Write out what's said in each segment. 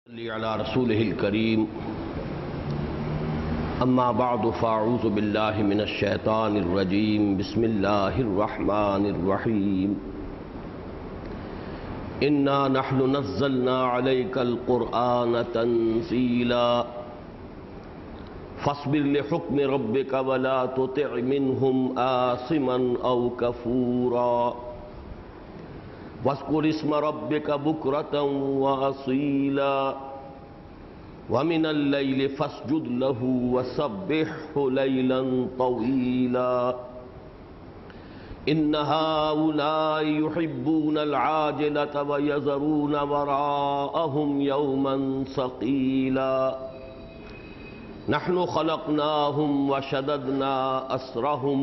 صلی علی رسولہ الکریم اما بعد فاعوذ باللہ من الشیطان الرجیم بسم اللہ الرحمن الرحیم انا نحن نزلنا علیک القرآن تنزیلا فاصبر لحکم ربک ولا تطع منہم آثما او کفورا واذکر اسم ربک بکرة وأصیلا ومن اللیل فاسجد له وسبحه لیلا طویلا ان هؤلاء يحبون العاجلة ويذرون وراءهم يوما ثقيلا نحن خلقناهم وشددنا أسرهم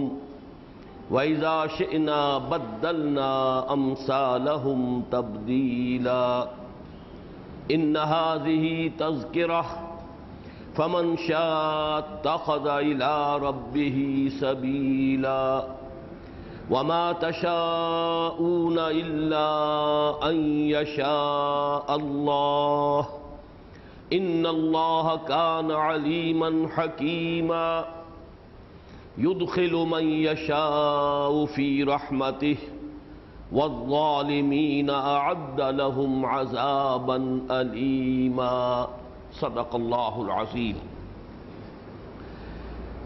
وَإِذَا شِئْنَا بَدَّلْنَا أَمْثَالَهُمْ تَبْدِيلًا إِنَّ هَذِهِ تَذْكِرَةٌ فَمَنْ شَاءَ اتَّخَذَ إِلَىٰ رَبِّهِ سَبِيلًا وَمَا تَشَاءُونَ إِلَّا أَن يَشَاءَ اللَّهُ إِنَّ اللَّهَ كَانَ عَلِيمًا حَكِيمًا يدخل من يشاء في رحمته والظالمين أعد لهم عذابا أليما صدق الله العظيم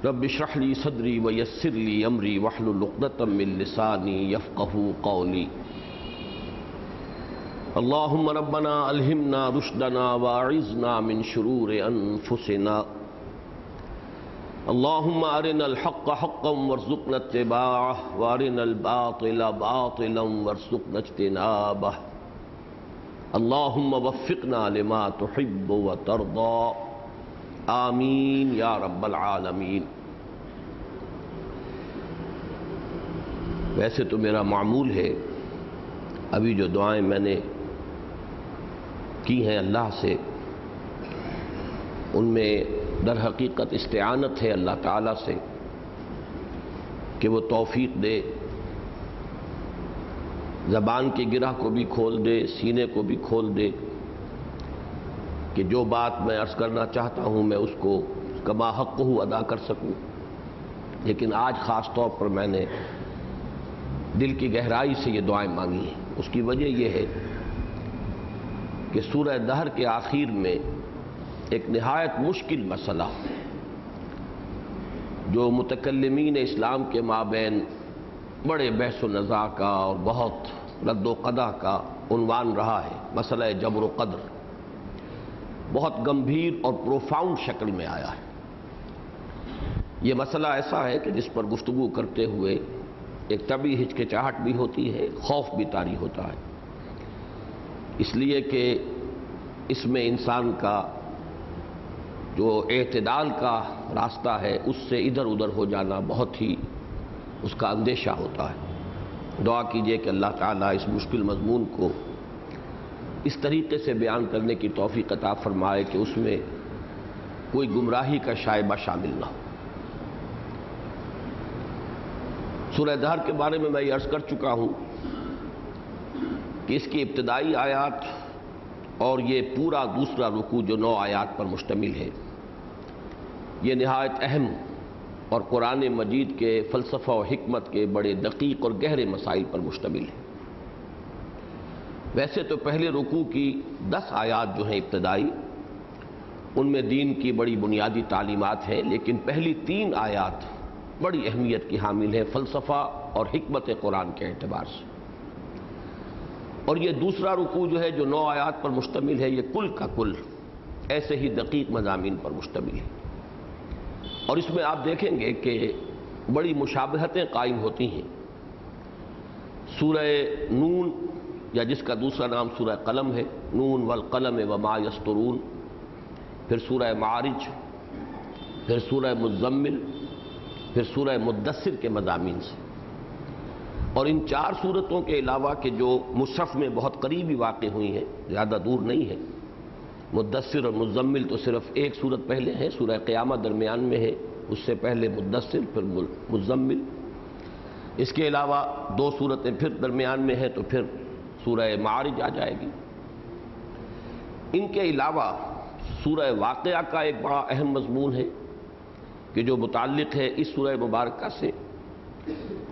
رب اشرح لي صدري ويسر لي أمري واحلل عقدة من لساني يفقهوا قولي اللهم ربنا ألهمنا رشدنا وأعذنا من شرور أنفسنا اللهم أرنا الحق حقا وارزقنا اتباعه وأرنا الباطل باطلا وارزقنا اجتنابه اللهم وفقنا لما تحب وترضى آمین یا رب العالمین۔ ویسے تو میرا معمول ہے ابھی جو دعائیں میں نے کی ہیں اللہ سے ان میں در حقیقت استعانت ہے اللہ تعالیٰ سے کہ وہ توفیق دے، زبان کے گرہ کو بھی کھول دے، سینے کو بھی کھول دے کہ جو بات میں عرض کرنا چاہتا ہوں میں اس کو کما حق ادا کر سکوں۔ لیکن آج خاص طور پر میں نے دل کی گہرائی سے یہ دعائیں مانگی ہیں۔ اس کی وجہ یہ ہے کہ سورہ دہر کے آخر میں ایک نہایت مشکل مسئلہ جو متکلمین اسلام کے مابین بڑے بحث و نزاع کا اور بہت رد و قدح کا عنوان رہا ہے، مسئلہ جبر و قدر، بہت گمبھیر اور پروفاؤنڈ شکل میں آیا ہے۔ یہ مسئلہ ایسا ہے کہ جس پر گفتگو کرتے ہوئے ایک طبعی ہچکچاہٹ بھی ہوتی ہے، خوف بھی طاری ہوتا ہے، اس لیے کہ اس میں انسان کا جو اعتدال کا راستہ ہے اس سے ادھر ادھر ہو جانا بہت ہی اس کا اندیشہ ہوتا ہے۔ دعا کیجئے کہ اللہ تعالیٰ اس مشکل مضمون کو اس طریقے سے بیان کرنے کی توفیق عطا فرمائے کہ اس میں کوئی گمراہی کا شائبہ شامل نہ ہو۔ سورہ دہر کے بارے میں یہ عرض کر چکا ہوں کہ اس کی ابتدائی آیات اور یہ پورا دوسرا رکوع جو 9 آیات پر مشتمل ہے یہ نہایت اہم اور قرآن مجید کے فلسفہ و حکمت کے بڑے دقیق اور گہرے مسائل پر مشتمل ہے۔ ویسے تو پہلے رکوع کی 10 آیات جو ہیں ابتدائی ان میں دین کی بڑی بنیادی تعلیمات ہیں، لیکن پہلی 3 آیات بڑی اہمیت کی حامل ہیں فلسفہ اور حکمت قرآن کے اعتبار سے۔ اور یہ دوسرا رکوع جو ہے جو 9 آیات پر مشتمل ہے یہ کل کا کل ایسے ہی دقیق مضامین پر مشتمل ہے، اور اس میں آپ دیکھیں گے کہ بڑی مشابہتیں قائم ہوتی ہیں۔ سورہ نون یا جس کا دوسرا نام سورہ قلم ہے، نون والقلم وما یسطرون، پھر سورہ معارج، پھر سورہ مزمل، پھر سورہ مدثر کے مضامین سے، اور ان 4 صورتوں کے علاوہ کہ جو مصحف میں بہت قریبی واقع ہوئی ہیں، زیادہ دور نہیں ہے، مدثر اور مزمل تو صرف ایک صورت پہلے ہے، سورہ قیامہ درمیان میں ہے، اس سے پہلے مدثر پھر مزمل، اس کے علاوہ 2 صورتیں پھر درمیان میں ہیں تو پھر سورہ معارج آ جائے گی۔ ان کے علاوہ سورہ واقعہ کا ایک بڑا اہم مضمون ہے کہ جو متعلق ہے اس سورہ مبارکہ سے،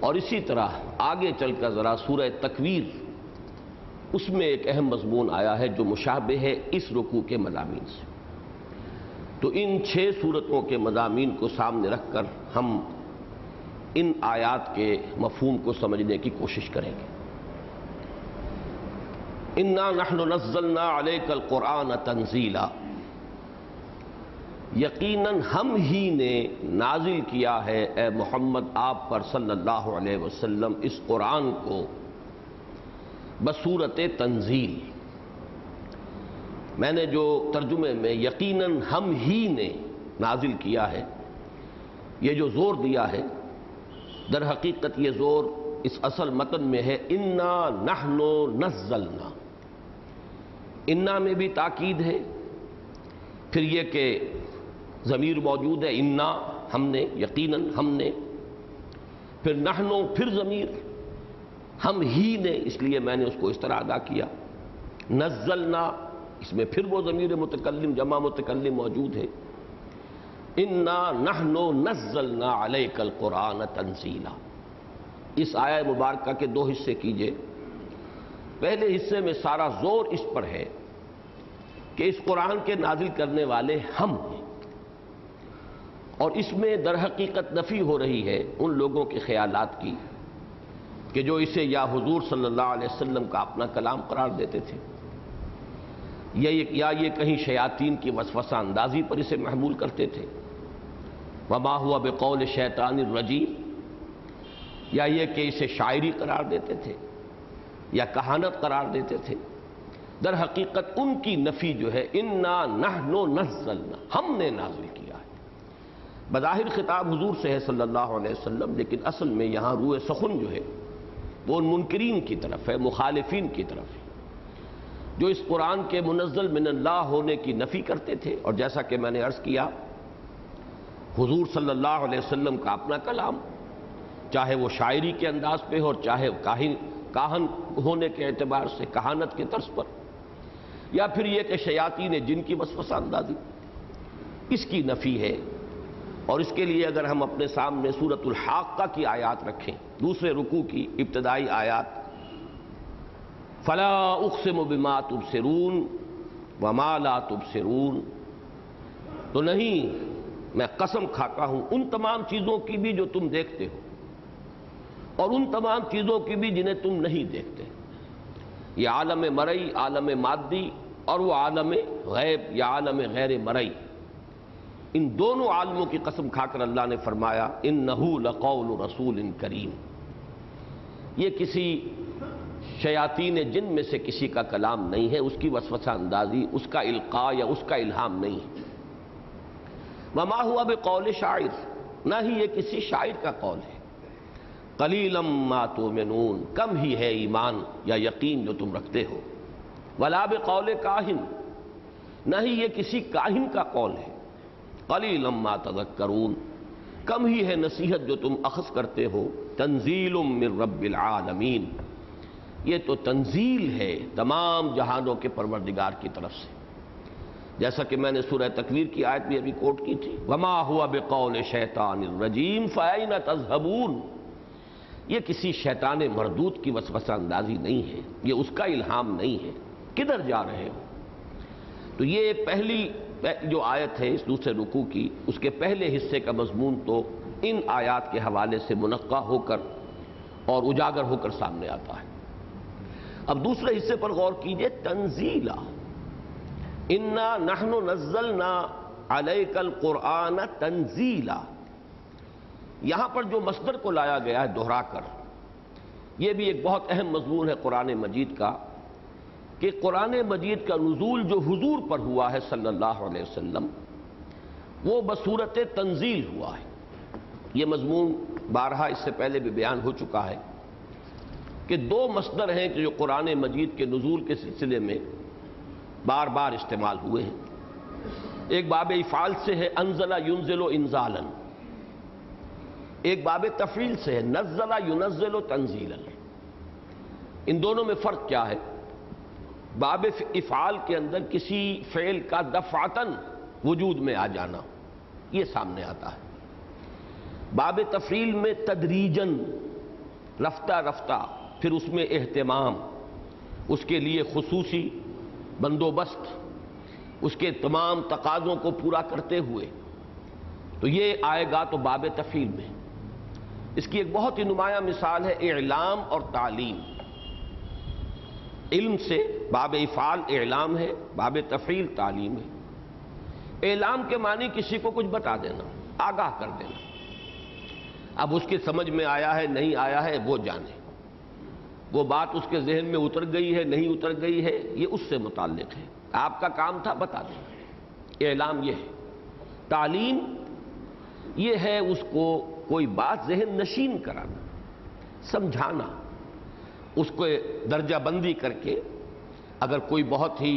اور اسی طرح آگے چل کر ذرا سورہ تکویر، اس میں ایک اہم مضمون آیا ہے جو مشابہ ہے اس رکوع کے مضامین سے۔ تو ان 6 سورتوں کے مضامین کو سامنے رکھ کر ہم ان آیات کے مفہوم کو سمجھنے کی کوشش کریں گے۔ انا نحن نزلنا علیک القرآن تنزیلا، یقیناً ہم ہی نے نازل کیا ہے اے محمد آپ پر صلی اللہ علیہ وسلم اس قرآن کو بصورت تنزیل۔ میں نے جو ترجمے میں یقیناً ہم ہی نے نازل کیا ہے، یہ جو زور دیا ہے، در حقیقت یہ زور اس اصل متن میں ہے انا نحن نزلنا۔ انا میں بھی تاکید ہے، پھر یہ کہ ضمیر موجود ہے انا ہم نے، یقیناً ہم نے، پھر نحن پھر ضمیر ہم ہی نے، اس لیے میں نے اس کو اس طرح ادا کیا۔ نزلنا اس میں پھر وہ ضمیر متکلم جمع متکلم موجود ہے۔ انا نحن نزلنا علیک القرآن تنزیلا۔ اس آیہ مبارکہ کے 2 حصے کیجئے۔ پہلے حصے میں سارا زور اس پر ہے کہ اس قرآن کے نازل کرنے والے ہم ہیں، اور اس میں در حقیقت نفی ہو رہی ہے ان لوگوں کے خیالات کی کہ جو اسے یا حضور صلی اللہ علیہ وسلم کا اپنا کلام قرار دیتے تھے، یا یہ کہیں شیاطین کی وسوسہ اندازی پر اسے محمول کرتے تھے، وما ہوا بقول شیطان الرجیم، یا یہ کہ اسے شاعری قرار دیتے تھے یا کہانت قرار دیتے تھے۔ در حقیقت ان کی نفی جو ہے انا نحن نزلنا، ہم نے نازل کیا ہے۔ بظاہر خطاب حضور سے ہے صلی اللہ علیہ وسلم، لیکن اصل میں یہاں روح سخن جو ہے وہ ان منکرین کی طرف ہے، مخالفین کی طرف ہے، جو اس قرآن کے منزل من اللہ ہونے کی نفی کرتے تھے۔ اور جیسا کہ میں نے عرض کیا، حضور صلی اللہ علیہ وسلم کا اپنا کلام، چاہے وہ شاعری کے انداز پہ ہو، چاہے کاہن ہونے کے اعتبار سے کہانت کے طرز پر، یا پھر یہ کہ شیاطین جن کی وسوسہ اندازی، اس کی نفی ہے۔ اور اس کے لیے اگر ہم اپنے سامنے سورۃ الحاقہ کی آیات رکھیں، دوسرے رکوع کی ابتدائی آیات، فلا اقسم بما تبصرون وما لا تبصرون، تو نہیں، میں قسم کھاتا ہوں ان تمام چیزوں کی بھی جو تم دیکھتے ہو، اور ان تمام چیزوں کی بھی جنہیں تم نہیں دیکھتے۔ یہ عالم مرئی، عالم مادی، اور وہ عالم غیب یا عالم غیر مرئی، ان دونوں عالموں کی قسم کھا کر اللہ نے فرمایا انہ لقول رسول کریم، یہ کسی شیاطین جن میں سے کسی کا کلام نہیں ہے، اس کی وسوسہ اندازی، اس کا القاء یا اس کا الہام نہیں ہے۔ وما ہوا بقول شاعر، نہ ہی یہ کسی شاعر کا قول ہے۔ قلیلا ما تؤمنون، کم ہی ہے ایمان یا یقین جو تم رکھتے ہو۔ ولا بقول کاہن، نہ ہی یہ کسی کاہن کا قول ہے۔ قلیلا ما تذکرون، کم ہی ہے نصیحت جو تم اخذ کرتے ہو۔ تنزیل من رب العالمین، یہ تو تنزیل ہے تمام جہانوں کے پروردگار کی طرف سے، جیسا کہ میں نے سورہ تکویر کی آیت بھی ابھی کوٹ کی تھی، وما ہوا بقول شیطان الرجیم فأین تذہبون، یہ کسی شیطان مردود کی وسوسہ اندازی نہیں ہے، یہ اس کا الہام نہیں ہے، کدھر جا رہے ہو؟ تو یہ پہلی جو آیت ہے اس دوسرے رکوع کی، اس کے پہلے حصے کا مضمون تو ان آیات کے حوالے سے منقع ہو کر اور اجاگر ہو کر سامنے آتا ہے۔ اب دوسرے حصے پر غور کیجئے، تنزیلا، انا نحن نزلنا علیک القرآن تنزیلا، یہاں پر جو مصدر کو لایا گیا ہے دہرا کر، یہ بھی ایک بہت اہم مضمون ہے قرآن مجید کا، کہ قرآن مجید کا نزول جو حضور پر ہوا ہے صلی اللہ علیہ وسلم، وہ بصورت تنزیل ہوا ہے۔ یہ مضمون بارہا اس سے پہلے بھی بیان ہو چکا ہے کہ 2 مصدر ہیں کہ جو قرآن مجید کے نزول کے سلسلے میں بار بار استعمال ہوئے ہیں۔ ایک باب افعال سے ہے انزل ینزل انزالا، ایک باب تفعیل سے ہے نزل ینزل تنزیلا۔ ان دونوں میں فرق کیا ہے؟ باب افعال کے اندر کسی فعل کا دفعتاً وجود میں آ جانا، یہ سامنے آتا ہے۔ باب تفعیل میں تدریجاً، رفتہ رفتہ، پھر اس میں اہتمام، اس کے لیے خصوصی بندوبست، اس کے تمام تقاضوں کو پورا کرتے ہوئے، تو یہ آئے گا تو باب تفعیل میں۔ اس کی ایک بہت ہی نمایاں مثال ہے اعلام اور تعلیم۔ علم سے باب افعال اعلام ہے، باب تفعیل تعلیم ہے۔ اعلام کے معنی کسی کو کچھ بتا دینا، آگاہ کر دینا۔ اب اس کے سمجھ میں آیا ہے نہیں آیا ہے وہ جانے، وہ بات اس کے ذہن میں اتر گئی ہے نہیں اتر گئی ہے یہ اس سے متعلق ہے، آپ کا کام تھا بتا دینا۔ اعلام یہ ہے۔ تعلیم یہ ہے اس کو کوئی بات ذہن نشین کرانا، سمجھانا، اس کو درجہ بندی کر کے، اگر کوئی بہت ہی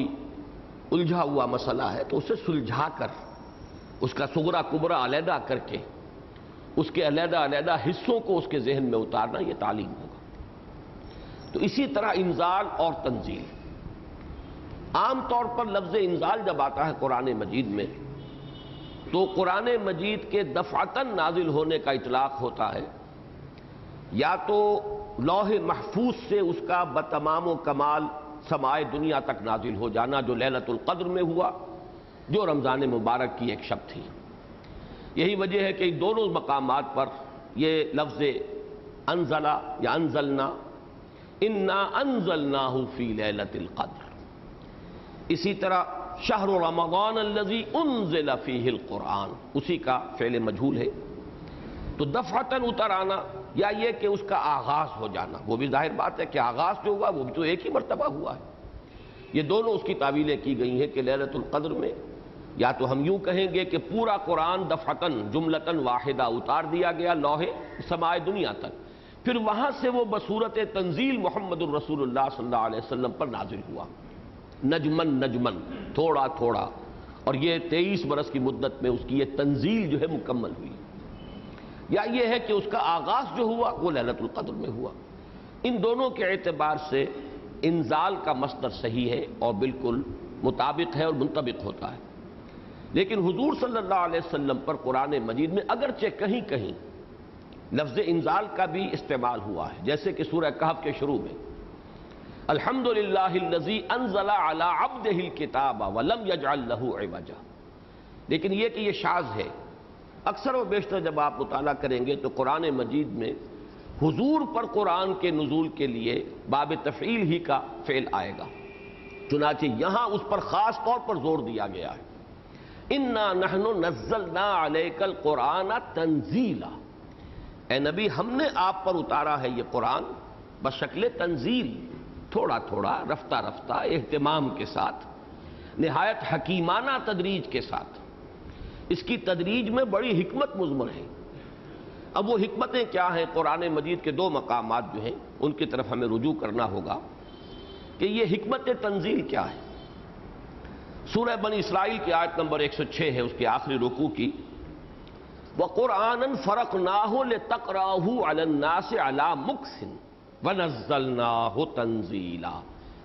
الجھا ہوا مسئلہ ہے تو اسے سلجھا کر، اس کا صغرا کبرا علیحدہ کر کے، اس کے علیحدہ علیحدہ حصوں کو اس کے ذہن میں اتارنا، یہ تعلیم ہوگا۔ تو اسی طرح انزال اور تنزیل۔ عام طور پر لفظ انزال جب آتا ہے قرآن مجید میں تو قرآن مجید کے دفعتاً نازل ہونے کا اطلاق ہوتا ہے، یا تو لوح محفوظ سے اس کا بتمام و کمال سمائے دنیا تک نازل ہو جانا، جو لیلۃ القدر میں ہوا، جو رمضان مبارک کی ایک شب تھی۔ یہی وجہ ہے کہ ان دونوں مقامات پر یہ لفظ انزلہ یا انزلنا، انا انزلناہ فی لیلۃ القدر۔ اسی طرح شہر رمضان الذی انزل فیہ القرآن، اسی کا فعل مجہول ہے۔ تو دفعتاً اتر آنا یا یہ کہ اس کا آغاز ہو جانا، وہ بھی ظاہر بات ہے کہ آغاز جو ہوا وہ بھی تو ایک ہی مرتبہ ہوا ہے۔ یہ دونوں اس کی تعویلیں کی گئی ہیں کہ لیلۃ القدر میں یا تو ہم یوں کہیں گے کہ پورا قرآن دفعتاً جملتاً واحدہ اتار دیا گیا لوح سمائے دنیا تک، پھر وہاں سے وہ بصورت تنزیل محمد الرسول اللہ صلی اللہ علیہ وسلم پر نازل ہوا، نجمن نجمن، تھوڑا تھوڑا، اور یہ 23 برس کی مدت میں اس کی یہ تنزیل جو ہے مکمل ہوئی۔ یا یہ ہے کہ اس کا آغاز جو ہوا وہ لیلۃ القدر میں ہوا۔ ان دونوں کے اعتبار سے انزال کا مصدر صحیح ہے اور بالکل مطابق ہے اور منطبق ہوتا ہے۔ لیکن حضور صلی اللہ علیہ وسلم پر قرآن مجید میں اگرچہ کہیں کہیں لفظ انزال کا بھی استعمال ہوا ہے، جیسے کہ سورہ کہف کے شروع میں الحمدللہ الذی انزل علی عبدہ الکتاب ولم یجعل لہ عوجا، لیکن یہ کہ یہ شاذ ہے۔ اکثر و بیشتر جب آپ مطالعہ کریں گے تو قرآن مجید میں حضور پر قرآن کے نزول کے لیے باب تفعیل ہی کا فعل آئے گا، چنانچہ یہاں اس پر خاص طور پر زور دیا گیا ہے۔ انا نحن نزلنا علیک القرآن تنزیلا، اے نبی ہم نے آپ پر اتارا ہے یہ قرآن بشکل تنزیل، تھوڑا تھوڑا، رفتہ رفتہ، اہتمام کے ساتھ، نہایت حکیمانہ تدریج کے ساتھ۔ اس کی تدریج میں بڑی حکمت مضمر ہے۔ اب وہ حکمتیں کیا ہیں؟ قرآن مجید کے 2 مقامات جو ہیں ان کی طرف ہمیں رجوع کرنا ہوگا کہ یہ حکمت تنزیل کیا ہے۔ سورہ بنی اسرائیل کی آیت نمبر 106 ہے، اس کے آخری رکوع کی، وَقُرْآنًا فَرَقْنَاهُ لِتَقْرَأَهُ عَلَى النَّاسِ عَلَى مُكْثٍ وَنَزَّلْنَاهُ تَنزِيلًا۔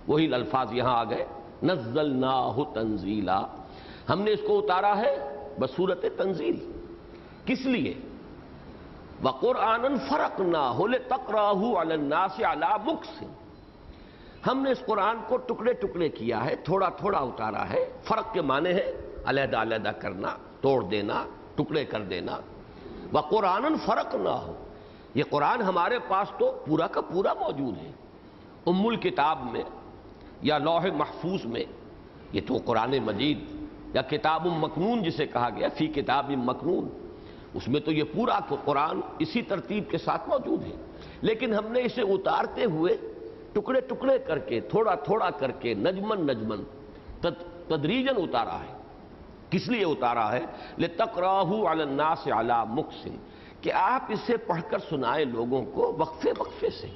وہی الفاظ یہاں آ گئے، نَزَّلْنَاهُ تَنزِيلًا، ہم نے اس کو اتارا ہے بصورت تنزیل۔ کس لیے؟ وَقُرْآنًا فَرَقْنَاهُ لِتَقْرَأَهُ عَلَى النَّاسِ عَلَى مُكْثٍ، ہم نے اس قرآن کو ٹکڑے ٹکڑے کیا ہے، تھوڑا تھوڑا اتارا ہے۔ فرق کے معنی ہے علیحدہ علیحدہ کرنا، توڑ دینا، ٹکڑے کر دینا۔ وَقُرْآنًا فَرَقْنَاهُ، یہ قرآن ہمارے پاس تو پورا کا پورا موجود ہے، ام الکتاب میں یا لوح محفوظ میں۔ یہ تو قرآن مجید یا کتاب مکنون جسے کہا گیا، فی کتاب مکنون، اس میں تو یہ پورا قرآن اسی ترتیب کے ساتھ موجود ہے، لیکن ہم نے اسے اتارتے ہوئے ٹکڑے ٹکڑے کر کے، تھوڑا تھوڑا کر کے، نجمن نجمن، تدریجاً اتارا ہے۔ کس لیے اتارا ہے؟ لِتَقْرَأَهُ عَلَى النَّاسِ عَلَى مُكْثٍ، کہ آپ اسے پڑھ کر سنائیں لوگوں کو وقفے وقفے سے۔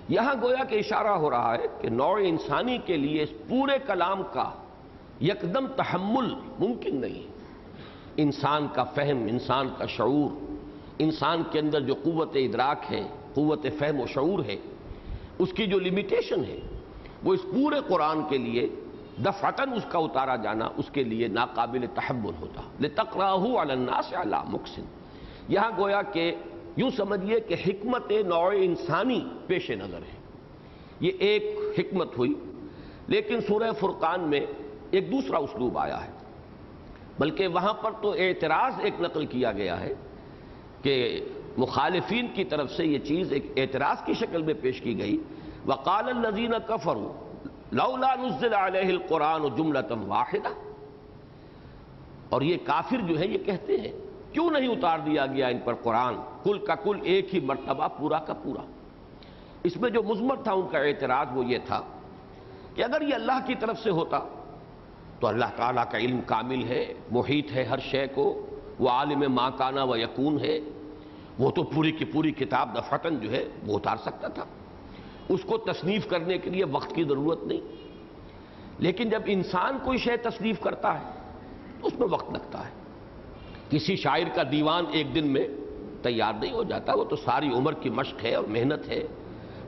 یہاں گویا کہ اشارہ ہو رہا ہے کہ نوع انسانی کے لیے اس پورے کلام کا یکدم تحمل ممکن نہیں۔ انسان کا فہم، انسان کا شعور، انسان کے اندر جو قوت ادراک ہے، قوت فہم و شعور ہے، اس کی جو لمیٹیشن ہے وہ اس پورے قرآن کے لیے دفعتاً اس کا اتارا جانا اس کے لیے ناقابل تحمل ہوتا. لِتَقْرَأَهُ عَلَى النَّاسِ عَلَى مُكْثٍ. یہاں گویا کہ یوں سمجھیے کہ حکمت نوع انسانی پیش نظر ہے. یہ ایک حکمت ہوئی. لیکن سورہ فرقان میں ایک دوسرا اسلوب آیا ہے، بلکہ وہاں پر تو اعتراض ایک نقل کیا گیا ہے کہ مخالفین کی طرف سے یہ چیز ایک اعتراض کی شکل میں پیش کی گئی. وَقَالَ الَّذِينَ كَفَرُوا لَوْلَا نُزِّلَ عَلَيْهِ الْقُرْآنُ جُمْلَةً وَاحِدَةً. اور یہ کافر جو ہے یہ کہتے ہیں کیوں نہیں اتار دیا گیا ان پر قرآن کل کا کل ایک ہی مرتبہ پورا کا پورا. اس میں جو مضمر تھا ان کا اعتراض وہ یہ تھا کہ اگر یہ اللہ کی طرف سے ہوتا تو اللہ تعالیٰ کا علم کامل ہے، محیط ہے ہر شے کو، وہ عالم ما کانا و یکون ہے، وہ تو پوری کی پوری کتاب دفعتاً جو ہے وہ اتار سکتا تھا. اس کو تصنیف کرنے کے لیے وقت کی ضرورت نہیں. لیکن جب انسان کوئی شے تصنیف کرتا ہے تو اس میں وقت لگتا ہے. کسی شاعر کا دیوان ایک دن میں تیار نہیں ہو جاتا، وہ تو ساری عمر کی مشق ہے اور محنت ہے.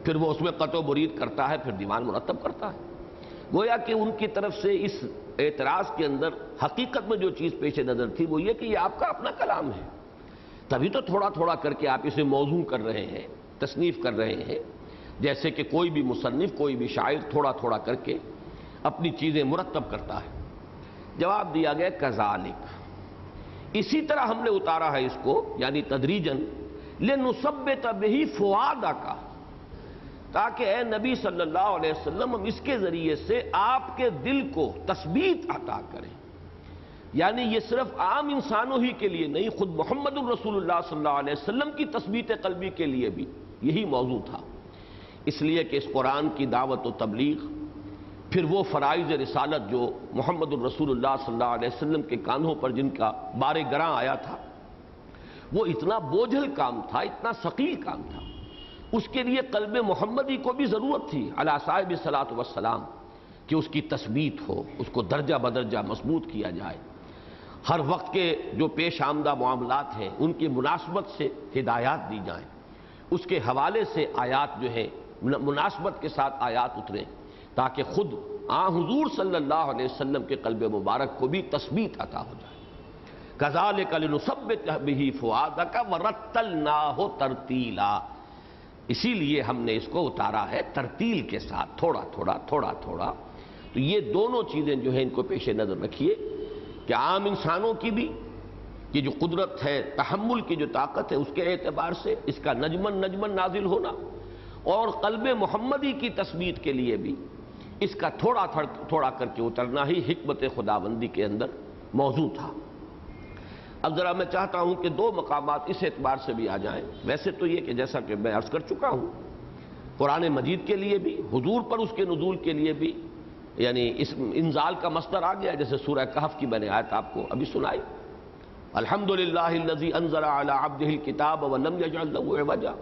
پھر وہ اس میں قطع و برید کرتا ہے، پھر دیوان مرتب کرتا ہے. گویا کہ ان کی طرف سے اس اعتراض کے اندر حقیقت میں جو چیز پیش نظر تھی وہ یہ کہ یہ آپ کا اپنا کلام ہے، تبھی تو تھوڑا تھوڑا کر کے آپ اسے موضوع کر رہے ہیں، تصنیف کر رہے ہیں. جیسے کہ کوئی بھی مصنف، کوئی بھی شاعر تھوڑا تھوڑا کر کے اپنی چیزیں مرتب کرتا ہے. جواب دیا گیا کذالک، اسی طرح ہم نے اتارا ہے اس کو، یعنی تدریجاً، لنثبت بہ فؤادک، تاکہ اے نبی صلی اللہ علیہ وسلم ہم اس کے ذریعے سے آپ کے دل کو تثبیت عطا کریں. یعنی یہ صرف عام انسانوں ہی کے لیے نہیں، خود محمد الرسول اللہ صلی اللہ علیہ وسلم کی تثبیت قلبی کے لیے بھی یہی موضوع تھا. اس لیے کہ اس قرآن کی دعوت و تبلیغ، پھر وہ فرائض رسالت جو محمد الرسول اللہ صلی اللہ علیہ وسلم کے کانھوں پر جن کا بار گراں آیا تھا، وہ اتنا بوجھل کام تھا، اتنا ثقیل کام تھا. اس کے لیے قلب محمدی کو بھی ضرورت تھی علی صاحب الصلاۃ والسلام کہ اس کی تثبیت ہو، اس کو درجہ بدرجہ مضبوط کیا جائے. ہر وقت کے جو پیش آمدہ معاملات ہیں ان کی مناسبت سے ہدایات دی جائیں، اس کے حوالے سے آیات جو ہے مناسبت کے ساتھ آیات اتریں، تاکہ خود حضور صلی اللہ علیہ وسلم کے قلب مبارک کو بھی تثبیت عطا ہو جائے. کذالک لنثبت بہ فؤادک ورتلناہ ترتیلا. اسی لیے ہم نے اس کو اتارا ہے ترتیل کے ساتھ، تھوڑا تھوڑا تھوڑا تھوڑا. تو یہ دونوں چیزیں جو ہیں ان کو پیش نظر رکھیے کہ عام انسانوں کی بھی یہ جو قدرت ہے، تحمل کی جو طاقت ہے، اس کے اعتبار سے اس کا نجمن نجمن نازل ہونا، اور قلب محمدی کی تثبیت کے لیے بھی اس کا تھوڑا تھوڑا کر کے اترنا ہی حکمت خداوندی کے اندر موضوع تھا. اب ذرا میں چاہتا ہوں کہ دو مقامات اس اعتبار سے بھی آ جائیں. ویسے تو یہ کہ جیسا کہ میں عرض کر چکا ہوں، قرآن مجید کے لیے بھی، حضور پر اس کے نزول کے لیے بھی، یعنی اس انزال کا مصدر آ گیا. جیسے سورہ کہف کی میں نے آیت آپ کو ابھی سنائی، الحمدللہ الذی انزل علی عبدہ الکتاب ولم یجعل لہ عوجا.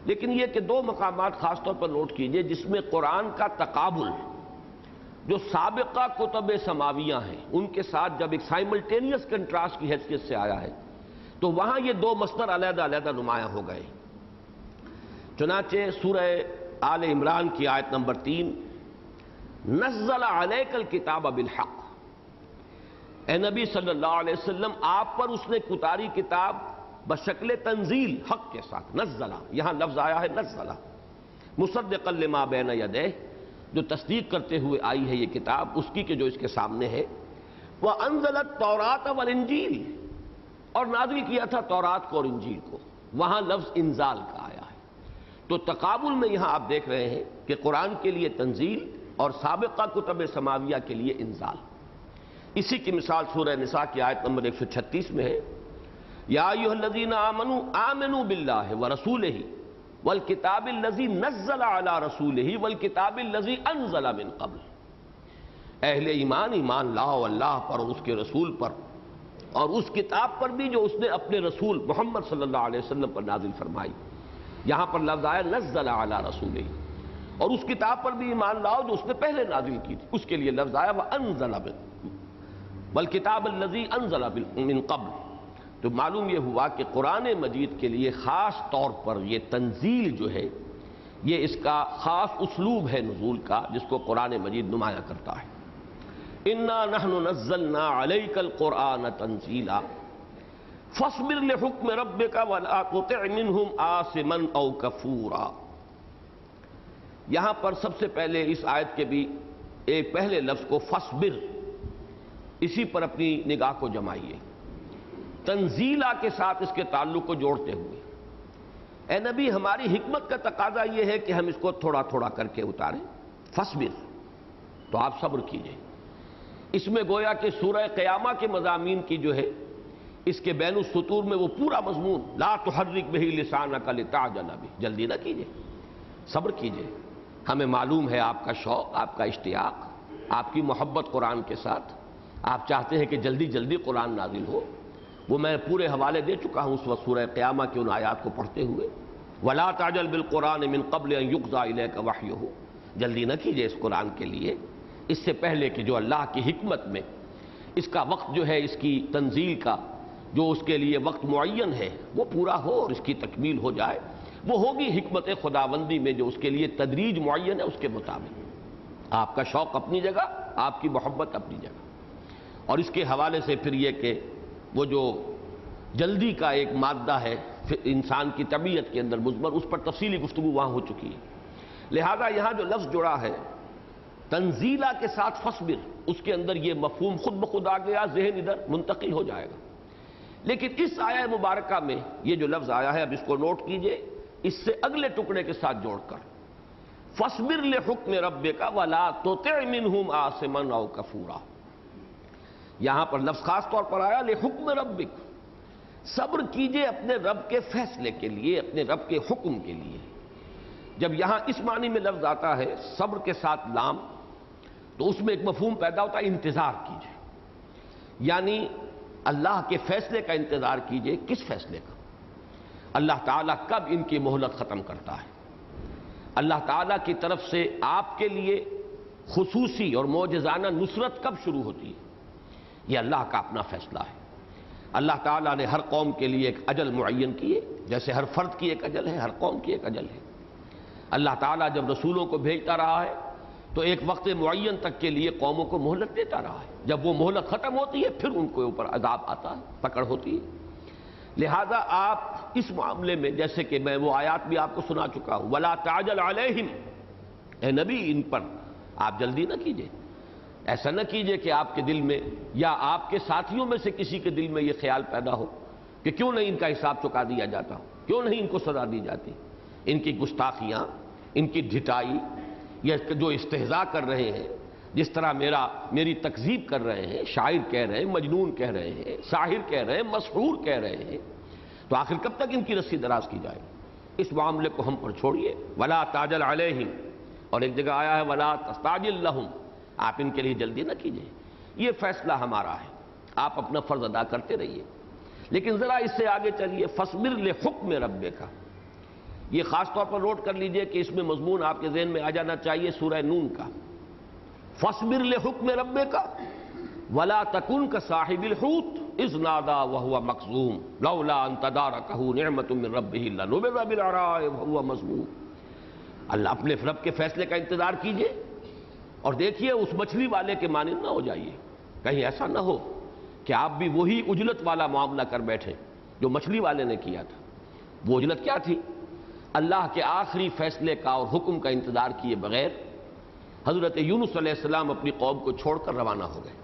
لیکن یہ کہ دو مقامات خاص طور پر نوٹ کیجئے جس میں قرآن کا تقابل جو سابقہ کتب سماویہ ہیں ان کے ساتھ جب ایک سائملٹینیس کنٹراسٹ کی حیثیت سے آیا ہے تو وہاں یہ دو مصدر علیحدہ علیحدہ نمایاں ہو گئے. چنانچہ سورہ آل عمران کی آیت نمبر 3، نزل علیک الکتاب بالحق، اے نبی صلی اللہ علیہ وسلم آپ پر اس نے اتاری کتاب بشکل تنزیل، حق کے ساتھ. نزلہ، یہاں لفظ آیا ہے نزلہ، مصدقا لما بین یدیہ، جو تصدیق کرتے ہوئے آئی ہے یہ کتاب اس کی کہ جو اس کے سامنے ہے. وَأَنزَلَ التَّوْرَاةَ وَالْإِنْجِيلَ، اور نازل کیا تھا تورات کو اور انجیل کو. وہاں لفظ انزال کا آیا ہے. تو تقابل میں یہاں آپ دیکھ رہے ہیں کہ قرآن کے لیے تنزیل اور سابقہ کتب سماویہ کے لیے انزال. اسی کی مثال سورہ نساء کی آیت نمبر 136 میں ہے، یا ایھا الذین آمنوا آمنوا باللہ ورسولہ والکتاب الذی نزل علی رسولہ والکتاب الذی انزل من قبل. اہل ایمان ایمان لاؤ اللہ پر اور اس کے رسول پر اور اس کتاب پر بھی جو اس نے اپنے رسول محمد صلی اللہ علیہ وسلم پر نازل فرمائی. یہاں پر لفظ آیا نزل علی رسولہ، اور اس کتاب پر بھی ایمان لاؤ جو اس نے پہلے نازل کی تھی، اس کے لیے لفظ آیا وانزل والکتاب الذی انزل من قبل. تو معلوم یہ ہوا کہ قرآن مجید کے لیے خاص طور پر یہ تنزیل جو ہے یہ اس کا خاص اسلوب ہے نزول کا جس کو قرآن مجید نمایاں کرتا ہے۔ انا نحن نزلنا علیک القرآن تنزیلا فاصبر لحکم ربک ولا تطع منہم آثما او کفورا۔ یہاں پر سب سے پہلے اس آیت کے بھی ایک پہلے لفظ کو فاصبر، اسی پر اپنی نگاہ کو جمائیے، تنزیلا کے ساتھ اس کے تعلق کو جوڑتے ہوئے۔ اے نبی، ہماری حکمت کا تقاضا یہ ہے کہ ہم اس کو تھوڑا تھوڑا کر کے اتاریں، فاصبر، تو آپ صبر کیجئے۔ اس میں گویا کہ سورہ قیامہ کے مضامین کی جو ہے اس کے بین السطور میں وہ پورا مضمون، لا تحرک بہ لسانک لتعجل بہ، جلدی نہ کیجئے، صبر کیجئے۔ ہمیں معلوم ہے آپ کا شوق، آپ کا اشتیاق، آپ کی محبت قرآن کے ساتھ، آپ چاہتے ہیں کہ جلدی جلدی قرآن نازل ہو۔ وہ میں پورے حوالے دے چکا ہوں اس وقت سورہ قیامہ کی ان آیات کو پڑھتے ہوئے، وَلَا تَعْجَلْ بِالْقُرْآنِ مِنْ قَبْلِ أَنْ يُقْضَىٰ إِلَيْكَ وَحْيُهُ، جلدی نہ کیجئے اس قرآن کے لیے اس سے پہلے کہ جو اللہ کی حکمت میں اس کا وقت جو ہے، اس کی تنزیل کا جو اس کے لیے وقت معین ہے وہ پورا ہو اور اس کی تکمیل ہو جائے۔ وہ ہوگی حکمت خداوندی میں جو اس کے لیے تدریج معین ہے، اس کے مطابق۔ آپ کا شوق اپنی جگہ، آپ کی محبت اپنی جگہ، اور اس کے حوالے سے پھر یہ کہ وہ جو جلدی کا ایک مادہ ہے انسان کی طبیعت کے اندر مضمر، اس پر تفصیلی گفتگو وہاں ہو چکی ہے۔ لہذا یہاں جو لفظ جڑا ہے تنزیلا کے ساتھ فصبر، اس کے اندر یہ مفہوم خود بخود آ گیا، ذہن ادھر منتقل ہو جائے گا۔ لیکن اس آیہ مبارکہ میں یہ جو لفظ آیا ہے، اب اس کو نوٹ کیجئے، اس سے اگلے ٹکڑے کے ساتھ جوڑ کر فصبر لحکم ربک ولا تطع منہم آثما او کفورا، یہاں پر لفظ خاص طور پر آیا لحکم ربک، صبر کیجئے اپنے رب کے فیصلے کے لیے، اپنے رب کے حکم کے لیے۔ جب یہاں اس معنی میں لفظ آتا ہے صبر کے ساتھ لام، تو اس میں ایک مفہوم پیدا ہوتا ہے انتظار کیجئے، یعنی اللہ کے فیصلے کا انتظار کیجئے۔ کس فیصلے کا؟ اللہ تعالیٰ کب ان کی مہلت ختم کرتا ہے، اللہ تعالیٰ کی طرف سے آپ کے لیے خصوصی اور معجزانہ نصرت کب شروع ہوتی ہے، یہ اللہ کا اپنا فیصلہ ہے۔ اللہ تعالیٰ نے ہر قوم کے لیے ایک اجل معین کی ہے، جیسے ہر فرد کی ایک اجل ہے، ہر قوم کی ایک اجل ہے۔ اللہ تعالیٰ جب رسولوں کو بھیجتا رہا ہے تو ایک وقت معین تک کے لیے قوموں کو مہلت دیتا رہا ہے، جب وہ مہلت ختم ہوتی ہے پھر ان کے اوپر عذاب آتا ہے، پکڑ ہوتی ہے۔ لہذا آپ اس معاملے میں، جیسے کہ میں وہ آیات بھی آپ کو سنا چکا ہوں، وَلَا تَعْجَلْ عَلَيْهِمْ، اے نبی ان پر آپ جلدی نہ کیجئے، ایسا نہ کیجئے کہ آپ کے دل میں یا آپ کے ساتھیوں میں سے کسی کے دل میں یہ خیال پیدا ہو کہ کیوں نہیں ان کا حساب چکا دیا جاتا، کیوں نہیں ان کو سزا دی جاتی۔ ان کی گستاخیاں، ان کی ڈھٹائی، یہ جو استہزاء کر رہے ہیں، جس طرح میری تکذیب کر رہے ہیں، شاعر کہہ رہے ہیں، مجنون کہہ رہے ہیں، ساحر کہہ رہے ہیں، مسحور کہہ رہے ہیں، تو آخر کب تک ان کی رسی دراز کی جائے؟ اس معاملے کو ہم پر چھوڑیے، وَلَا تَعْجَلْ عَلَيْهِمْ، اور ایک جگہ آیا ہے وَلَا تَسْتَعْجِلْ لَهُمْ، آپ ان کے لیے جلدی نہ کیجئے، یہ فیصلہ ہمارا ہے، آپ اپنا فرض ادا کرتے رہیے۔ لیکن ذرا اس سے آگے چلیے، فَاصْبِرْ لِحُکْمِ رَبِّکَ، یہ خاص طور پر نوٹ کر لیجئے کہ اس میں مضمون آپ کے ذہن میں آ جانا چاہیے سورہ نون کا، فَاصْبِرْ لِحُکْمِ رَبِّکَ وَلَا تَكُنْ كَصَاحِبِ الْحُوتِ إِذْ نَادَىٰ وَهُوَ مَكْظُومٌ لَوْلَا أَن تَدَارَكَهُ نِعْمَةٌ مِّن رَّبِّهِ لَنُبِذَ بِالْعَرَاءِ وَهُوَ مَذْمُومٌ۔ اللہ اپنے رب کے فیصلے کا انتظار کیجئے اور دیکھیے اس مچھلی والے کے مانند نہ ہو جائیے، کہیں ایسا نہ ہو کہ آپ بھی وہی اجلت والا معاملہ کر بیٹھے جو مچھلی والے نے کیا تھا۔ وہ اجلت کیا تھی؟ اللہ کے آخری فیصلے کا اور حکم کا انتظار کیے بغیر حضرت یونس علیہ السلام اپنی قوم کو چھوڑ کر روانہ ہو گئے۔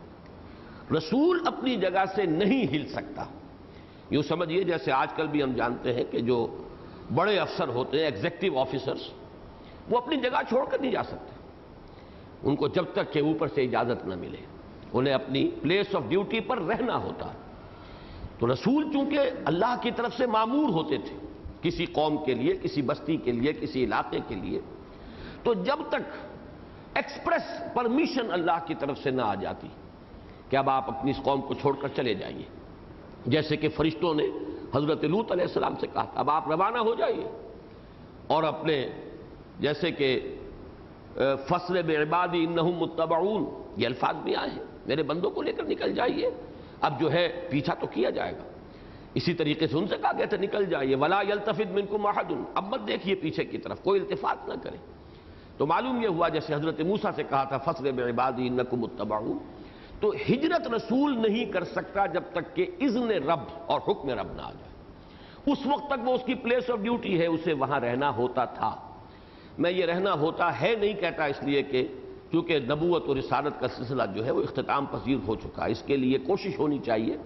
رسول اپنی جگہ سے نہیں ہل سکتا، یوں سمجھیے جیسے آج کل بھی ہم جانتے ہیں کہ جو بڑے افسر ہوتے ہیں، ایگزیکٹو آفیسرز، وہ اپنی جگہ چھوڑ کر نہیں جا سکتے، ان کو جب تک کہ اوپر سے اجازت نہ ملے انہیں اپنی پلیس آف ڈیوٹی پر رہنا ہوتا ہے۔ تو رسول چونکہ اللہ کی طرف سے مامور ہوتے تھے کسی قوم کے لیے، کسی بستی کے لیے، کسی علاقے کے لیے، تو جب تک ایکسپریس پرمیشن اللہ کی طرف سے نہ آ جاتی کہ اب آپ اپنی اس قوم کو چھوڑ کر چلے جائیے، جیسے کہ فرشتوں نے حضرت لوط علیہ السلام سے کہا اب آپ روانہ ہو جائیے، اور اپنے جیسے کہ فَاسْرِ بِعِبَادِی اِنَّهُم مُّتَّبَعُونَ، یہ الفاظ بھی آئے ہیں، میرے بندوں کو لے کر نکل جائیے، اب جو ہے پیچھا تو کیا جائے گا۔ اسی طریقے سے ان سے کہا گیا تھا نکل جائیے، ولا یلتفت منکم احد، اب مت دیکھیے پیچھے کی طرف، کوئی التفات نہ کرے۔ تو معلوم یہ ہوا جیسے حضرت موسیٰ سے کہا تھا فَاسْرِ بِعِبَادِي إِنَّكُمْ مُتَّبَعُونَ، تو ہجرت رسول نہیں کر سکتا جب تک کہ اذن رب اور حکم رب نہ آ جائے۔ اس وقت تک وہ اس کی پلیس آف ڈیوٹی ہے، اسے وہاں رہنا ہوتا تھا۔ میں یہ رہنا ہوتا ہے نہیں کہتا اس لیے کہ کیونکہ نبوت اور رسالت کا سلسلہ جو ہے وہ اختتام پذیر ہو چکا ہے، اس کے لیے کوشش ہونی چاہیے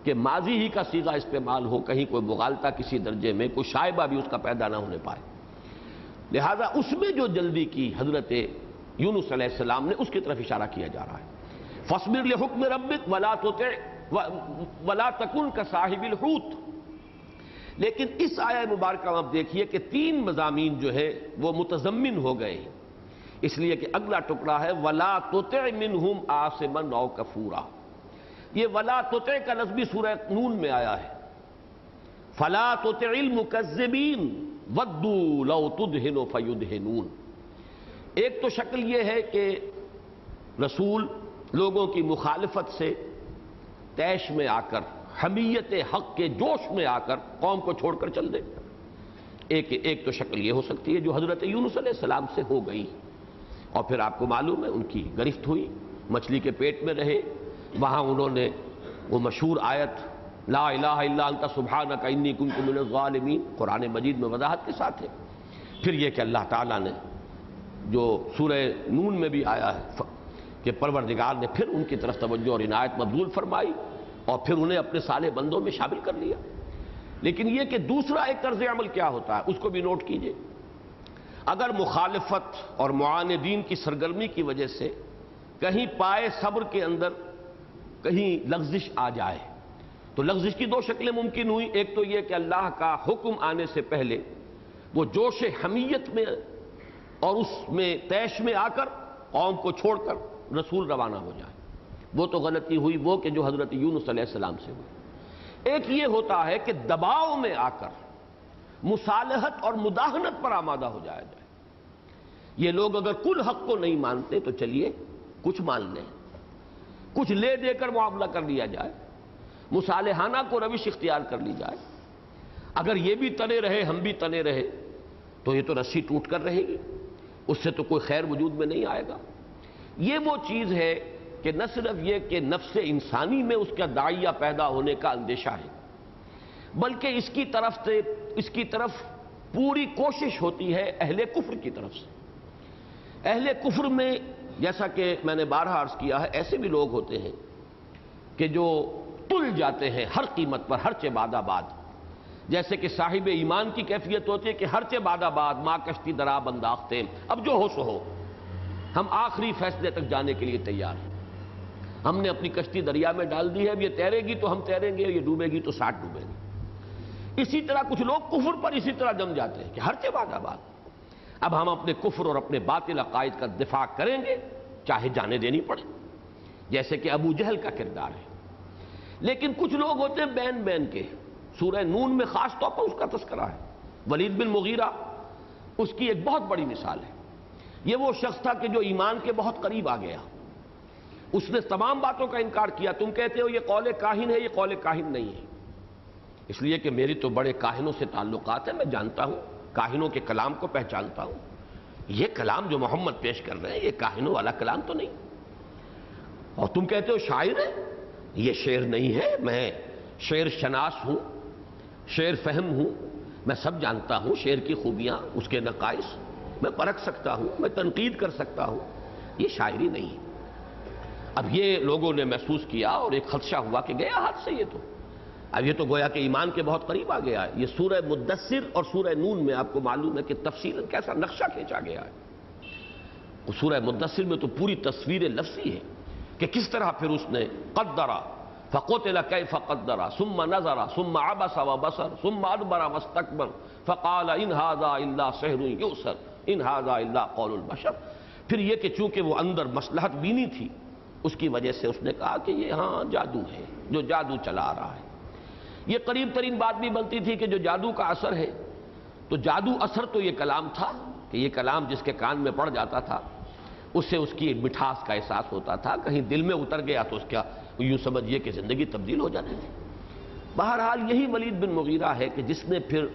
کہ ماضی ہی کا صیغہ استعمال ہو، کہیں کوئی مغالطہ کسی درجے میں، کوئی شائبہ بھی اس کا پیدا نہ ہونے پائے۔ لہذا اس میں جو جلدی کی حضرت یونس علیہ السلام نے، اس کی طرف اشارہ کیا جا رہا ہے۔ فاصبر لحکم ربک ولا تکن کصاحب الحوت۔ لیکن اس آیہ مبارکہ میں آپ دیکھیے کہ 3 مضامین جو ہے وہ متضمن ہو گئے ہیں، اس لیے کہ اگلا ٹکڑا ہے ولا تطع منہم آثما او کفورا۔ یہ ولا تطع کا لفظ بھی سورہ نون میں آیا ہے، فلا تطع المکذبین ودوا لو تدہن فیدہنون۔ ایک تو شکل یہ ہے کہ رسول لوگوں کی مخالفت سے طیش میں آ کر، حمیت حق کے جوش میں آ کر قوم کو چھوڑ کر چل دے۔ ایک تو شکل یہ ہو سکتی ہے جو حضرت یونس علیہ السلام سے ہو گئی، اور پھر آپ کو معلوم ہے ان کی گرفت ہوئی، مچھلی کے پیٹ میں رہے، وہاں انہوں نے وہ مشہور آیت لا الہ الا انت سبحانک انی کنت من الظالمین قرآن مجید میں وضاحت کے ساتھ ہے۔ پھر یہ کہ اللہ تعالیٰ نے جو سورہ نون میں بھی آیا ہے کہ پروردگار نے پھر ان کی طرف توجہ اور عنایت مبذول فرمائی اور پھر انہیں اپنے صالح بندوں میں شامل کر لیا۔ لیکن یہ کہ دوسرا ایک طرز عمل کیا ہوتا ہے اس کو بھی نوٹ کیجئے۔ اگر مخالفت اور معاندین کی سرگرمی کی وجہ سے کہیں پائے صبر کے اندر کہیں لغزش آ جائے تو لغزش کی 2 شکلیں ممکن ہوئی۔ ایک تو یہ کہ اللہ کا حکم آنے سے پہلے وہ جوش حمیت میں اور اس میں طیش میں آ کر قوم کو چھوڑ کر رسول روانہ ہو جائے، وہ تو غلطی ہوئی وہ کہ جو حضرت یونس علیہ السلام سے ہوئی۔ ایک یہ ہوتا ہے کہ دباؤ میں آ کر مصالحت اور مداہنت پر آمادہ ہو جایا جائے۔ یہ لوگ اگر کل حق کو نہیں مانتے تو چلیے کچھ مان لیں، کچھ لے دے کر معاملہ کر لیا جائے، مصالحانہ کو روش اختیار کر لی جائے۔ اگر یہ بھی تنے رہے ہم بھی تنے رہے تو یہ تو رسی ٹوٹ کر رہے گی، اس سے تو کوئی خیر وجود میں نہیں آئے گا۔ یہ وہ چیز ہے کہ نہ صرف یہ کہ نفس انسانی میں اس کا داعیہ پیدا ہونے کا اندیشہ ہے، بلکہ اس کی طرف پوری کوشش ہوتی ہے اہل کفر کی طرف سے۔ اہل کفر میں جیسا کہ میں نے بارہا عرض کیا ہے، ایسے بھی لوگ ہوتے ہیں کہ جو تل جاتے ہیں ہر قیمت پر، ہر چہ باد آباد، جیسے کہ صاحب ایمان کی کیفیت ہوتی ہے کہ ہر چہ باد آباد ماں کشتی درا بنداختے، اب جو ہو سو ہو، ہم آخری فیصلے تک جانے کے لیے تیار ہیں۔ ہم نے اپنی کشتی دریا میں ڈال دی ہے، اب یہ تیرے گی تو ہم تیریں گے، یہ ڈوبے گی تو 60 ڈوبے گی۔ اسی طرح کچھ لوگ کفر پر اسی طرح جم جاتے ہیں کہ ہر چہ باد آباد اب ہم اپنے کفر اور اپنے باطل عقائد کا دفاع کریں گے چاہے جانیں دینی پڑے، جیسے کہ ابو جہل کا کردار ہے۔ لیکن کچھ لوگ ہوتے ہیں بین بین کے، سورہ نون میں خاص طور پر اس کا تذکرہ ہے۔ ولید بن مغیرہ اس کی ایک بہت بڑی مثال ہے۔ یہ وہ شخص تھا کہ جو ایمان کے بہت قریب آ گیا، اس نے تمام باتوں کا انکار کیا۔ تم کہتے ہو یہ قول کاہن ہے، یہ قول کاہن نہیں ہے، اس لیے کہ میری تو بڑے کاہنوں سے تعلقات ہیں، میں جانتا ہوں، کاہنوں کے کلام کو پہچانتا ہوں، یہ کلام جو محمد پیش کر رہے ہیں یہ کاہنوں والا کلام تو نہیں۔ اور تم کہتے ہو شاعر ہے، یہ شعر نہیں ہے، میں شعر شناس ہوں، شعر فہم ہوں، میں سب جانتا ہوں، شعر کی خوبیاں، اس کے نقائص میں پرکھ سکتا ہوں، میں تنقید کر سکتا ہوں، یہ شاعری نہیں ہے۔ اب یہ لوگوں نے محسوس کیا اور ایک خدشہ ہوا کہ گیا ہاتھ سے یہ تو، اب یہ تو گویا کہ ایمان کے بہت قریب آ گیا ہے۔ یہ سورہ مدثر اور سورہ نون میں آپ کو معلوم ہے کہ تفصیلاً کیسا نقشہ کھینچا گیا ہے۔ سورہ مدثر میں تو پوری تصویر لفظی ہے کہ کس طرح پھر اس نے قدرا فقتل کیف قدرا ثم نظر ثم عبس وبصر ثم ادبر واستكبر فقال ان هذا الا سحر يؤثر ان هذا الا قول البشر۔ پھر یہ کہ چونکہ وہ اندر مصلحت بینی تھی اس کی وجہ سے اس نے کہا کہ یہ ہاں جادو ہے، جو جادو چلا آ رہا ہے۔ یہ قریب ترین بات بھی بنتی تھی کہ جو جادو کا اثر ہے تو جادو اثر تو یہ کلام تھا کہ یہ کلام جس کے کان میں پڑ جاتا تھا اس سے اس کی ایک مٹھاس کا احساس ہوتا تھا، کہیں دل میں اتر گیا تو اس کا یوں سمجھیے کہ زندگی تبدیل ہو جاتی تھی۔ بہرحال یہی ولید بن مغیرہ ہے کہ جس نے پھر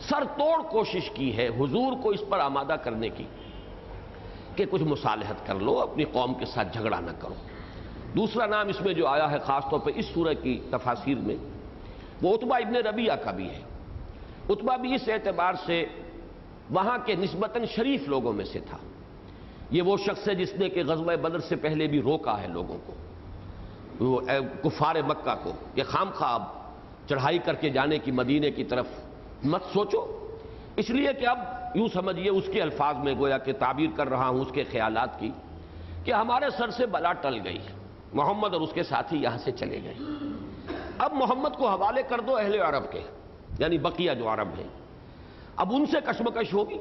سر توڑ کوشش کی ہے حضور کو اس پر آمادہ کرنے کی کہ کچھ مصالحت کر لو، اپنی قوم کے ساتھ جھگڑا نہ کرو۔ دوسرا نام اس میں جو آیا ہے خاص طور پہ اس سورہ کی تفاسیر میں، وہ عتبہ ابن ربیعہ کا بھی ہے۔ عتبہ بھی اس اعتبار سے وہاں کے نسبتاً شریف لوگوں میں سے تھا۔ یہ وہ شخص ہے جس نے کہ غزوہ بدر سے پہلے بھی روکا ہے لوگوں کو، وہ کفار مکہ کو، کہ خام خواب چڑھائی کر کے جانے کی مدینے کی طرف مت سوچو، اس لیے کہ اب یوں سمجھیے اس کے الفاظ میں گویا کہ تعبیر کر رہا ہوں اس کے خیالات کی، کہ ہمارے سر سے بلا ٹل گئی، محمد اور اس کے ساتھی یہاں سے چلے گئے، اب محمد کو حوالے کر دو اہل عرب کے، یعنی بقیہ جو عرب ہیں، اب ان سے کشمکش ہوگی،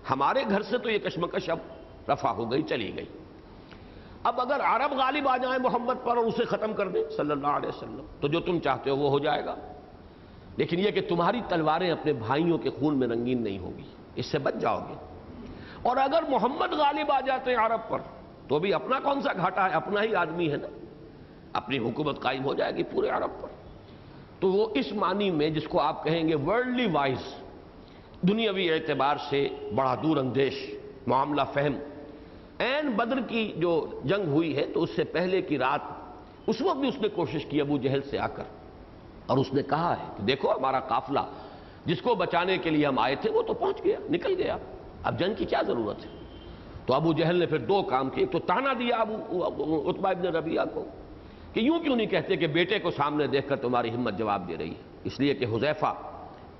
ہمارے گھر سے تو یہ کشمکش اب رفع ہو گئی، چلی گئی، اب اگر عرب غالب آ جائیں محمد پر اور اسے ختم کر دیں صلی اللہ علیہ وسلم تو جو تم چاہتے ہو وہ ہو جائے گا، لیکن یہ کہ تمہاری تلواریں اپنے بھائیوں کے خون میں رنگین نہیں ہوگی، اس سے بچ جاؤ گے، اور اگر محمد غالب آ جاتے ہیں عرب پر تو بھی اپنا کون سا گھاٹا ہے، اپنا ہی آدمی ہے نا، اپنی حکومت قائم ہو جائے گی پورے عرب پر۔ تو وہ اس معنی میں جس کو آپ کہیں گے ورلڈلی وائز، دنیاوی اعتبار سے بڑا دور اندیش، معاملہ فہم، عین بدر کی جو جنگ ہوئی ہے تو اس سے پہلے کی رات اس وقت بھی اس نے کوشش کی ابو جہل سے آ کر، اور اس نے کہا ہے کہ دیکھو ہمارا قافلہ جس کو بچانے کے لیے ہم آئے تھے وہ تو پہنچ گیا، نکل گیا، اب جنگ کی کیا ضرورت ہے۔ تو ابو جہل نے پھر دو کام کیے، ایک تو تانا دیا عتبہ ابن ربیعہ کو کہ یوں کیوں نہیں کہتے کہ بیٹے کو سامنے دیکھ کر تمہاری ہمت جواب دے رہی ہے، اس لیے کہ حذیفہ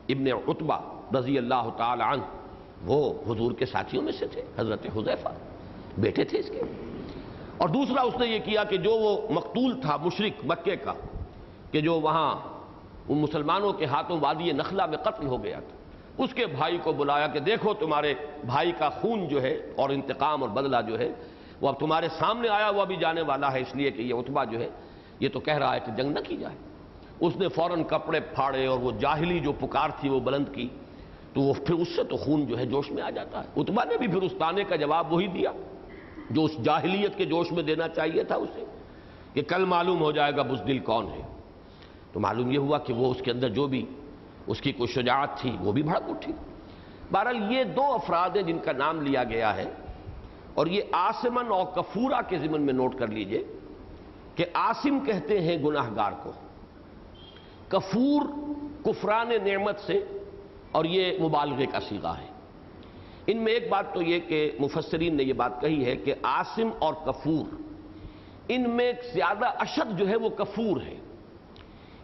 ابن عتبہ رضی اللہ تعالی عنہ وہ حضور کے ساتھیوں میں سے تھے، حضرت حذیفہ بیٹے تھے اس کے۔ اور دوسرا اس نے یہ کیا کہ جو وہ مقتول تھا مشرک مکے کا، کہ جو وہاں ان مسلمانوں کے ہاتھوں وادی نخلہ میں قتل ہو گیا تھا، اس کے بھائی کو بلایا کہ دیکھو تمہارے بھائی کا خون جو ہے اور انتقام اور بدلہ جو ہے وہ اب تمہارے سامنے آیا ہوا بھی جانے والا ہے، اس لیے کہ یہ عتبہ جو ہے یہ تو کہہ رہا ہے کہ جنگ نہ کی جائے۔ اس نے فوراً کپڑے پھاڑے اور وہ جاہلی جو پکار تھی وہ بلند کی، تو وہ پھر اس سے تو خون جو ہے جوش میں آ جاتا ہے۔ عتبہ نے بھی پھر اس تانے کا جواب وہی دیا جو اس جاہلیت کے جوش میں دینا چاہیے تھا اسے، کہ کل معلوم ہو جائے گا بزدل کون ہے۔ تو معلوم یہ ہوا کہ وہ اس کے اندر جو بھی اس کی کوئی شجاعت تھی وہ بھی بھڑک اٹھی۔ بہرحال یہ دو افراد ہیں جن کا نام لیا گیا ہے، اور یہ عاصمن اور کفورہ کے ضمن میں نوٹ کر لیجئے کہ عاصم کہتے ہیں گناہگار کو، کفور کفران نعمت سے، اور یہ مبالغے کا صیغہ ہے۔ ان میں ایک بات تو یہ کہ مفسرین نے یہ بات کہی ہے کہ عاصم اور کفور ان میں زیادہ اشد جو ہے وہ کفور ہے،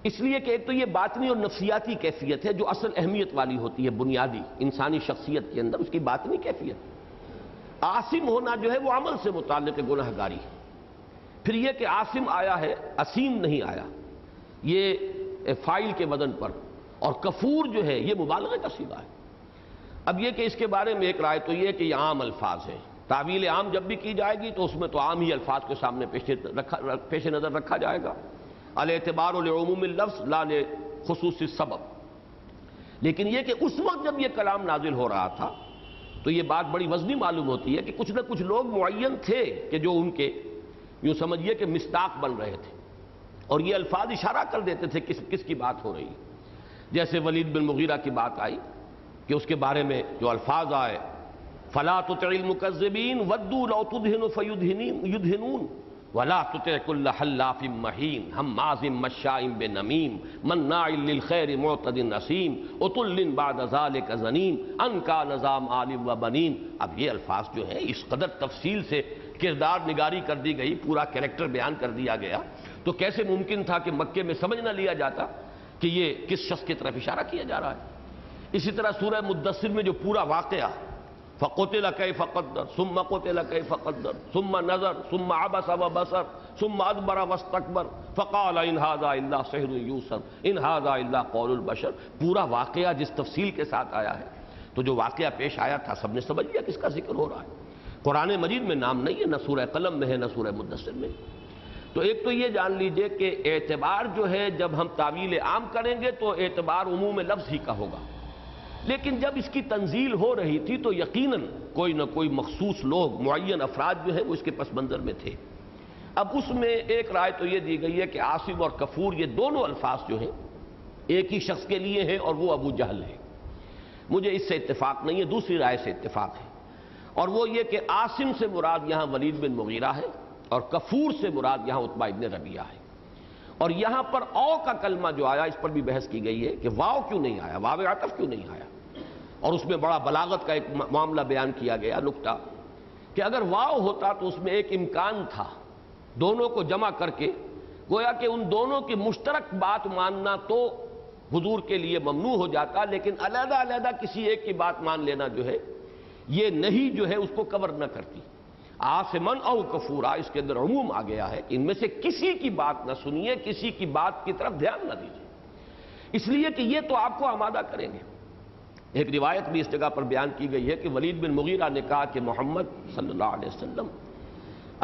اس لیے کہ ایک تو یہ باطنی اور نفسیاتی کیفیت ہے جو اصل اہمیت والی ہوتی ہے بنیادی انسانی شخصیت کے اندر، اس کی باطنی کیفیت۔ عاصم ہونا جو ہے وہ عمل سے متعلق گناہگاری ہے۔ پھر یہ کہ عاصم آیا ہے، اسیم نہیں آیا، یہ فاعل کے وزن پر، اور کفور جو ہے یہ مبالغے کا صیغہ ہے۔ اب یہ کہ اس کے بارے میں ایک رائے تو یہ کہ یہ عام الفاظ ہیں، تعویل عام جب بھی کی جائے گی تو اس میں تو عام ہی الفاظ کے سامنے پیش نظر رکھا جائے گا، الاعتبار لعموم اللفظ لا لخصوص السبب۔ لیکن یہ کہ اس وقت جب یہ کلام نازل ہو رہا تھا تو یہ بات بڑی وزنی معلوم ہوتی ہے کہ کچھ نہ کچھ لوگ معین تھے کہ جو ان کے یوں سمجھیے کہ مصداق بن رہے تھے، اور یہ الفاظ اشارہ کر دیتے تھے کس کی بات ہو رہی ہے۔ جیسے ولید بن مغیرہ کی بات آئی کہ اس کے بارے میں جو الفاظ آئے، فلا تطع المکذبین ودوا لو تدہن فیدہنون ولا تطع کل حلاف مہین ہماز مشاء بنمیم مناع للخیر معتد اثیم عتل بعد ذلک زنیم ان کان ذا مال وبنین۔ اب یہ الفاظ جو ہے اس قدر تفصیل سے کردار نگاری کر دی گئی، پورا کریکٹر بیان کر دیا گیا، تو کیسے ممکن تھا کہ مکے میں سمجھ نہ لیا جاتا کہ یہ کس شخص کی طرف اشارہ کیا جا رہا ہے۔ اسی طرح سورہ مدثر میں جو پورا واقعہ فَقُتِلَ كَيْفَ قَدَّرَ ثُمَّ قُتِلَ كَيْفَ قَدَّرَ ثُمَّ نَظَرَ ثُمَّ عَبَسَ وَبَصَرَ ثُمَّ أَدْبَرَ وَاسْتَكْبَرَ فَقَالَ إِنْ هَذَا إِلَّا سِحْرٌ يُؤْثَرُ إِنْ هَذَا إِلَّا قَوْلُ الْبَشَرِ۔ پورا واقعہ جس تفصیل کے ساتھ آیا ہے، تو جو واقعہ پیش آیا تھا سب نے سمجھ لیا کس کا ذکر ہو رہا ہے۔ قرآن مجید میں نام نہیں ہے، نہ سورہ قلم میں ہے نہ سورہ مدثر میں۔ تو ایک تو یہ جان لیجئے کہ اعتبار جو ہے جب ہم تعویل عام کریں گے تو اعتبار عموم لفظ ہی کا ہوگا، لیکن جب اس کی تنزیل ہو رہی تھی تو یقیناً کوئی نہ کوئی مخصوص لوگ، معین افراد جو ہیں وہ اس کے پس منظر میں تھے۔ اب اس میں ایک رائے تو یہ دی گئی ہے کہ عاصم اور کفور یہ دونوں الفاظ جو ہیں ایک ہی شخص کے لیے ہے اور وہ ابو جہل ہے۔ مجھے اس سے اتفاق نہیں ہے، دوسری رائے سے اتفاق ہے، اور وہ یہ کہ عاصم سے مراد یہاں ولید بن مغیرہ ہے اور کفور سے مراد یہاں عتبہ ابن ربیعہ ہے۔ اور یہاں پر او کا کلمہ جو آیا اس پر بھی بحث کی گئی ہے کہ واو کیوں نہیں آیا، واو عطف کیوں نہیں آیا، اور اس میں بڑا بلاغت کا ایک معاملہ بیان کیا گیا، نکتہ کہ اگر واو ہوتا تو اس میں ایک امکان تھا دونوں کو جمع کر کے، گویا کہ ان دونوں کی مشترک بات ماننا تو حضور کے لیے ممنوع ہو جاتا، لیکن علیحدہ علیحدہ کسی ایک کی بات مان لینا جو ہے یہ نہیں جو ہے اس کو کور نہ کرتی۔ عاصمن او کفورا، اس کے اندر عموم آ گیا ہے، ان میں سے کسی کی بات نہ سنیے، کسی کی بات کی طرف دھیان نہ دیجیے، اس لیے کہ یہ تو آپ کو آمادہ کریں گے۔ ایک روایت بھی اس جگہ پر بیان کی گئی ہے کہ ولید بن مغیرہ نے کہا کہ محمد صلی اللہ علیہ وسلم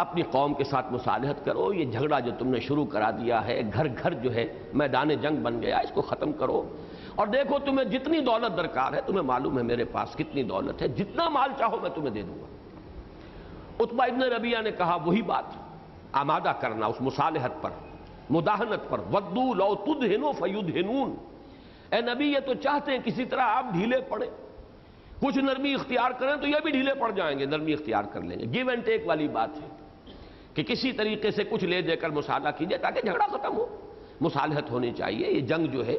اپنی قوم کے ساتھ مصالحت کرو، یہ جھگڑا جو تم نے شروع کرا دیا ہے، گھر گھر جو ہے میدان جنگ بن گیا، اس کو ختم کرو، اور دیکھو تمہیں جتنی دولت درکار ہے، تمہیں معلوم ہے میرے پاس کتنی دولت ہے، جتنا مال چاہو میں تمہیں دے دوں گا۔ عتبہ ابن ربیعہ نے کہا وہی بات، آمادہ کرنا اس مصالحت پر، مداہنت پر، ودو لو تدہنوا فیدہنون، اے نبی یہ تو چاہتے ہیں کسی طرح آپ ڈھیلے پڑے، کچھ نرمی اختیار کریں تو یہ بھی ڈھیلے پڑ جائیں گے، نرمی اختیار کر لیں گے۔ گیو اینڈ ٹیک والی بات ہے کہ کسی طریقے سے کچھ لے دے کر مصالحہ کیجئے تاکہ جھگڑا ختم ہو، مصالحت ہونی چاہیے۔ یہ جنگ جو ہے،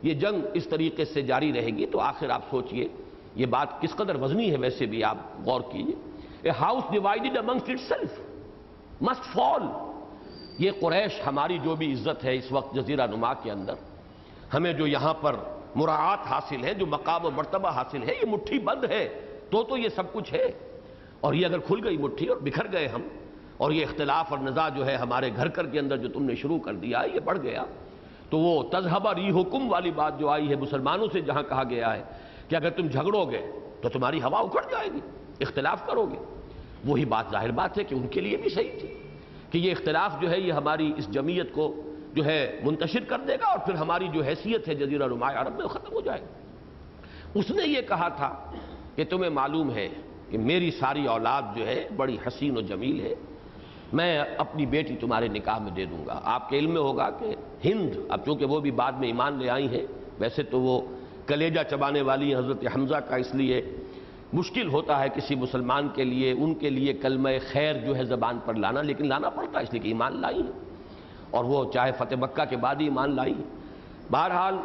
یہ جنگ اس طریقے سے جاری رہے گی تو آخر آپ سوچئے یہ بات کس قدر وزنی ہے، ویسے بھی آپ غور کیجئے۔ A house divided amongst itself must fall. یہ قریش ہماری جو بھی عزت ہے اس وقت جزیرہ نما کے اندر، ہمیں جو یہاں پر مراعات حاصل ہے، جو مقام و مرتبہ حاصل ہے، یہ مٹھی بند ہے تو یہ سب کچھ ہے، اور یہ اگر کھل گئی مٹھی اور بکھر گئے ہم، اور یہ اختلاف اور نزاع جو ہے ہمارے گھر کے اندر جو تم نے شروع کر دیا ہے یہ بڑھ گیا، تو وہ تذہب ریحکم والی بات جو آئی ہے مسلمانوں سے، جہاں کہا گیا ہے کہ اگر تم جھگڑو گے تو تمہاری ہوا اکھڑ جائے گی، اختلاف کرو گے، وہی بات ظاہر بات ہے کہ ان کے لیے بھی صحیح تھی کہ یہ اختلاف جو ہے یہ ہماری اس جمعیت کو جو ہے منتشر کر دے گا، اور پھر ہماری جو حیثیت ہے جزیرہ نما عرب میں ختم ہو جائے گی۔ اس نے یہ کہا تھا کہ تمہیں معلوم ہے کہ میری ساری اولاد جو ہے بڑی حسین و جمیل ہے، میں اپنی بیٹی تمہارے نکاح میں دے دوں گا۔ آپ کے علم میں ہوگا کہ ہند، اب چونکہ وہ بھی بعد میں ایمان لے آئی ہیں، ویسے تو وہ کلیجہ چبانے والی حضرت حمزہ کا اس لیے مشکل ہوتا ہے کسی مسلمان کے لیے، ان کے لیے کلمہ خیر جو ہے زبان پر لانا، لیکن لانا پڑتا ہے اس لیے کہ ایمان لائی ہے، اور وہ چاہے فتح مکہ کے بعد ہی ایمان لائی ہے۔ بہرحال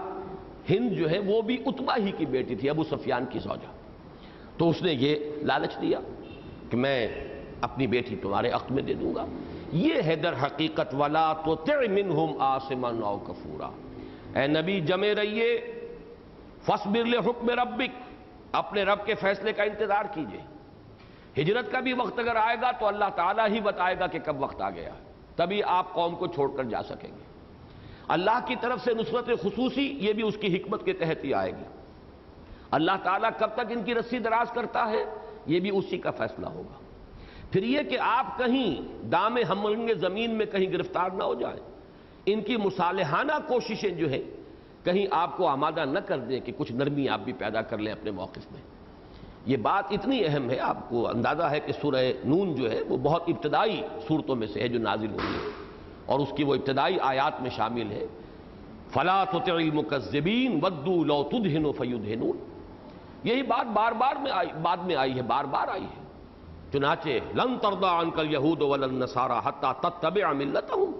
ہند جو ہے وہ بھی عتبہ ہی کی بیٹی تھی، ابو سفیان کی زوجہ، تو اس نے یہ لالچ دیا کہ میں اپنی بیٹی تمہارے حق میں دے دوں گا۔ یہ ہے در حقیقت وَلَا تُطِعْ مِنْهُمْ آثِمًا أَوْ كَفُورًا۔ اے نبی جمے رہیے، فَاصْبِرْ لِحُکْمِ رَبِّكَ، اپنے رب کے فیصلے کا انتظار کیجئے۔ ہجرت کا بھی وقت اگر آئے گا تو اللہ تعالیٰ ہی بتائے گا کہ کب وقت آ گیا، تبھی آپ قوم کو چھوڑ کر جا سکیں گے۔ اللہ کی طرف سے نصرت خصوصی یہ بھی اس کی حکمت کے تحت ہی آئے گی۔ اللہ تعالیٰ کب تک ان کی رسی دراز کرتا ہے یہ بھی اسی کا فیصلہ ہوگا۔ پھر یہ کہ آپ کہیں دام ہمنگ زمین میں کہیں گرفتار نہ ہو جائیں، ان کی مصالحانہ کوششیں جو ہیں کہیں آپ کو آمادہ نہ کر دیں کہ کچھ نرمی آپ بھی پیدا کر لیں اپنے موقف میں۔ یہ بات اتنی اہم ہے، آپ کو اندازہ ہے کہ سورہ نون جو ہے وہ بہت ابتدائی صورتوں میں سے ہے جو نازل ہوئی ہے، اور اس کی وہ ابتدائی آیات میں شامل ہے فَلَا تُطِعِ الْمُكَذِّبِينَ وَدُّوا لَوْ تُدْهِنُ فَيُدْهِنُونَ۔ یہی بات بار بار میں بعد میں آئی ہے، بار بار آئی ہے۔ چنانچہ لن ترضى عنك اليهود ولا النصارى حتى تتبع ملتهم،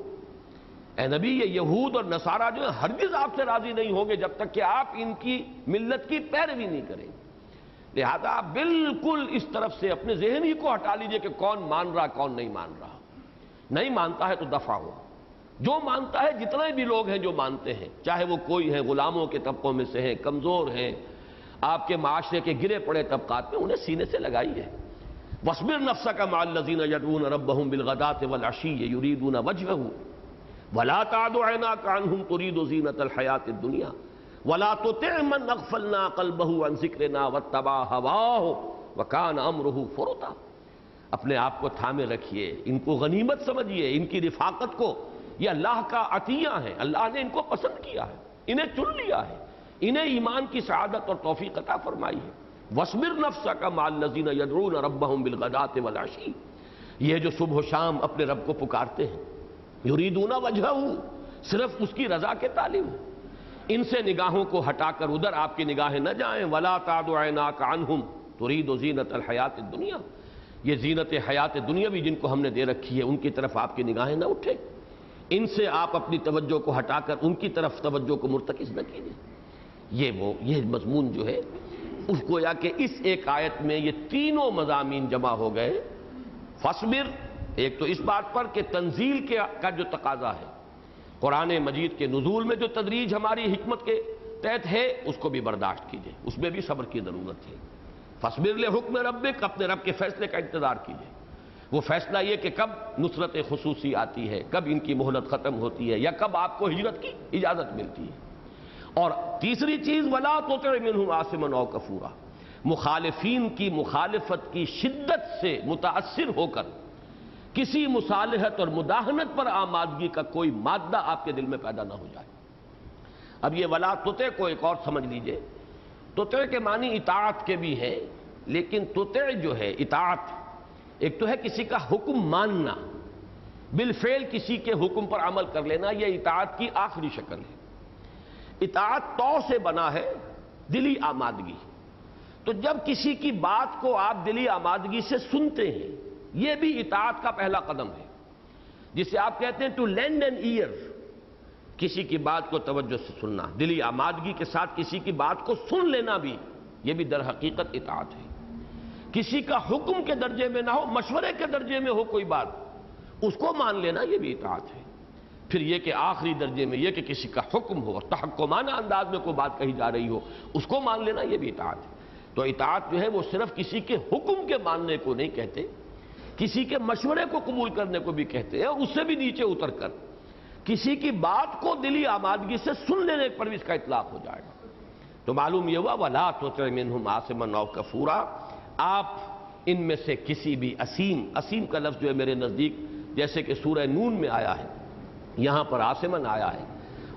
اے نبی یہ یہود اور نصارہ جو ہیں ہرگز آپ سے راضی نہیں ہوں گے جب تک کہ آپ ان کی ملت کی پیروی نہیں کریں۔ لہذا آپ بالکل اس طرف سے اپنے ذہن ہی کو ہٹا لیجئے کہ کون مان رہا کون نہیں مان رہا، نہیں مانتا ہے تو دفع ہو، جو مانتا ہے جتنے بھی لوگ ہیں جو مانتے ہیں، چاہے وہ کوئی ہیں غلاموں کے طبقوں میں سے ہیں، کمزور ہیں، آپ کے معاشرے کے گرے پڑے طبقات میں، انہیں سینے سے لگائی ہے۔ وَاصْبِرْ نَفْسَكَ مَعَ الَّذِينَ يَدْعُونَ رَبَّهُمْ بِالْغَدَاةِ وَالْعَشِيِّ يُرِيدُونَ وَجْهَهُ وَلَا تَعْدُ عَيْنَاكَ عَنْهُمْ تُرِيدُ زِينَةَ الْحَيَاةِ الدُّنْيَا وَلَا تُطِعْ مَنْ أَغْفَلْنَا قَلْبَهُ عَنْ ذِكْرِنَا وَاتَّبَعَ هَوَاهُ وَكَانَ أَمْرُهُ فُرُطًا۔ اپنے آپ کو تھامے رکھیے، ان کو غنیمت سمجھیے، ان کی رفاقت کو، یہ اللہ کا عطیہ ہے، اللہ نے ان کو پسند کیا ہے، انہیں چن لیا ہے، انہیں ایمان کی سعادت اور توفیق عطا فرمائی ہے۔ وَاصْبِرْ نَفْسَكَ مَعَ الَّذِينَ يَدْعُونَ رَبَّهُمْ بِالْغَدَاةِ وَالْعَشِيِّ، یہ جو صبح و شام اپنے رب کو پکارتے ہیں، یریدون وجہہ، صرف اس کی رضا کے طالب، ان سے نگاہوں کو ہٹا کر ادھر آپ کی نگاہیں نہ جائیں. وَلَا تَعْدُ عَيْنَاكَ عَنْهُمْ تُرِيدُ زِينَةَ الْحَيَاةِ الدُّنْيَا. یہ زینت حیات دنیاوی جن کو ہم نے دے رکھی ہے ان کی طرف آپ کی نگاہیں نہ اٹھیں. ان سے آپ اپنی توجہ کو ہٹا کر ان کی طرف توجہ کو مرتکز نہ کیجیے. یہ مضمون جو ہے اس گویا کہ اس ایک آیت میں یہ تینوں مضامین جمع ہو گئے. فاصبر، ایک تو اس بات پر کہ تنزیل کا جو تقاضا ہے، قرآن مجید کے نزول میں جو تدریج ہماری حکمت کے تحت ہے اس کو بھی برداشت کیجیے، اس میں بھی صبر کی ضرورت ہے. فاصبر لحکم ربک، اپنے رب کے فیصلے کا انتظار کیجیے. وہ فیصلہ یہ کہ کب نصرت خصوصی آتی ہے، کب ان کی مہلت ختم ہوتی ہے، یا کب آپ کو ہجرت کی اجازت ملتی ہے. اور تیسری چیز وَلَا تُطِعْ مِنْهُمْ آثِمًا أَوْ كَفُورًا، مخالفین کی مخالفت کی شدت سے متاثر ہو کر کسی مصالحت اور مداہنت پر آمادگی کا کوئی مادہ آپ کے دل میں پیدا نہ ہو جائے. اب یہ وَلَا تُطِعْ کو ایک اور سمجھ لیجئے. تُطِعْ کے معنی اطاعت کے بھی ہیں، لیکن تُطِعْ جو ہے اطاعت، ایک تو ہے کسی کا حکم ماننا، بالفعل کسی کے حکم پر عمل کر لینا، یہ اطاعت کی آخری شکل ہے. اطاعت تو سے بنا ہے، دلی آمادگی. تو جب کسی کی بات کو آپ دلی آمادگی سے سنتے ہیں، یہ بھی اطاعت کا پہلا قدم ہے، جسے آپ کہتے ہیں ٹو لینڈ این ایئر، کسی کی بات کو توجہ سے سننا، دلی آمادگی کے ساتھ کسی کی بات کو سن لینا بھی، یہ بھی در حقیقت اطاعت ہے. کسی کا حکم کے درجے میں نہ ہو، مشورے کے درجے میں ہو کوئی بات، اس کو مان لینا یہ بھی اطاعت ہے. پھر یہ کہ آخری درجے میں یہ کہ کسی کا حکم ہو اور تحکمانہ انداز میں کوئی بات کہی جا رہی ہو، اس کو مان لینا یہ بھی اطاعت ہے. تو اطاعت جو ہے وہ صرف کسی کے حکم کے ماننے کو نہیں کہتے، کسی کے مشورے کو قبول کرنے کو بھی کہتے ہیں، اور اس سے بھی نیچے اتر کر کسی کی بات کو دلی آمادگی سے سن لینے پر بھی اس کا اطلاق ہو جائے گا. تو معلوم یہ ہوا وَلَا تُطِعْ مِنْهُمْ آثِمًا أَوْ كَفُورًا، آپ ان میں سے کسی بھی اسیم کا لفظ جو ہے میرے نزدیک جیسے کہ سورہ نون میں آیا ہے، یہاں پر آثمًا آیا ہے،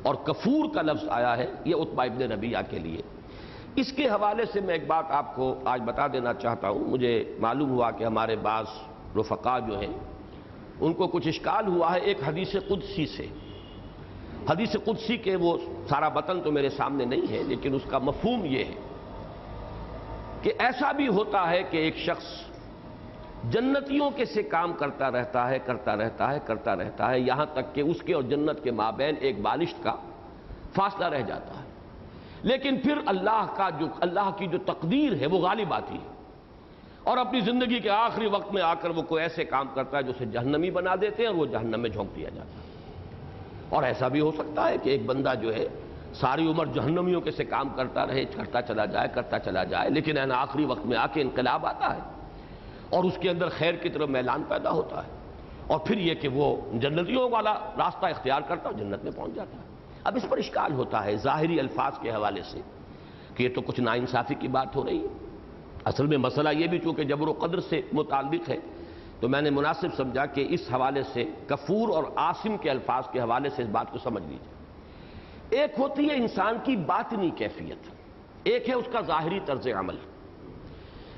اور کفور کا لفظ آیا ہے، یہ عتبہ ابن ربیعہ کے لیے. اس کے حوالے سے میں ایک بات آپ کو آج بتا دینا چاہتا ہوں. مجھے معلوم ہوا کہ ہمارے بعض رفقا جو ہیں ان کو کچھ اشکال ہوا ہے ایک حدیث قدسی سے. حدیث قدسی کے وہ سارا متن تو میرے سامنے نہیں ہے، لیکن اس کا مفہوم یہ ہے کہ ایسا بھی ہوتا ہے کہ ایک شخص جنتیوں کے سے کام کرتا رہتا ہے یہاں تک کہ اس کے اور جنت کے مابین ایک بالشت کا فاصلہ رہ جاتا ہے، لیکن پھر اللہ کی جو تقدیر ہے وہ غالب آتی ہے، اور اپنی زندگی کے آخری وقت میں آ کر وہ کوئی ایسے کام کرتا ہے جو اسے جہنمی بنا دیتے ہیں، اور وہ جہنم میں جھونک دیا جاتا ہے. اور ایسا بھی ہو سکتا ہے کہ ایک بندہ جو ہے ساری عمر جہنمیوں کے سے کام کرتا چلا جائے، لیکن آخری وقت میں آ کے انقلاب آتا ہے اور اس کے اندر خیر کی طرف میلان پیدا ہوتا ہے، اور پھر یہ کہ وہ جنتیوں والا راستہ اختیار کرتا ہے، جنت میں پہنچ جاتا ہے. اب اس پر اشکال ہوتا ہے ظاہری الفاظ کے حوالے سے کہ یہ تو کچھ ناانصافی کی بات ہو رہی ہے. اصل میں مسئلہ یہ بھی چونکہ جبر و قدر سے متعلق ہے، تو میں نے مناسب سمجھا کہ اس حوالے سے کفور اور آثم کے الفاظ کے حوالے سے اس بات کو سمجھ لیجیے. ایک ہوتی ہے انسان کی باطنی کیفیت، ایک ہے اس کا ظاہری طرز عمل.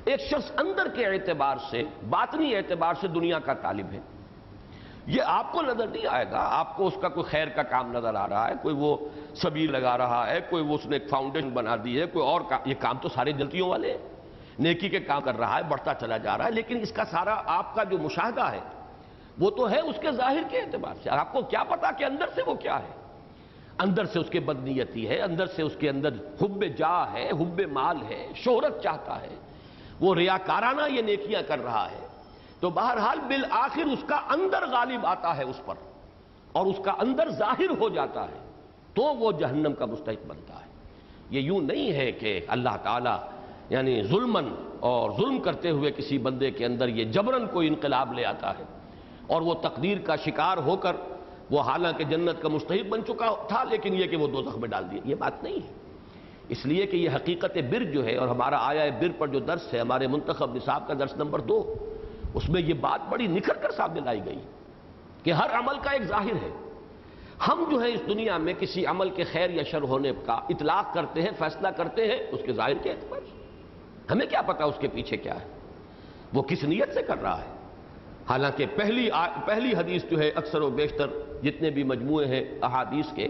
ایک شخص اندر کے اعتبار سے، باطنی اعتبار سے دنیا کا طالب ہے، یہ آپ کو نظر نہیں آئے گا، آپ کو اس کا کوئی خیر کا کام نظر آ رہا ہے، کوئی وہ سبیل لگا رہا ہے، کوئی وہ اس نے ایک فاؤنڈیشن بنا دی ہے، کوئی اور یہ کام تو سارے جنتیوں والے ہیں، نیکی کے کام کر رہا ہے، بڑھتا چلا جا رہا ہے، لیکن اس کا سارا آپ کا جو مشاہدہ ہے وہ تو ہے اس کے ظاہر کے اعتبار سے. آپ کو کیا پتا کہ اندر سے وہ کیا ہے؟ اندر سے اس کے بدنیتی ہے، اندر سے اس کے اندر حب جاہ ہے، حب مال ہے، شہرت چاہتا ہے، وہ ریاکارانہ یہ نیکیاں کر رہا ہے. تو بہرحال بالآخر اس کا اندر غالب آتا ہے اس پر، اور اس کا اندر ظاہر ہو جاتا ہے، تو وہ جہنم کا مستحق بنتا ہے. یہ یوں نہیں ہے کہ اللہ تعالیٰ یعنی ظلماً اور ظلم کرتے ہوئے کسی بندے کے اندر یہ جبراً کوئی انقلاب لے آتا ہے، اور وہ تقدیر کا شکار ہو کر وہ حالانکہ جنت کا مستحق بن چکا تھا، لیکن یہ کہ وہ دوزخ میں ڈال دیا. یہ بات نہیں ہے. اس لیے کہ یہ حقیقت بر جو ہے، اور ہمارا آیا بر پر جو درس ہے ہمارے منتخب نصاب کا درس نمبر 2، اس میں یہ بات بڑی نکھر کر سامنے لائی گئی کہ ہر عمل کا ایک ظاہر ہے. ہم جو ہے اس دنیا میں کسی عمل کے خیر یا شر ہونے کا اطلاق کرتے ہیں، فیصلہ کرتے ہیں اس کے ظاہر کے اعتبار سے. ہمیں کیا پتا اس کے پیچھے کیا ہے، وہ کس نیت سے کر رہا ہے. حالانکہ پہلی حدیث جو ہے اکثر و بیشتر جتنے بھی مجموعے ہیں احادیث کے،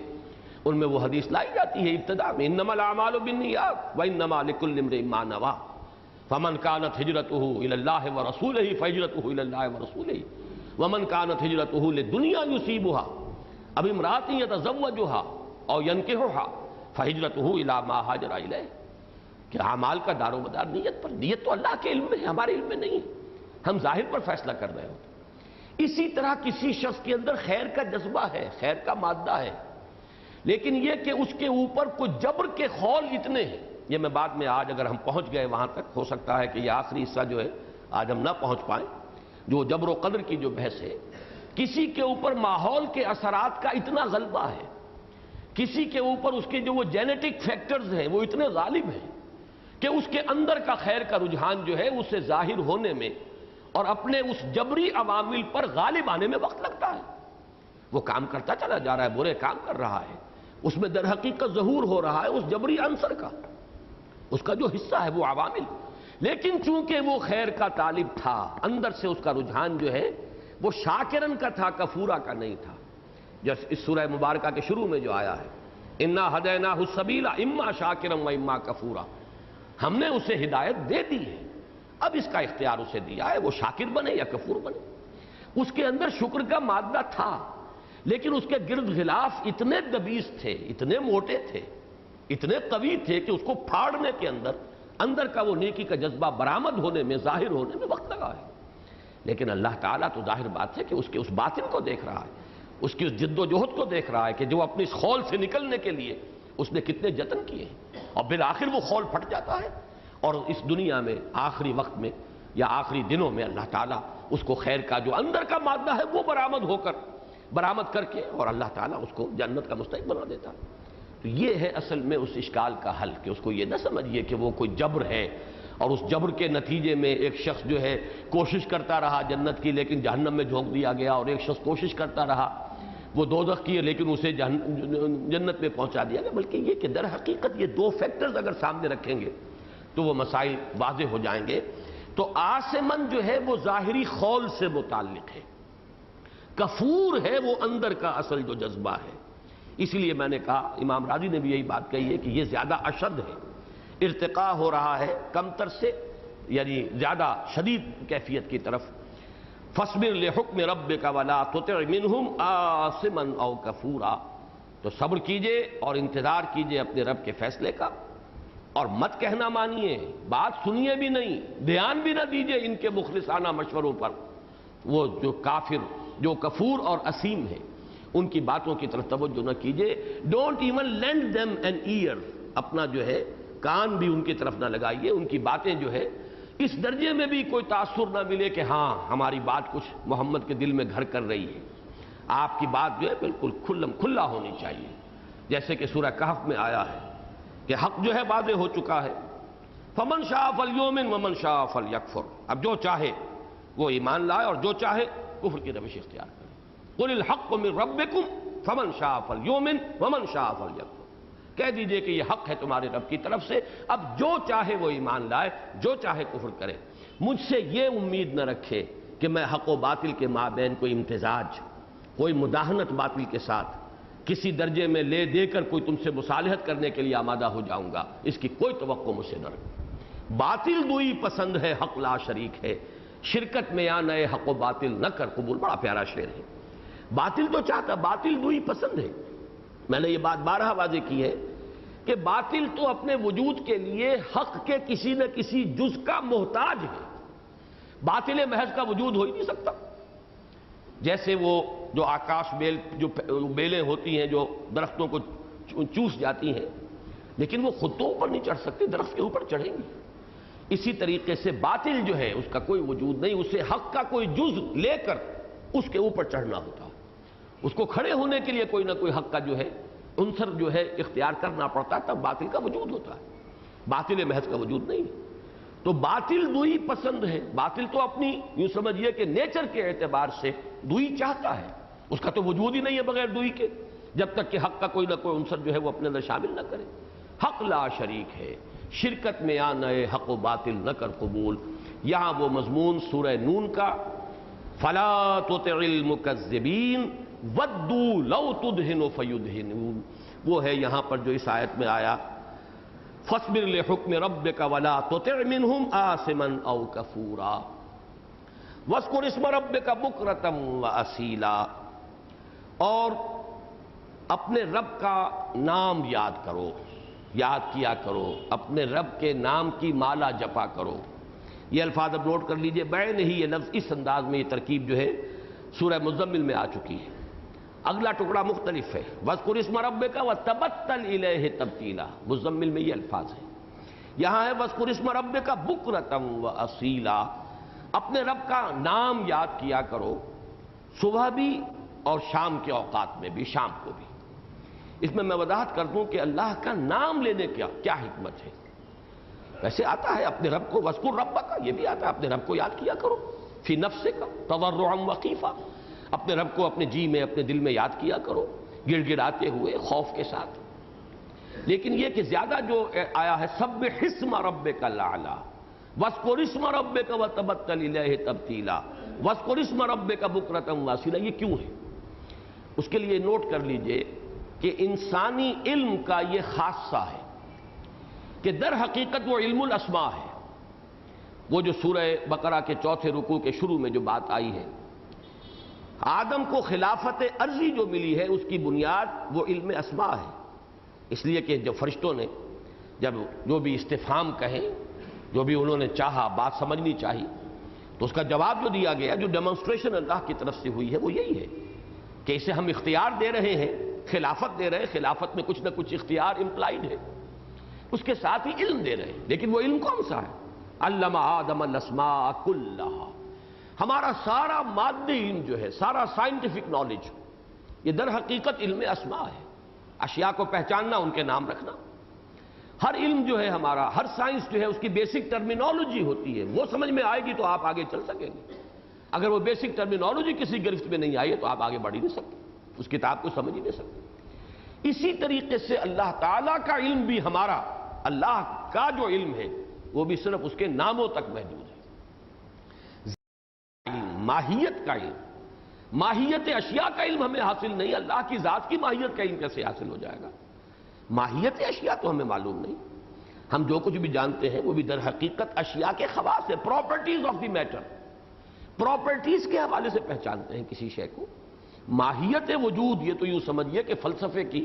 ان میں وہ حدیث لائی جاتی ہے ابتدا میں، انما الاعمال بالنیات وانما لکل امرئ ما نوى فمن كانت هجرته الى الله ورسوله فهجرته الى الله ورسوله ومن كانت هجرته للدنيا يصيبها اب امرأة يتزوجها او ينكحها فهجرته الى ما هاجر اليه، کہ اعمال کا دار و مدار نیت پر، نیت تو اللہ کے علم میں ہے، ہمارے علم میں نہیں ہے، ہم ظاہر پر فیصلہ کر رہے ہوتے۔ اسی طرح کسی شخص کے اندر خیر کا جذبہ ہے، خیر کا مادہ ہے، لیکن یہ کہ اس کے اوپر کوئی جبر کے خول اتنے ہیں، یہ میں بعد میں آج اگر ہم پہنچ گئے وہاں تک، ہو سکتا ہے کہ یہ آخری حصہ جو ہے آج ہم نہ پہنچ پائیں، جو جبر و قدر کی جو بحث ہے، کسی کے اوپر ماحول کے اثرات کا اتنا غلبہ ہے، کسی کے اوپر اس کے جو وہ جینیٹک فیکٹرز ہیں وہ اتنے غالب ہیں کہ اس کے اندر کا خیر کا رجحان جو ہے اسے ظاہر ہونے میں اور اپنے اس جبری عوامل پر غالب آنے میں وقت لگتا ہے۔ وہ کام کرتا چلا جا رہا ہے، برے کام کر رہا ہے، اس میں در حقیقت ظہور ہو رہا ہے اس جبری عنصر کا، اس کا جو حصہ ہے وہ عوامل، لیکن چونکہ وہ خیر کا طالب تھا، اندر سے اس کا رجحان جو ہے وہ شاکرن کا تھا، کفورا کا نہیں تھا۔ جیسے اس سورہ مبارکہ کے شروع میں جو آیا ہے انا ہدیناہ السبیل اما شاکرا و اما کفورا، ہم نے اسے ہدایت دے دی ہے، اب اس کا اختیار اسے دیا ہے، وہ شاکر بنے یا کفور بنے۔ اس کے اندر شکر کا مادہ تھا، لیکن اس کے گرد غلاف اتنے دبیس تھے، اتنے موٹے تھے، اتنے قوی تھے کہ اس کو پھاڑنے کے اندر کا وہ نیکی کا جذبہ برآمد ہونے میں، ظاہر ہونے میں وقت لگا ہے۔ لیکن اللہ تعالیٰ تو ظاہر بات ہے کہ اس کے اس باطن کو دیکھ رہا ہے، اس کی اس جد و جہد کو دیکھ رہا ہے کہ جو اپنی اس خول سے نکلنے کے لیے اس نے کتنے جتن کیے ہیں، اور بالآخر وہ خول پھٹ جاتا ہے، اور اس دنیا میں آخری وقت میں یا آخری دنوں میں اللہ تعالیٰ اس کو خیر کا جو اندر کا مادہ ہے وہ برآمد کر کے اور اللہ تعالیٰ اس کو جنت کا مستحق بنا دیتا۔ تو یہ ہے اصل میں اس اشکال کا حل، کہ اس کو یہ نہ سمجھیے کہ وہ کوئی جبر ہے، اور اس جبر کے نتیجے میں ایک شخص جو ہے کوشش کرتا رہا جنت کی لیکن جہنم میں جھونک دیا گیا، اور ایک شخص کوشش کرتا رہا وہ دوزخ کی لیکن اسے جنت میں پہنچا دیا گیا، بلکہ یہ کہ در حقیقت یہ دو فیکٹرز اگر سامنے رکھیں گے تو وہ مسائل واضح ہو جائیں گے۔ تو آسمن جو ہے وہ ظاہری خول سے متعلق ہے، کفور ہے وہ اندر کا اصل جو جذبہ ہے۔ اسی لیے میں نے کہا، امام راضی نے بھی یہی بات کہی ہے کہ یہ زیادہ اشد ہے، ارتقاء ہو رہا ہے کمتر سے، یعنی زیادہ شدید کیفیت کی طرف۔ فاصبر لحکم ربک ولا تطع منہم آثما او کفورا، تو صبر کیجئے اور انتظار کیجئے اپنے رب کے فیصلے کا، اور مت کہنا مانیے، بات سنیے بھی نہیں، دھیان بھی نہ دیجئے ان کے مخلصانہ مشوروں پر۔ وہ جو کافر، جو کفور اور اسیم ہے، ان کی باتوں کی طرف توجہ نہ کیجئے۔ Don't even lend them an ear، اپنا جو ہے کان بھی ان کی طرف نہ لگائیے، ان کی باتیں جو ہے اس درجے میں بھی کوئی تاثر نہ ملے کہ ہاں ہماری بات کچھ محمد کے دل میں گھر کر رہی ہے۔ آپ کی بات جو ہے بالکل کھلا ہونی چاہیے، جیسے کہ سورہ کہف میں آیا ہے کہ حق جو ہے واضح ہو چکا ہے۔ فمن شاء فلیؤمن ومن شاء فلیکفر، اب جو چاہے وہ ایمان لائے اور جو چاہے کفر کی روش اختیار کرے۔ قل الحق من ربکم فمن شاء فلیؤمن ومن شاء فلیکفر، کہہ دیجئے کہ یہ حق ہے تمہارے رب کی طرف سے، اب جو چاہے وہ ایمان لائے، جو چاہے کفر کرے۔ مجھ سے یہ امید نہ رکھے کہ میں حق و باطل کے مابین کوئی امتزاج، کوئی مداہنت باطل کے ساتھ کسی درجے میں لے دے کر کوئی تم سے مصالحت کرنے کے لیے آمادہ ہو جاؤں گا، اس کی کوئی توقع مجھ سے نہ رکھو۔ باطل دوئی پسند ہے حق لا شریک ہے، شرکت میں یا نئے حق و باطل نہ کر قبول، بڑا پیارا شعر ہے۔ باطل تو چاہتا، باطل دوئی پسند ہے۔ میں نے یہ بات بارہا واضح کی ہے کہ باطل تو اپنے وجود کے لیے حق کے کسی نہ کسی جز کا محتاج ہے، باطل محض کا وجود ہو ہی نہیں سکتا۔ جیسے وہ جو آکاش بیل، جو بیلیں ہوتی ہیں جو درختوں کو چوس جاتی ہیں، لیکن وہ خود تو اوپر نہیں چڑھ سکتے، درخت کے اوپر چڑھیں گی۔ اسی طریقے سے باطل جو ہے اس کا کوئی وجود نہیں، اسے حق کا کوئی جز لے کر اس کے اوپر چڑھنا ہوتا ہے، اس کو کھڑے ہونے کے لیے کوئی نہ کوئی حق کا جو ہے عنصر جو ہے اختیار کرنا پڑتا ہے، تب باطل کا وجود ہوتا ہے، باطل محض کا وجود نہیں۔ تو باطل دوئی پسند ہے، باطل تو اپنی یوں سمجھیے کہ نیچر کے اعتبار سے دوئی چاہتا ہے، اس کا تو وجود ہی نہیں ہے بغیر دوئی کے، جب تک کہ حق کا کوئی نہ کوئی عنصر جو ہے وہ اپنے اندر شامل نہ کرے۔ حق لا شریک ہے، شرکت میں آ نئے حق و باطل نہ کر قبول۔ یہاں وہ مضمون سورہ نون کا فلا تطع المکذبین ودو لو تدہن فیدہنون، وہ ہے یہاں پر جو اس آیت میں آیا فاصبر لحکم ربک ولا تطع منہم آثما او کفورا واذکر اسم ربک بکرۃ واصیلا، اور اپنے رب کا نام یاد کرو، یاد کیا کرو، اپنے رب کے نام کی مالا جپا کرو۔ یہ الفاظ اب نوٹ کر لیجئے، بین ہی یہ لفظ اس انداز میں یہ ترکیب جو ہے سورہ مزمل میں آ چکی ہے۔ اگلا ٹکڑا مختلف ہے، وَاذْكُرِ اسْمَ رَبِّكَ وَتَبَتَّلْ إِلَيْهِ تَبْتِيلًا، مزمل میں یہ الفاظ ہیں۔ یہاں ہے وَاذْكُرِ اسْمَ رَبِّكَ بُكْرَةً وَأَصِيلًا، اپنے رب کا نام یاد کیا کرو، صبح بھی اور شام کے اوقات میں بھی، شام کو بھی۔ اس میں وضاحت کر دوں کہ اللہ کا نام لینے کا کیا حکمت ہے۔ ویسے آتا ہے اپنے رب کو وَاذْكُرْ رَبَّكَ، یہ بھی آتا ہے اپنے رب کو یاد کیا کرو، فی نفسک تضرعا وخیفا، اپنے رب کو اپنے جی میں اپنے دل میں یاد کیا کرو، گڑ گڑاتے ہوئے خوف کے ساتھ۔ لیکن یہ کہ زیادہ جو آیا ہے سبح اسم ربک الاعلی واذکر اسم ربک وتبتل الیہ تبتیلا واذکر اسم ربک بکرۃ واصیلا، یہ کیوں ہے؟ اس کے لیے نوٹ کر لیجئے کہ انسانی علم کا یہ خاصہ ہے کہ در حقیقت وہ علم الاسماء ہے۔ وہ جو سورہ بقرہ کے چوتھے رکوع کے شروع میں جو بات آئی ہے، آدم کو خلافت ارضی جو ملی ہے اس کی بنیاد وہ علم اسماء ہے۔ اس لیے کہ جب فرشتوں نے جب جو بھی استفہام کہیں، جو بھی انہوں نے چاہا، بات سمجھنی چاہی، تو اس کا جواب جو دیا گیا، جو ڈیمونسٹریشن اللہ کی طرف سے ہوئی ہے وہ یہی ہے کہ اسے ہم اختیار دے رہے ہیں، خلافت دے رہے ہیں، خلافت میں کچھ نہ کچھ اختیار امپلائڈ ہے، اس کے ساتھ ہی علم دے رہے ہیں۔ لیکن وہ علم کون سا ہے؟ علم آدم الاسماء کلھا، ہمارا سارا مادی علم جو ہے، سارا سائنٹیفک نالج، یہ در حقیقت علم اسماء ہے۔ اشیاء کو پہچاننا، ان کے نام رکھنا۔ ہر علم جو ہے ہمارا، ہر سائنس جو ہے اس کی بیسک ٹرمینالوجی ہوتی ہے، وہ سمجھ میں آئے گی تو آپ آگے چل سکیں گے۔ اگر وہ بیسک ٹرمینالوجی کسی گرفت میں نہیں آئی ہے تو آپ آگے بڑھ ہی نہیں سکتے، اس کتاب کو سمجھ ہی نہیں سکتے۔ اسی طریقے سے اللہ تعالیٰ کا علم بھی ہمارا، اللہ کا جو علم ہے وہ بھی صرف اس کے ناموں تک محدود ہے۔ ماہیت کا علم، ماہیت اشیاء کا علم ہمیں حاصل نہیں، اللہ کی ذات کی ماہیت کا علم کیسے حاصل ہو جائے گا؟ ماہیت اشیاء تو ہمیں معلوم نہیں۔ ہم جو کچھ بھی جانتے ہیں وہ بھی در حقیقت اشیاء کے خواص ہے، properties of the matter, properties کے حوالے سے پہچانتے ہیں کسی شے کو۔ ماہیت وجود، یہ تو یوں سمجھیے کہ فلسفے کی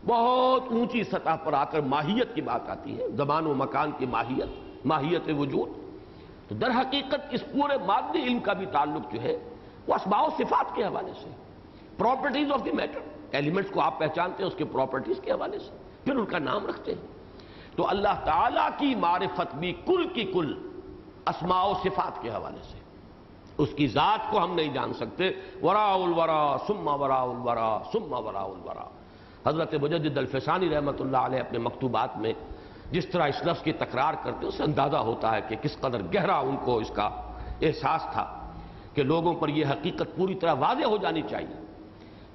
بہت اونچی سطح پر آ کر ماہیت کی بات آتی ہے، زمان و مکان کی ماہیت، ماہیت وجود۔ تو در حقیقت اس پورے مادی علم کا بھی تعلق جو ہے وہ اسماء و صفات کے حوالے سے، properties of the matter, elements کو آپ پہچانتے ہیں اس کے پراپرٹیز کے حوالے سے، پھر ان کا نام رکھتے ہیں۔ تو اللہ تعالیٰ کی معرفت بھی کل کی کل اسماء و صفات کے حوالے سے، اس کی ذات کو ہم نہیں جان سکتے۔ وراء الورا ثم وراء الورا ثم وراء الورا، حضرت مجدد الفسانی رحمۃ اللہ علیہ اپنے مکتوبات میں جس طرح اس لفظ کی تکرار کرتے ہیں، اس سے اندازہ ہوتا ہے کہ کس قدر گہرا ان کو اس کا احساس تھا کہ لوگوں پر یہ حقیقت پوری طرح واضح ہو جانی چاہیے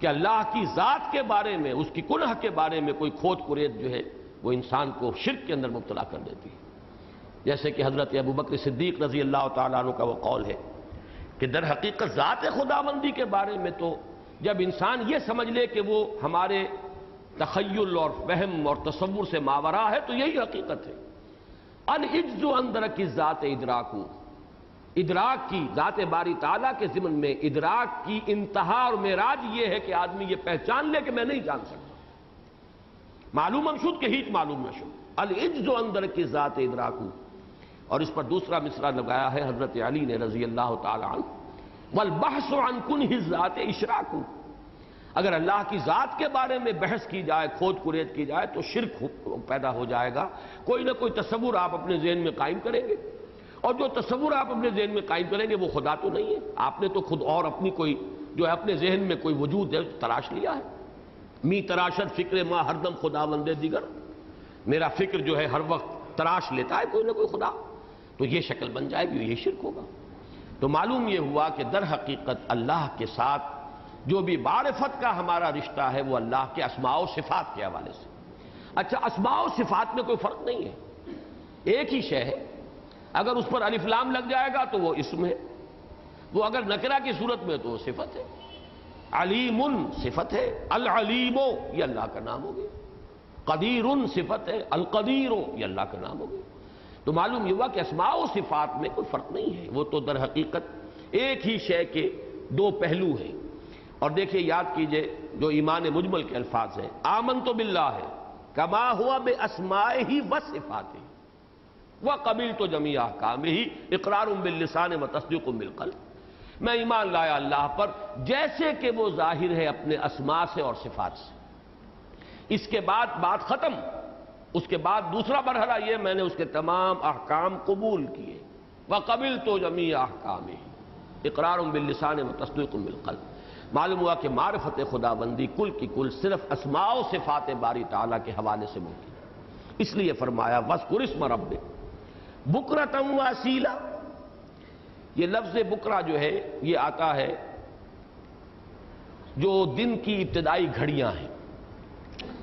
کہ اللہ کی ذات کے بارے میں، اس کی کنہ کے بارے میں کوئی کھود کرید جو ہے وہ انسان کو شرک کے اندر مبتلا کر دیتی ہے۔ جیسے کہ حضرت ابوبکر صدیق رضی اللہ تعالیٰ عنہ کا وہ قول ہے کہ در حقیقت ذات خداوندی کے بارے میں تو جب انسان یہ سمجھ لے کہ وہ ہمارے تخیل اور فہم اور تصور سے ماورا ہے تو یہی حقیقت ہے۔ العجز اندرک ذات ادراکو، ادراک کی، ذات باری تعالیٰ کے ضمن میں ادراک کی انتہا اور معراج یہ ہے کہ آدمی یہ پہچان لے کہ میں نہیں جان سکتا، معلوم شد کہ ہیچ معلوم نہ شد، العجز اندرک ذات ادراکو۔ اور اس پر دوسرا مصرع لگایا ہے حضرت علی نے رضی اللہ تعالی عنہ، والبحث عن کنہ الذات اشراک، اگر اللہ کی ذات کے بارے میں بحث کی جائے، کھود کرید کی جائے تو شرک پیدا ہو جائے گا۔ کوئی نہ کوئی تصور آپ اپنے ذہن میں قائم کریں گے، اور جو تصور آپ اپنے ذہن میں قائم کریں گے وہ خدا تو نہیں ہے، آپ نے تو خود اور اپنی کوئی جو ہے اپنے ذہن میں کوئی وجود ہے تراش لیا ہے۔ می تراشد فکر ما ہر دم خداوند دیگر، میرا فکر جو ہے ہر وقت تراش لیتا ہے کوئی نہ کوئی خدا، تو یہ شکل بن جائے گی، یہ شرک ہوگا۔ تو معلوم یہ ہوا کہ در حقیقت اللہ کے ساتھ جو بھی معرفت کا ہمارا رشتہ ہے وہ اللہ کے اسماء و صفات کے حوالے سے۔ اچھا، اسماء و صفات میں کوئی فرق نہیں ہے، ایک ہی شے ہے، اگر اس پر الف لام لگ جائے گا تو وہ اسم ہے، وہ اگر نکرہ کی صورت میں تو وہ صفت ہے۔ علیمن صفت ہے، العلیم یہ اللہ کا نام ہو گیا، قدیر صفت ہے، القدیر یہ اللہ کا نام ہو گیا۔ تو معلوم یہ ہوا کہ اسماء و صفات میں کوئی فرق نہیں ہے، وہ تو در حقیقت ایک ہی شے کے دو پہلو ہیں۔ اور دیکھیے یاد کیجئے جو ایمان مجمل کے الفاظ ہیں، آمنت باللہ ہے کما ہوا باسمائہ و صفاتہ وقبلت جمیع احکامہ اقرار باللسان و تصدیق بالقلب، میں ایمان لایا اللہ پر جیسے کہ وہ ظاہر ہے اپنے اسماء سے اور صفات سے۔ اس کے بعد بات ختم، اس کے بعد دوسرا مرحلہ یہ میں نے اس کے تمام احکام قبول کیے، وقبلت جمیع احکامہ اقرار باللسان و تصدیق بالقلب۔ معلوم ہوا کہ معرفت خدا بندی کل کی کل صرف اسماء و صفات باری تعالیٰ کے حوالے سے ممکن ہے۔ اس لیے فرمایا وَاذْكُرِ اسْمَ رَبِّكَ بُكْرَةً وَأَصِيلًا۔ یہ لفظ بکرا جو ہے یہ آتا ہے جو دن کی ابتدائی گھڑیاں ہیں،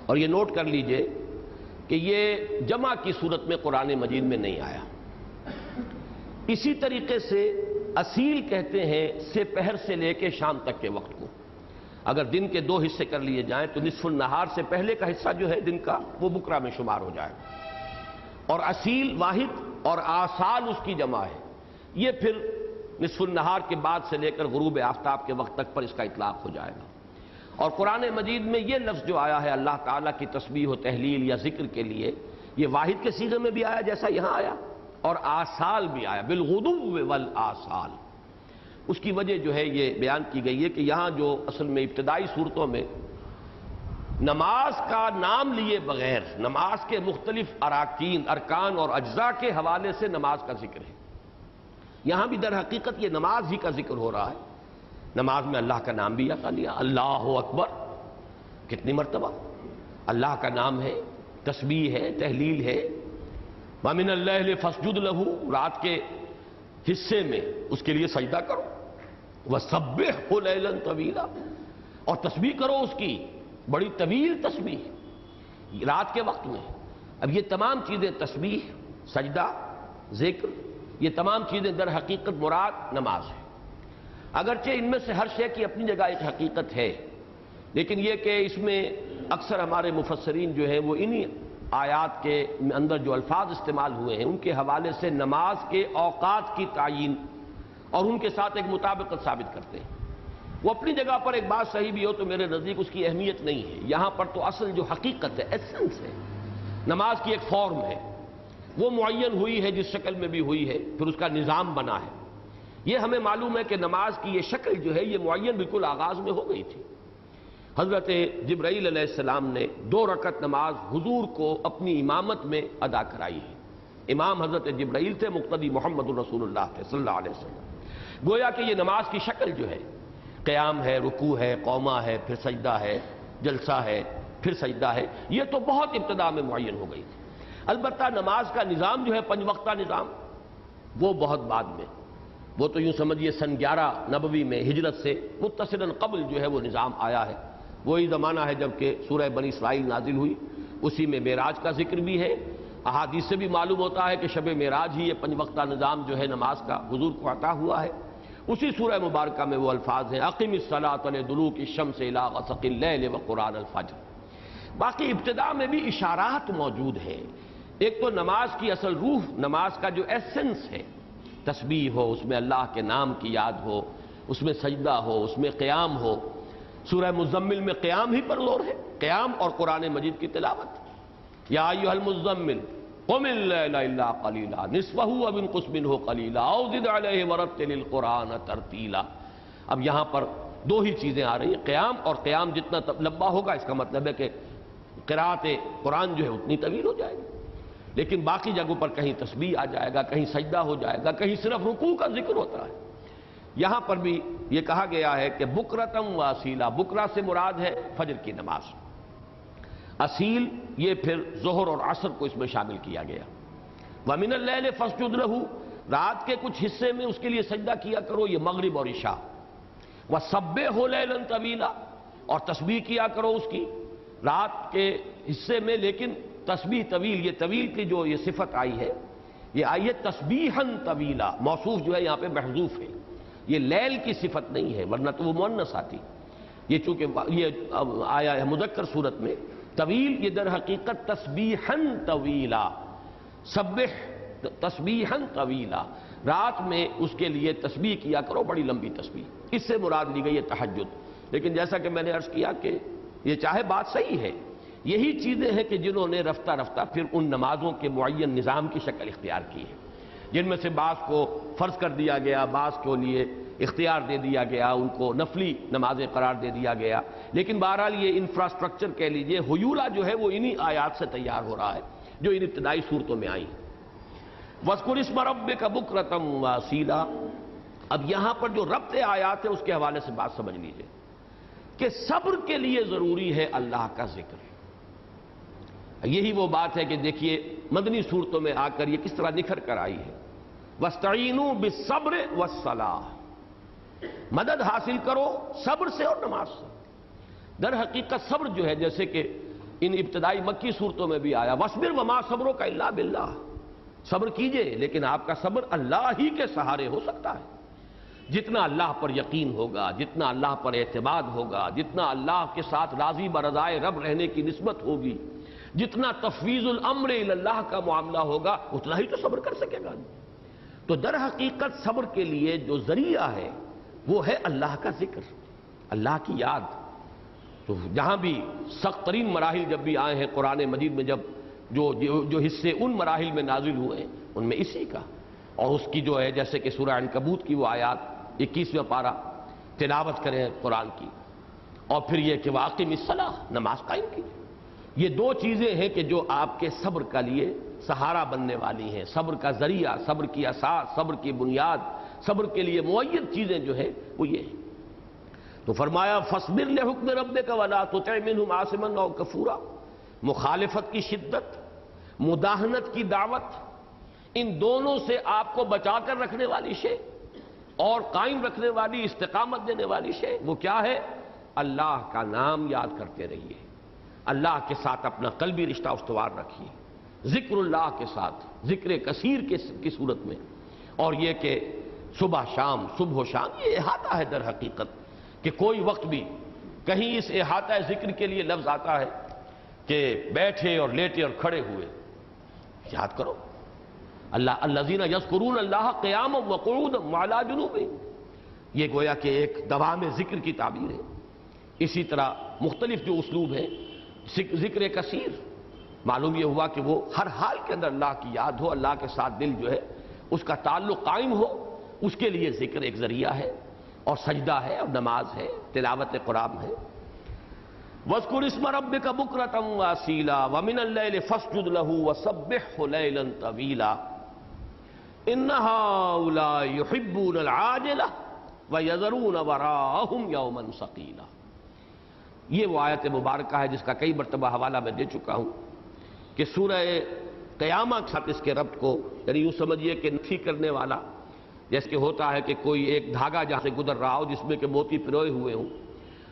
اور یہ نوٹ کر لیجئے کہ یہ جمع کی صورت میں قرآن مجید میں نہیں آیا۔ اسی طریقے سے اصیل کہتے ہیں سے پہر سے لے کے شام تک کے وقت کو۔ اگر دن کے دو حصے کر لیے جائیں تو نصف النہار سے پہلے کا حصہ جو ہے دن کا وہ بکرا میں شمار ہو جائے گا، اور اصیل واحد اور آصال اس کی جمع ہے، یہ پھر نصف النہار کے بعد سے لے کر غروب آفتاب کے وقت تک پر اس کا اطلاق ہو جائے گا۔ اور قرآن مجید میں یہ لفظ جو آیا ہے اللہ تعالیٰ کی تسبیح و تحلیل یا ذکر کے لیے، یہ واحد کے صیغے میں بھی آیا جیسا یہاں آیا، اور آصال بھی آیا بالغدو والآصال۔ اس کی وجہ جو ہے یہ بیان کی گئی ہے کہ یہاں جو اصل میں ابتدائی صورتوں میں نماز کا نام لیے بغیر نماز کے مختلف ارکان اور اجزاء کے حوالے سے نماز کا ذکر ہے، یہاں بھی در حقیقت یہ نماز ہی کا ذکر ہو رہا ہے۔ نماز میں اللہ کا نام بھی آتا لیا، اللہ اکبر کتنی مرتبہ اللہ کا نام ہے، تسبیح ہے، تحلیل ہے۔ وَمِنَ اللَّيْلِ فَاسْجُدْ لَهُ، رات کے حصے میں اس کے لیے سجدہ کرو، وَسَبِّحْهُ لَيْلًا طَوِيلًا، اور تسبیح کرو اس کی بڑی طویل تسبیح رات کے وقت میں۔ اب یہ تمام چیزیں تسبیح، سجدہ، ذکر، یہ تمام چیزیں در حقیقت مراد نماز ہے۔ اگرچہ ان میں سے ہر شے کی اپنی جگہ ایک حقیقت ہے، لیکن یہ کہ اس میں اکثر ہمارے مفسرین جو ہیں وہ انہی آیات کے اندر جو الفاظ استعمال ہوئے ہیں ان کے حوالے سے نماز کے اوقات کی تعیین اور ان کے ساتھ ایک مطابقت ثابت کرتے ہیں۔ وہ اپنی جگہ پر ایک بات صحیح بھی ہو تو میرے نزدیک اس کی اہمیت نہیں ہے، یہاں پر تو اصل جو حقیقت ہے، ایسنس ہے، نماز کی ایک فارم ہے، وہ معین ہوئی ہے جس شکل میں بھی ہوئی ہے، پھر اس کا نظام بنا ہے۔ یہ ہمیں معلوم ہے کہ نماز کی یہ شکل جو ہے یہ معین بالکل آغاز میں ہو گئی تھی۔ حضرت جبرائیل علیہ السلام نے 2 رکعت نماز حضور کو اپنی امامت میں ادا کرائی ہے۔ امام حضرت جبرائیل تھے، مقتدی محمد الرسول اللہ تھے صلی اللہ علیہ وسلم۔ گویا کہ یہ نماز کی شکل جو ہے قیام ہے، رکوع ہے، قومہ ہے، پھر سجدہ ہے، جلسہ ہے، پھر سجدہ ہے، یہ تو بہت ابتدا میں معین ہو گئی تھی۔ البتہ نماز کا نظام جو ہے 5 وقتہ نظام وہ بہت بعد میں، وہ تو یوں سمجھیے سن 11 نبوی میں ہجرت سے متصلاً قبل جو ہے وہ نظام آیا ہے۔ وہی زمانہ ہے جب کہ سورہ بنی اسرائیل نازل ہوئی، اسی میں معراج کا ذکر بھی ہے۔ احادیث سے بھی معلوم ہوتا ہے کہ شب معراج ہی یہ 5 وقتہ نظام جو ہے نماز کا حضور کو عطا ہوا ہے۔ اسی سورہ مبارکہ میں وہ الفاظ ہیں اقم الصلاۃ لدلوک الشمس الی غسق اللیل وقرآن الفجر۔ باقی ابتدا میں بھی اشارات موجود ہیں۔ ایک تو نماز کی اصل روح، نماز کا جو ایسنس ہے، تسبیح ہو، اس میں اللہ کے نام کی یاد ہو، اس میں سجدہ ہو، اس میں قیام ہو۔ سورہ مزمل میں قیام ہی پر زور ہے، قیام اور قرآن مجید کی تلاوت۔ یا ایھا المزمل قم اللیل الا قلیلا نصفہ او انقص منہ قلیلا او زد علیہ ورتل القرآن ترتیلا۔ اب یہاں پر 2 ہی چیزیں آ رہی ہیں، قیام، اور قیام جتنا لمبا ہوگا اس کا مطلب ہے کہ قراءت قرآن جو ہے اتنی طویل ہو جائے گی۔ لیکن باقی جگہوں پر کہیں تسبیح آ جائے گا، کہیں سجدہ ہو جائے گا، کہیں صرف رکوع کا ذکر ہوتا ہے۔ یہاں پر بھی یہ کہا گیا ہے کہ بکرتم و اصیلا، بکرا سے مراد ہے فجر کی نماز، اصیل یہ پھر ظہر اور عصر کو اس میں شامل کیا گیا۔ وَمِنَ اللَّيْلِ فَاسْجُدْ لَهُ، رات کے کچھ حصے میں اس کے لیے سجدہ کیا کرو، یہ مغرب اور عشاء۔ وَسَبِّحْهُ لَيْلًا طَوِيلًا، اور تسبیح کیا کرو اس کی رات کے حصے میں، لیکن تسبیح طویل، یہ طویل کی جو یہ صفت آئی ہے یہ آئی ہے تسبیحاً طویلا، موصوف جو ہے یہاں پہ محذوف ہے، یہ لیل کی صفت نہیں ہے ورنہ تو وہ مؤنث آتی۔ یہ چونکہ یہ آیا ہے مذکر صورت میں، طویل یہ در حقیقت تسبیحاً طویلا، سبح تسبیحاً طویلا، رات میں اس کے لیے تسبیح کیا کرو بڑی لمبی تسبیح، اس سے مراد لی گئی ہے تہجد۔ لیکن جیسا کہ میں نے عرض کیا کہ یہ چاہے بات صحیح ہے، یہی چیزیں ہیں کہ جنہوں نے رفتہ رفتہ پھر ان نمازوں کے معین نظام کی شکل اختیار کی ہے، جن میں سے بعض کو فرض کر دیا گیا، بعض کے لیے اختیار دے دیا گیا، ان کو نفلی نمازیں قرار دے دیا گیا۔ لیکن بہرحال یہ انفراسٹرکچر کہہ لیجئے، حیولہ جو ہے وہ انہی آیات سے تیار ہو رہا ہے جو ان ابتدائی صورتوں میں آئی ہیں۔ وَاذْكُرِ اسْمَ رَبِّكَ بُكْرَةً وَأَصِيلًا، اب یہاں پر جو ربط آیات ہے اس کے حوالے سے بات سمجھ لیجئے کہ صبر کے لیے ضروری ہے اللہ کا ذکر۔ یہی وہ بات ہے کہ دیکھیے مدنی صورتوں میں آ کر یہ کس طرح نکھر کر آئی ہے۔ وَاسْتَعِينُوا بِالصَّبْرِ وَالصَّلَاةِ، مدد حاصل کرو صبر سے اور نماز سے۔ در حقیقت صبر جو ہے جیسے کہ ان ابتدائی مکی صورتوں میں بھی آیا، وَاصْبِرْ وَمَا صَبْرُكَ إِلَّا بِاللَّهِ، صبر کیجئے لیکن آپ کا صبر اللہ ہی کے سہارے ہو سکتا ہے۔ جتنا اللہ پر یقین ہوگا، جتنا اللہ پر اعتماد ہوگا، جتنا اللہ کے ساتھ راضی برضائے رب رہنے کی نسبت ہوگی، جتنا تفویض الامر الی اللہ کا معاملہ ہوگا، اتنا ہی تو صبر کر سکے گا۔ تو در حقیقت صبر کے لیے جو ذریعہ ہے وہ ہے اللہ کا ذکر، اللہ کی یاد۔ تو جہاں بھی سخت ترین مراحل جب بھی آئے ہیں قرآن مجید میں، جب جو حصے ان مراحل میں نازل ہوئے ہیں ان میں اسی کا، اور اس کی جو ہے جیسے کہ سورہ عنکبوت کی وہ آیات 21واں پارہ تلاوت کریں قرآن کی، اور پھر یہ کہ واقم الصلاۃ، نماز قائم کی۔ یہ دو چیزیں ہیں کہ جو آپ کے صبر کا لیے سہارا بننے والی ہیں، صبر کا ذریعہ، صبر کی اساس، صبر کی بنیاد، صبر کے لیے معین چیزیں جو ہیں وہ یہ ہیں۔ تو فرمایا فاصبر لحکم ربک ولا تطع منهم عاصما او کفورا، مخالفت کی شدت، مداہنت کی دعوت، ان دونوں سے آپ کو بچا کر رکھنے والی شے اور قائم رکھنے والی، استقامت دینے والی شے وہ کیا ہے؟ اللہ کا نام یاد کرتے رہیے، اللہ کے ساتھ اپنا قلبی رشتہ استوار رکھیے، ذکر اللہ کے ساتھ، ذکر کثیر کی صورت میں، اور یہ کہ صبح و شام یہ احاطہ ہے در حقیقت، کہ کوئی وقت بھی کہیں اس احاطہ ذکر کے لیے لفظ آتا ہے کہ بیٹھے اور لیٹے اور کھڑے ہوئے، یاد کرو الذین یذکرون اللہ قیاما وقعودا وعلی جنوبہم، یہ گویا کہ ایک دوام ذکر کی تعبیر ہے۔ اسی طرح مختلف جو اسلوب ہیں، ذکر کثیر، معلوم یہ ہوا کہ وہ ہر حال کے اندر اللہ کی یاد ہو، اللہ کے ساتھ دل جو ہے اس کا تعلق قائم ہو، اس کے لیے ذکر ایک ذریعہ ہے، اور سجدہ ہے، اور نماز ہے، تلاوت قرآن ہے۔ وَاذْكُرِ اسْمَ رَبِّكَ بُكْرَةً وَأَصِيلًا وَمِنَ اللَّيْلِ فَاسْجُدْ لَهُ وَسَبِّحْهُ لَيْلًا طَوِيلًا إِنَّ هَؤُلَاءِ يُحِبُّونَ الْعَاجِلَةَ وَيَذَرُونَ وَرَاءَهُمْ يَوْمًا ثَقِيلًا، یہ وہ آیت مبارکہ ہے جس کا کئی مرتبہ حوالہ میں دے چکا ہوں کہ سورہ قیامہ کے ساتھ اس کے ربط کو، یعنی یوں سمجھیے کہ نفی کرنے والا، جیسے کہ ہوتا ہے کہ کوئی ایک دھاگا جہاں سے گزر رہا ہو جس میں کہ موتی پروئے ہوئے ہوں،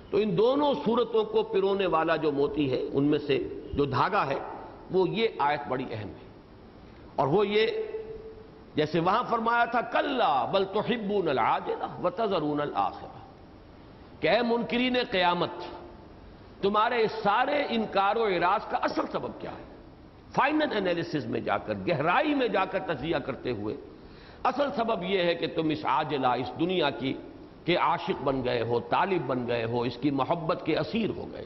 تو ان دونوں صورتوں کو پرونے والا جو موتی ہے ان میں سے جو دھاگا ہے وہ یہ آیت بڑی اہم ہے، اور وہ یہ جیسے وہاں فرمایا تھا کلا بل تحبون العاجلہ وتذرون الآخرہ، کہ اے منکرین قیامت، تمہارے سارے انکار و اعراض کا اصل سبب کیا ہے؟ فائنل انالیسس میں جا کر، گہرائی میں جا کر تجزیہ کرتے ہوئے اصل سبب یہ ہے کہ تم اس عاجلہ، اس دنیا کی کے عاشق بن گئے ہو، طالب بن گئے ہو، اس کی محبت کے اسیر ہو گئے۔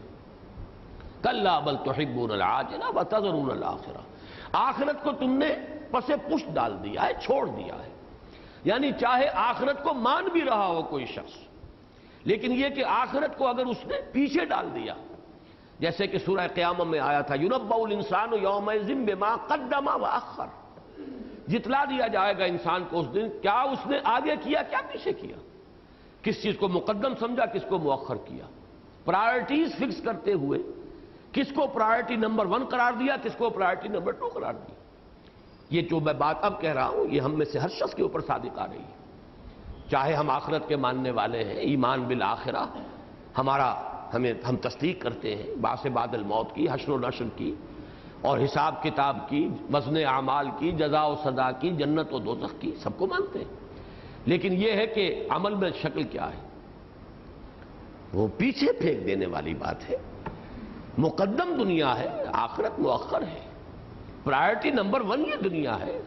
کلا بل تحبون العاجلہ وتذرون الآخرہ، آخرت کو تم نے پس پشت ڈال دیا ہے، چھوڑ دیا ہے، یعنی چاہے آخرت کو مان بھی رہا ہو کوئی شخص، لیکن یہ کہ آخرت کو اگر اس نے پیچھے ڈال دیا، جیسے کہ سورہ قیامہ میں آیا تھا یُنَبَّأُ الْإِنسَانُ يَوْمَئِذٍ بِمَا قَدَّمَ وَأَخَّرَ، جتلا دیا جائے گا انسان کو اس دن کیا اس نے آگے کیا، کیا پیچھے کیا، کس چیز کو مقدم سمجھا، کس کو مؤخر کیا، پرائرٹیز فکس کرتے ہوئے کس کو پرائرٹی نمبر 1 قرار دیا، کس کو پرائرٹی نمبر 2 قرار دیا۔ یہ جو میں بات اب کہہ رہا ہوں یہ ہم میں سے ہر شخص کے اوپر صادق آ رہی ہے، چاہے ہم آخرت کے ماننے والے ہیں، ایمان بالآخرہ ہم تصدیق کرتے ہیں، بعث بعد الموت کی، حشر و نشر کی، اور حساب کتاب کی، وزن اعمال کی، جزا و سزا کی، جنت و دوزخ کی، سب کو مانتے ہیں، لیکن یہ ہے کہ عمل میں شکل کیا ہے۔ وہ پیچھے پھینک دینے والی بات ہے۔ مقدم دنیا ہے، آخرت مؤخر ہے۔ پرائرٹی نمبر 1 یہ دنیا ہے،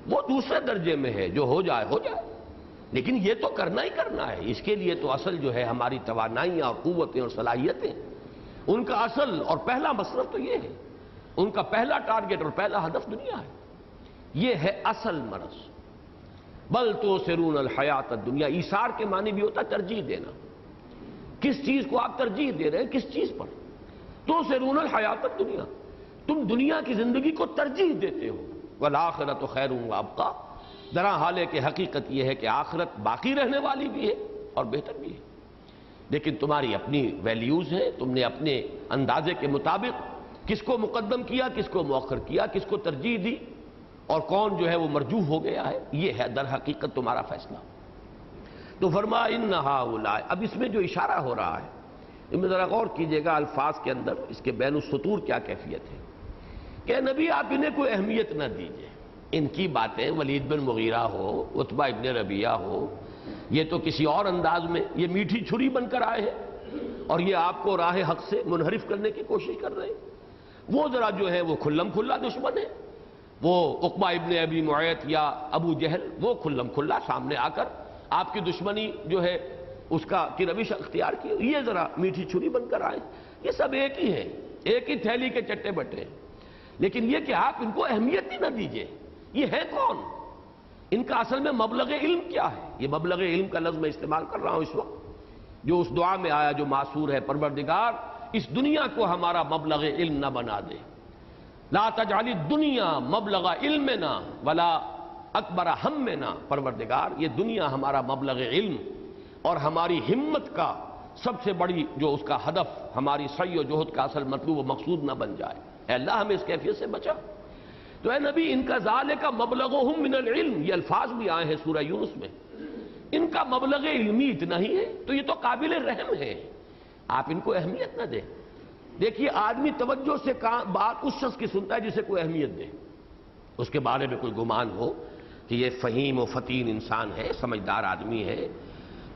وہ دوسرے درجے میں ہے، جو ہو جائے ہو جائے، لیکن یہ تو کرنا ہی کرنا ہے۔ اس کے لیے تو اصل جو ہے ہماری توانائیاں اور قوتیں اور صلاحیتیں، ان کا اصل اور پہلا مصرف تو یہ ہے، ان کا پہلا ٹارگٹ اور پہلا ہدف دنیا ہے۔ یہ ہے اصل مرض۔ بل تؤثرون الحیات الدنیا، ایثار کے معنی بھی ہوتا ہے ترجیح دینا۔ کس چیز کو آپ ترجیح دے رہے ہیں، کس چیز پر؟ تؤثرون الحیات الدنیا، تم دنیا کی زندگی کو ترجیح دیتے ہو۔ والآخرۃ خیر وابقیٰ، درا حال ہے کہ حقیقت یہ ہے کہ آخرت باقی رہنے والی بھی ہے اور بہتر بھی ہے، لیکن تمہاری اپنی ویلیوز ہیں، تم نے اپنے اندازے کے مطابق کس کو مقدم کیا، کس کو مؤخر کیا، کس کو ترجیح دی، اور کون جو ہے وہ مرجوح ہو گیا ہے، یہ ہے در حقیقت تمہارا فیصلہ۔ تو فرما ان ہؤلاء، اب اس میں جو اشارہ ہو رہا ہے ان میں ذرا غور کیجئے گا، الفاظ کے اندر اس کے بین السطور کیا کیفیت ہے کہ نبی آپ انہیں کوئی اہمیت نہ دیجئے۔ ان کی باتیں ولید بن مغیرہ ہو، عتبہ ابن ربیعہ ہو، یہ تو کسی اور انداز میں یہ میٹھی چھری بن کر آئے ہیں اور یہ آپ کو راہ حق سے منحرف کرنے کی کوشش کر رہے ہیں۔ وہ ذرا جو ہے وہ کھلم کھلا دشمن ہے، وہ عقبہ ابن ابی معیط یا ابو جہل، وہ کھلم کھلا سامنے آ کر آپ کی دشمنی جو ہے اس کا کی روش اختیار کی، یہ ذرا میٹھی چھری بن کر آئے۔ یہ سب ایک ہی ہیں، ایک ہی تھیلی کے چٹے بٹے ہیں، لیکن یہ کہ آپ ان کو اہمیت ہی نہ دیجئے۔ یہ ہے کون؟ ان کا اصل میں مبلغ علم کیا ہے؟ یہ مبلغ علم کا لفظ میں استعمال کر رہا ہوں اس وقت، جو اس دعا میں آیا جو معصور ہے، پروردگار اس دنیا کو ہمارا مبلغ علم نہ بنا دے، لا تجعل الدنیا مبلغ علمنا ولا اکبر ہمنا، پروردگار یہ دنیا ہمارا مبلغ علم اور ہماری ہمت کا سب سے بڑی جو اس کا ہدف، ہماری سعی و جہد کا اصل مطلوب و مقصود نہ بن جائے۔ اے اللہ ہمیں اس کیفیت سے بچا۔ تو اے نبی ان کا ذالک مبلغہم من العلم، یہ الفاظ بھی آئے ہیں سورہ یونس میں، ان کا مبلغ علمی اتنا ہی ہے، تو یہ تو قابل رحم ہے، آپ ان کو اہمیت نہ دیں۔ دیکھیے آدمی توجہ سے بات اس شخص کی سنتا ہے جسے کوئی اہمیت دے، اس کے بارے میں کوئی گمان ہو کہ یہ فہیم و فتین انسان ہے، سمجھدار آدمی ہے،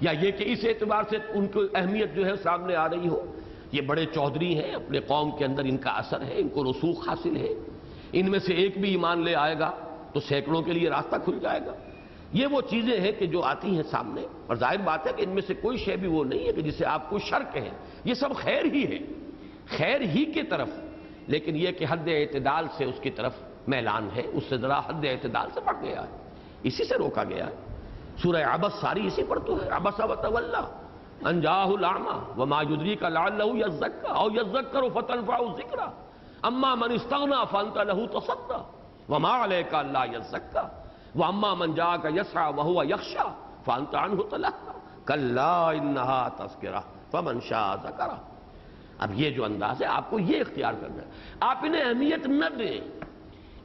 یا یہ کہ اس اعتبار سے ان کو اہمیت جو ہے سامنے آ رہی ہو، یہ بڑے چودھری ہیں، اپنے قوم کے اندر ان کا اثر ہے، ان کو رسوخ حاصل ہے، ان میں سے ایک بھی ایمان لے آئے گا تو سینکڑوں کے لیے راستہ کھل جائے گا۔ یہ وہ چیزیں ہیں کہ جو آتی ہیں سامنے، اور ظاہر بات ہے کہ ان میں سے کوئی شے بھی وہ نہیں ہے کہ جسے آپ کو شر کہیں، یہ سب خیر ہی ہے، خیر ہی کی طرف، لیکن یہ کہ حد اعتدال سے اس کی طرف میلان ہے، اس سے ذرا حد اعتدال سے بڑھ گیا ہے، اسی سے روکا گیا ہے۔ سورہ عبس ساری اسی پر تو ہے، عبس وتولی ان جاءہ الاعمی وما یدریک لعلہ یزکیٰ او یذکر فتنفعہ الذکریٰ اما من استغنی فانت لہ تصدی وما علیک الا یزکیٰ واما من جاءک یسعی وہو یخشی فانت عنہ تلہی کلا انہا تذکرہ فمن شاء ذکرہ۔ اب یہ جو انداز ہے آپ کو یہ اختیار کرنا ہے، آپ انہیں اہمیت نہ دیں،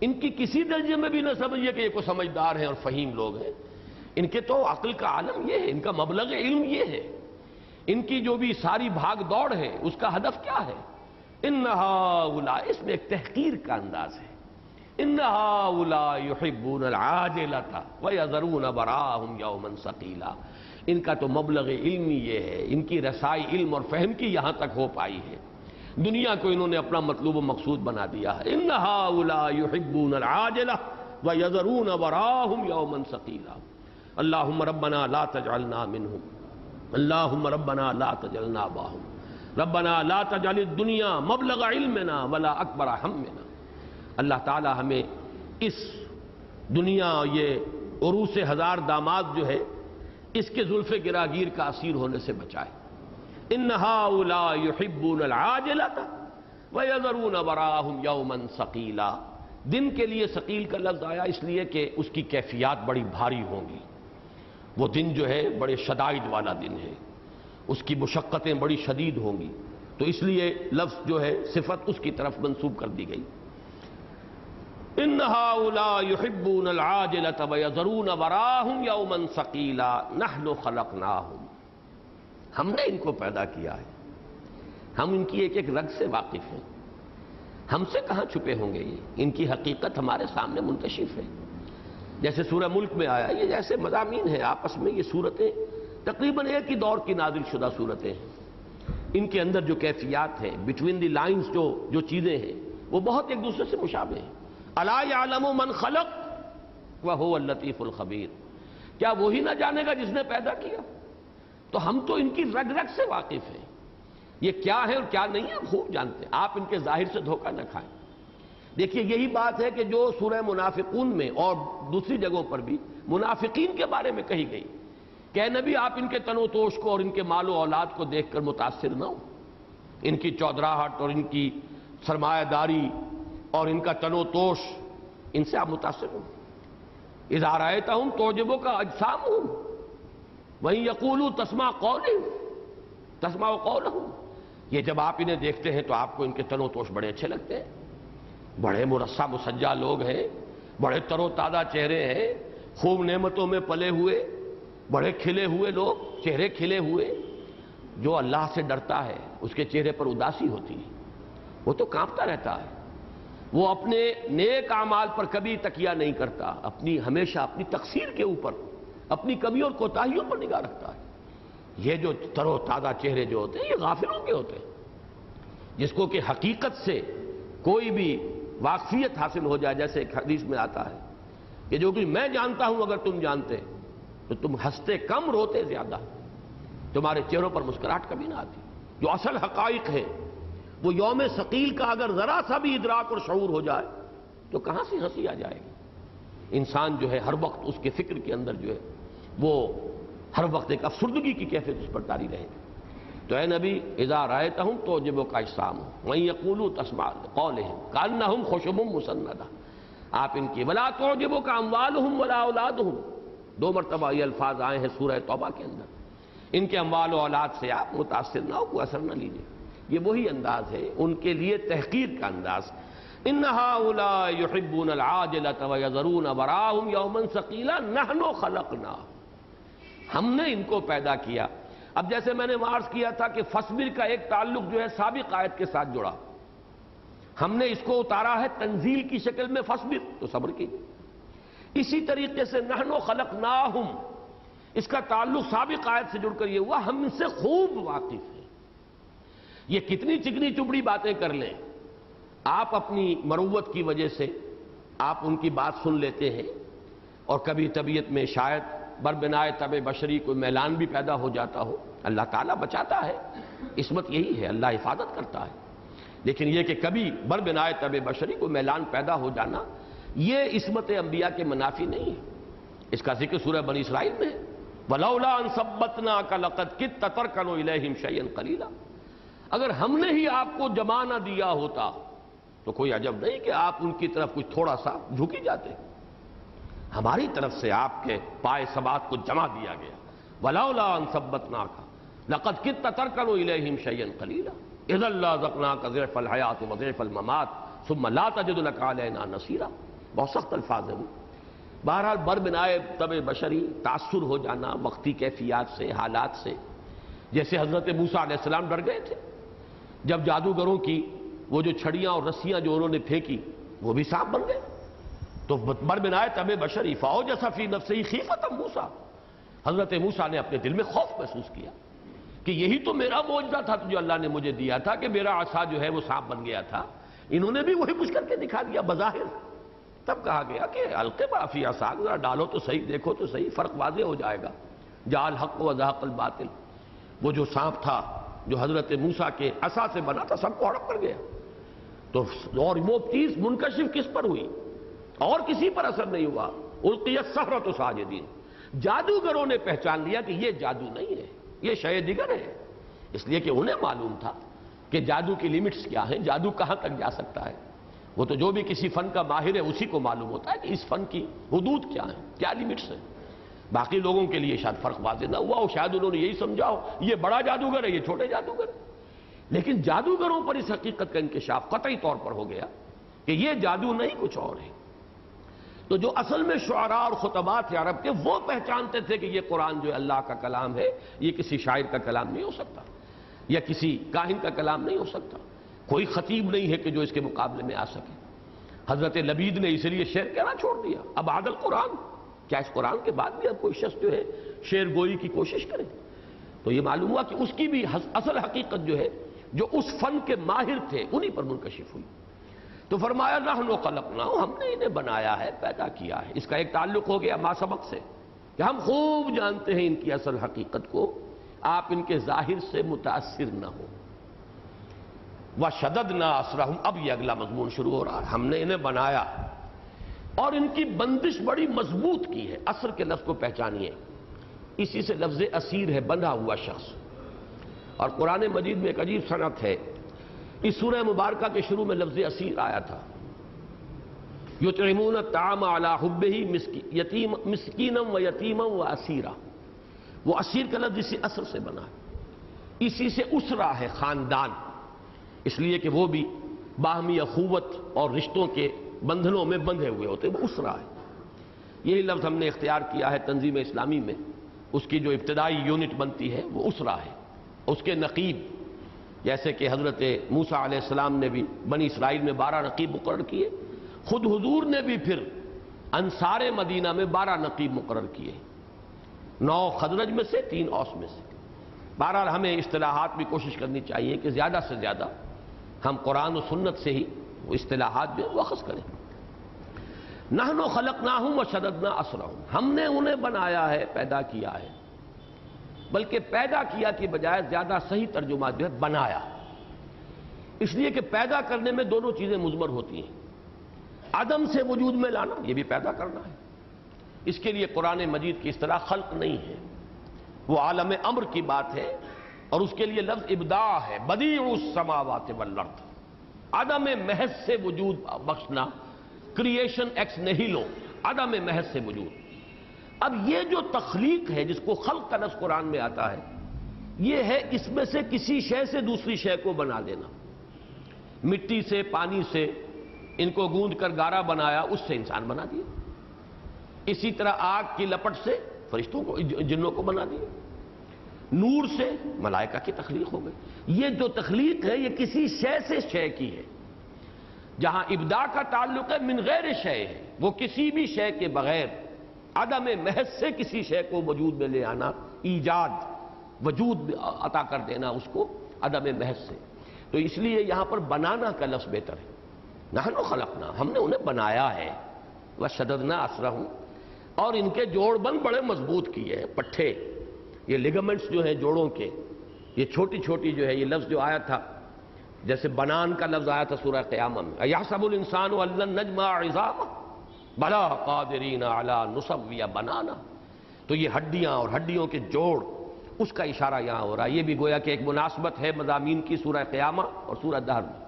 ان کی کسی درجے میں بھی نہ سمجھیے کہ یہ کوئی سمجھدار ہیں اور فہیم لوگ ہیں، ان کے تو عقل کا عالم یہ ہے، ان کا مبلغ علم یہ ہے، ان کی جو بھی ساری بھاگ دوڑ ہے اس کا ہدف کیا ہے؟ ان ہؤلاء، اس میں ایک تحقیر کا انداز ہے، ان ہؤلاء یحبون العاجلۃ ویذرون وراءہم یوما ثقیلا، ان کا تو مبلغ علمی یہ ہے، ان کی رسائی علم اور فہم کی یہاں تک ہو پائی ہے، دنیا کو انہوں نے اپنا مطلوب و مقصود بنا دیا ہے۔ ان ہؤلاء یحبون العاجلۃ ویذرون وراءہم یوما ثقیلا اللہم ربنا لا تجعلنا منہم اللہم ربنا لا تجعلنا باہم ربنا لا تجعل الدنیا مبلغ علمنا ولا اکبر ہمنا۔ اللہ تعالی ہمیں اس دنیا، یہ عروس ہزار داماد جو ہے، اس کے زلف گراگیر کا اسیر ہونے سے بچائے۔ ان ہؤلاء یحبون العاجلۃ ویذرون وراءہم یوما ثقیلا، دن کے لیے ثقیل کا لفظ آیا اس لیے کہ اس کی کیفیات بڑی بھاری ہوں گی، وہ دن جو ہے بڑے شدائد والا دن ہے، اس کی مشقتیں بڑی شدید ہوں گی، تو اس لیے لفظ جو ہے صفت اس کی طرف منسوب کر دی گئی۔ ان ہؤلاء یحبون العاجلۃ ویذرون وراءہم یوما ثقیلا نحن خلقناہم، ہم نے ان کو پیدا کیا ہے، ہم ان کی ایک ایک رگ سے واقف ہیں، ہم سے کہاں چھپے ہوں گے، یہ ان کی حقیقت ہمارے سامنے منکشف ہے۔ جیسے سورہ ملک میں آیا، یہ جیسے مضامین ہیں آپس میں، یہ صورتیں تقریباً ایک ہی دور کی نازل شدہ صورتیں ہیں، ان کے اندر جو کیفیات ہیں، بٹوین دی لائنز جو چیزیں ہیں، وہ بہت ایک دوسرے سے مشابہ ہیں۔ الا یعلم من خلق وهو اللطیف الخبیر، کیا وہی نہ جانے گا جس نے پیدا کیا؟ تو ہم تو ان کی رگ رگ سے واقف ہیں، یہ کیا ہے اور کیا نہیں ہے ہم خوب جانتے ہیں۔ آپ ان کے ظاہر سے دھوکہ نہ کھائیں۔ دیکھیے یہی بات ہے کہ جو سورہ منافقون میں اور دوسری جگہوں پر بھی منافقین کے بارے میں کہی گئی کہ اے نبی آپ ان کے تن و توش کو اور ان کے مال و اولاد کو دیکھ کر متاثر نہ ہو، ان کی چودراہٹ اور ان کی سرمایہ داری اور ان کا تن و توش، ان سے آپ متاثر ہو۔ اذا رأیتہم تعجبک اجسامہم وَإِن یقولوا تسمع قولہم، یہ جب آپ انہیں دیکھتے ہیں تو آپ کو ان کے تن و توش بڑے اچھے لگتے ہیں، بڑے مرصع مسجع لوگ ہیں، بڑے تر و تازہ چہرے ہیں، خوب نعمتوں میں پلے ہوئے، بڑے کھلے ہوئے لوگ، چہرے کھلے ہوئے۔ جو اللہ سے ڈرتا ہے اس کے چہرے پر اداسی ہوتی ہے، وہ تو کانپتا رہتا ہے، وہ اپنے نیک اعمال پر کبھی تکیہ نہیں کرتا، ہمیشہ اپنی تقصیر کے اوپر، اپنی کمی اور کوتاہیوں پر نگاہ رکھتا ہے۔ یہ جو تر و تازہ چہرے جو ہوتے ہیں یہ غافلوں کے ہوتے ہیں، جس کو کہ حقیقت سے کوئی بھی واقفیت حاصل ہو جائے، جیسے ایک حدیث میں آتا ہے کہ جو کہ میں جانتا ہوں اگر تم جانتے تو تم ہنستے کم روتے زیادہ، تمہارے چہروں پر مسکراہٹ کبھی نہ آتی۔ جو اصل حقائق ہے وہ یوم ثقیل کا اگر ذرا سا بھی ادراک اور شعور ہو جائے تو کہاں سے ہنسی آ جائے گی؟ انسان جو ہے ہر وقت اس کے فکر کے اندر جو ہے وہ ہر وقت ایک افسردگی کی کیفیت اس پر طاری رہے گی۔ تو اے نبی اذا رأیتہم تعجبک اجسامہم وَإِن یقولوا تسمع لقولہم کأنہم خشب مسندہ، آپ ان کی ولا تعجبک اموالہم ولا اولادہم، 2 مرتبہ یہ الفاظ آئے ہیں سورہ توبہ کے اندر۔ ان کے اموال و اولاد سے آپ متاثر نہ ہو، کوئی اثر نہ لیجیے۔ یہ وہی انداز ہے ان کے لیے تحقیر کا انداز۔ ان ہؤلاء یحبون العاجلۃ ویذرون وراءہم یوما ثقیلا نحن خلقنا، ہم نے ان کو پیدا کیا۔ اب جیسے میں نے عرض کیا تھا کہ فصبر کا ایک تعلق جو ہے سابق آیت کے ساتھ جڑا، ہم نے اس کو اتارا ہے تنزیل کی شکل میں فصبر، تو صبر کیجیے۔ اسی طریقے سے نحن خلقناہم، اس کا تعلق سابق آیت سے جڑ کر یہ ہوا ہم ان سے خوب واقف ہیں۔ یہ کتنی چکنی چپڑی باتیں کر لیں، آپ اپنی مروت کی وجہ سے آپ ان کی بات سن لیتے ہیں، اور کبھی طبیعت میں شاید بربنائے طبع بشری کوئی میلان بھی پیدا ہو جاتا ہو، اللہ تعالیٰ بچاتا ہے، عصمت یہی ہے، اللہ حفاظت کرتا ہے۔ لیکن یہ کہ کبھی بربنائے طبع بشری کوئی میلان پیدا ہو جانا، یہ عصمت انبیاء کے منافی نہیں ہے۔ اس کا ذکر سورہ بنی اسرائیل میں ہے، وَلَوْلَا أَن ثَبَّتْنَاكَ لَقَدْ كِدتَّ تَرْكَنُ إِلَيْهِمْ شَيْئًا قَلِيلًا، اگر ہم نے ہی آپ کو جمع نہ دیا ہوتا تو کوئی عجب نہیں کہ آپ ان کی طرف کچھ تھوڑا سا جھکی جاتے۔ ہماری طرف سے آپ کے پائے ثبات کو جمع دیا گیا۔ وَلَوْلَا أَن ثَبَّتْنَاكَ لَقَدْ كِدتَّ تَرْكَنُ إِلَيْهِمْ شَيْئًا قَلِيلًا إِذًا لَّأَذَقْنَاكَ ضِعْفَ الْحَيَاةِ وَضِعْفَ الْمَمَاتِ ثُمَّ لَا تَجِدُ لَكَ عَلَيْنَا نَصِيرًا، بہت سخت الفاظ ہیں۔ بہرحال بربنائے طبع بشری تاثر ہو جانا وقتی کیفیات سے، حالات سے، جیسے حضرت موسیٰ علیہ السلام ڈر گئے تھے جب جادوگروں کی وہ جو چھڑیاں اور رسیاں جو انہوں نے پھینکی وہ بھی سانپ بن گئے، تو بربنائے طبع بشری فَأَوْجَسَ فِي نَفْسِهِ خِیفَةً موسیٰ، حضرت موسیٰ نے اپنے دل میں خوف محسوس کیا کہ یہی تو میرا معجزہ تھا جو اللہ نے مجھے دیا تھا کہ میرا عصا جو ہے وہ سانپ بن گیا تھا، انہوں نے بھی وہی کچھ کر کے دکھا دیا بظاہر۔ تب کہا گیا کہ القِ مَا فِی عَصَاکَ، ذرا ڈالو تو صحیح، دیکھو تو صحیح، فرق واضح ہو جائے گا۔ جاء الحق وزهق الباطل، وہ جو سانپ تھا جو حضرت موسیٰ کے عصا سے بنا تھا سب کو ہڑپ کر گیا۔ تو اور وہ چیز منکشف کس پر ہوئی؟ اور کسی پر اثر نہیں ہوا۔ القی السحرۃ ساجدین، جادوگروں نے پہچان لیا کہ یہ جادو نہیں ہے، یہ شے دیگر ہے، اس لیے کہ انہیں معلوم تھا کہ جادو کی لیمٹس کیا ہیں، جادو کہاں تک جا سکتا ہے۔ وہ تو جو بھی کسی فن کا ماہر ہے اسی کو معلوم ہوتا ہے کہ اس فن کی حدود کیا ہیں، کیا لیمٹس ہیں۔ باقی لوگوں کے لیے شاید فرق واضح نہ ہوا ہو، شاید انہوں نے یہی سمجھا ہو یہ بڑا جادوگر ہے یہ چھوٹے جادوگر ہے۔ لیکن جادوگروں پر اس حقیقت کا انکشاف قطعی طور پر ہو گیا کہ یہ جادو نہیں کچھ اور ہے۔ تو جو اصل میں شعراء اور خطباء تھے عرب کے، وہ پہچانتے تھے کہ یہ قرآن جو اللہ کا کلام ہے یہ کسی شاعر کا کلام نہیں ہو سکتا، یا کسی کاہن کا کلام نہیں ہو سکتا، کوئی خطیب نہیں ہے کہ جو اس کے مقابلے میں آ سکے۔ حضرت لبید نے اس لیے شعر کہنا چھوڑ دیا، اب عادل قرآن، کیا اس قرآن کے بعد بھی اب کوئی شخص جو ہے شعر گوئی کی کوشش کرے؟ تو یہ معلوم ہوا کہ اس کی بھی اصل حقیقت جو ہے جو اس فن کے ماہر تھے انہی پر منکشف ہوئی. تو فرمایا نحن خلقناہم، ہم نے انہیں بنایا ہے، پیدا کیا ہے. اس کا ایک تعلق ہو گیا ما سبق سے کہ ہم خوب جانتے ہیں ان کی اصل حقیقت کو، آپ ان کے ظاہر سے متاثر نہ ہو. وَشَدَدْنَا أَسْرَهُمْ، اب یہ اگلا مضمون شروع ہو رہا ہے. ہم نے انہیں بنایا اور ان کی بندش بڑی مضبوط کی ہے. اثر کے لفظ کو پہچانیے، اسی سے لفظ اسیر ہے، بندھا ہوا شخص. اور قرآن مجید میں ایک عجیب صنعت ہے. اس سورہ مبارکہ کے شروع میں لفظ اسیر آیا تھا. یطعمون الطعام علی حبہ مسکینا و یتیما و اسیرا. وہ اسیر کا لفظ اسی اثر سے بنا ہے، اسی سے اسرا ہے خاندان، اس لیے کہ وہ بھی باہمی اخوت اور رشتوں کے بندھنوں میں بندھے ہوئے ہوتے، وہ اسرا ہے. یہی لفظ ہم نے اختیار کیا ہے تنظیم اسلامی میں. اس کی جو ابتدائی یونٹ بنتی ہے وہ اسرا ہے. اس کے نقیب، جیسے کہ حضرت موسیٰ علیہ السلام نے بھی بنی اسرائیل میں 12 نقیب مقرر کیے، خود حضور نے بھی پھر انصار مدینہ میں 12 نقیب مقرر کیے، 9 خزرج میں سے 3 اوس میں سے. بہرحال ہمیں اصطلاحات بھی کوشش کرنی چاہیے کہ زیادہ سے زیادہ ہم قرآن و سنت سے ہی وہ اصطلاحات جو وہ اخذ کریں. نحن خلقناہم وشددنا اسرہم، ہم نے انہیں بنایا ہے، پیدا کیا ہے. بلکہ پیدا کیا کی بجائے زیادہ صحیح ترجمہ جو ہے بنایا، اس لیے کہ پیدا کرنے میں دونوں چیزیں مضمر ہوتی ہیں. عدم سے وجود میں لانا یہ بھی پیدا کرنا ہے. اس کے لیے قرآن مجید کی اصطلاح خلق نہیں ہے، وہ عالم امر کی بات ہے، اور اس کے لیے لفظ ابداع ہے. بدیع السماوات والارض، عدم محض سے وجود بخشنا، کریشن ایکس نیہیلو، عدم محض سے وجود. اب یہ جو تخلیق ہے جس کو خلق کا لفظ قرآن میں آتا ہے، یہ ہے اس میں سے کسی شے سے دوسری شے کو بنا دینا. مٹی سے، پانی سے ان کو گوندھ کر گارا بنایا، اس سے انسان بنا دیا. اسی طرح آگ کی لپٹ سے فرشتوں کو، جنوں کو بنا دیا. نور سے ملائکہ کی تخلیق ہو گئی. یہ جو تخلیق ہے یہ کسی شے سے شے کی ہے. جہاں ابداع کا تعلق ہے من غیر شے ہے، وہ کسی بھی شے کے بغیر عدم محض سے کسی شے کو وجود میں لے آنا، ایجاد، وجود عطا کر دینا اس کو عدم محض سے. تو اس لیے یہاں پر بنانا کا لفظ بہتر ہے. نحن خلقنا، ہم نے انہیں بنایا ہے. وشددنا اسرہم، اور ان کے جوڑ بند بڑے مضبوط کیے ہیں. پٹھے، یہ لیگمنٹس جو ہیں جوڑوں کے، یہ چھوٹی چھوٹی جو ہے، یہ لفظ جو آیا تھا جیسے بنان کا لفظ آیا تھا سورہ قیامہ میں، اَیَحْسَبُ الْإِنسَانُ أَن لَّن نَّجْمَعَ عِظَامَهُ بَلَىٰ قَادِرِينَ عَلَىٰ نُصَوِّيَ بَنَانَهُ. تو یہ ہڈیاں اور ہڈیوں کے جوڑ، اس کا اشارہ یہاں ہو رہا ہے. یہ بھی گویا کہ ایک مناسبت ہے مضامین کی سورہ قیامہ اور سورہ دہر میں.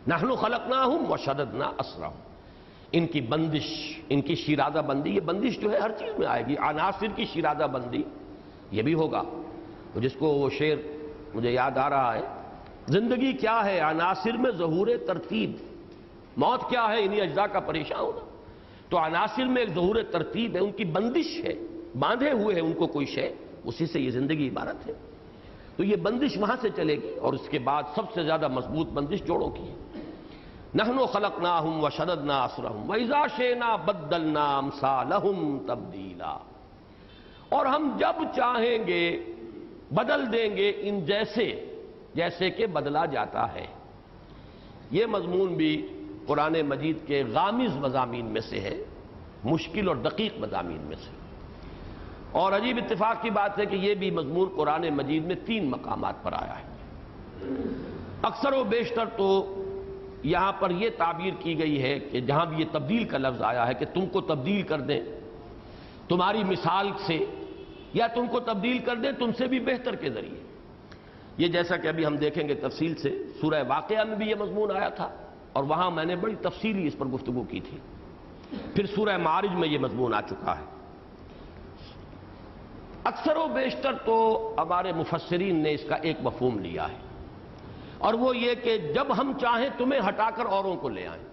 نحن خلقناہم وشددنا اسرہم، ان کی بندش، ان کی شیرازہ بندی. یہ بندش جو ہے ہر چیز میں آئے گی. عناصر کی شیرازہ بندی یہ بھی ہوگا. جس کو وہ شعر مجھے یاد آ رہا ہے، زندگی کیا ہے عناصر میں ظہور ترتیب، موت کیا ہے انہی اجزاء کا پریشان ہونا. تو عناصر میں ایک ظہور ترتیب ہے، ان کی بندش ہے، باندھے ہوئے ہیں ان کو کوئی شے، اسی سے یہ زندگی عبارت ہے. تو یہ بندش وہاں سے چلے گی. اور اس کے بعد سب سے زیادہ مضبوط بندش جوڑوں کی ہے. نحن خلقناہم وشددنا اسرہم وَإِذَا شِئْنَا بَدَّلْنَا أَمْثَالَهُمْ تَبْدِيلًا، اور ہم جب چاہیں گے بدل دیں گے ان جیسے کہ بدلا جاتا ہے. یہ مضمون بھی قرآن مجید کے غامض مضامین میں سے ہے، مشکل اور دقیق مضامین میں سے. اور عجیب اتفاق کی بات ہے کہ یہ بھی مضمون قرآن مجید میں 3 مقامات پر آیا ہے. اکثر و بیشتر تو یہاں پر یہ تعبیر کی گئی ہے کہ جہاں بھی یہ تبدیل کا لفظ آیا ہے کہ تم کو تبدیل کر دیں تمہاری مثال سے، یا تم کو تبدیل کر دیں تم سے بھی بہتر کے ذریعے. یہ جیسا کہ ابھی ہم دیکھیں گے تفصیل سے، سورہ واقعہ میں بھی یہ مضمون آیا تھا اور وہاں میں نے بڑی تفصیلی اس پر گفتگو کی تھی. پھر سورہ معارج میں یہ مضمون آ چکا ہے. اکثر و بیشتر تو ہمارے مفسرین نے اس کا ایک مفہوم لیا ہے، اور وہ یہ کہ جب ہم چاہیں تمہیں ہٹا کر اوروں کو لے آئیں.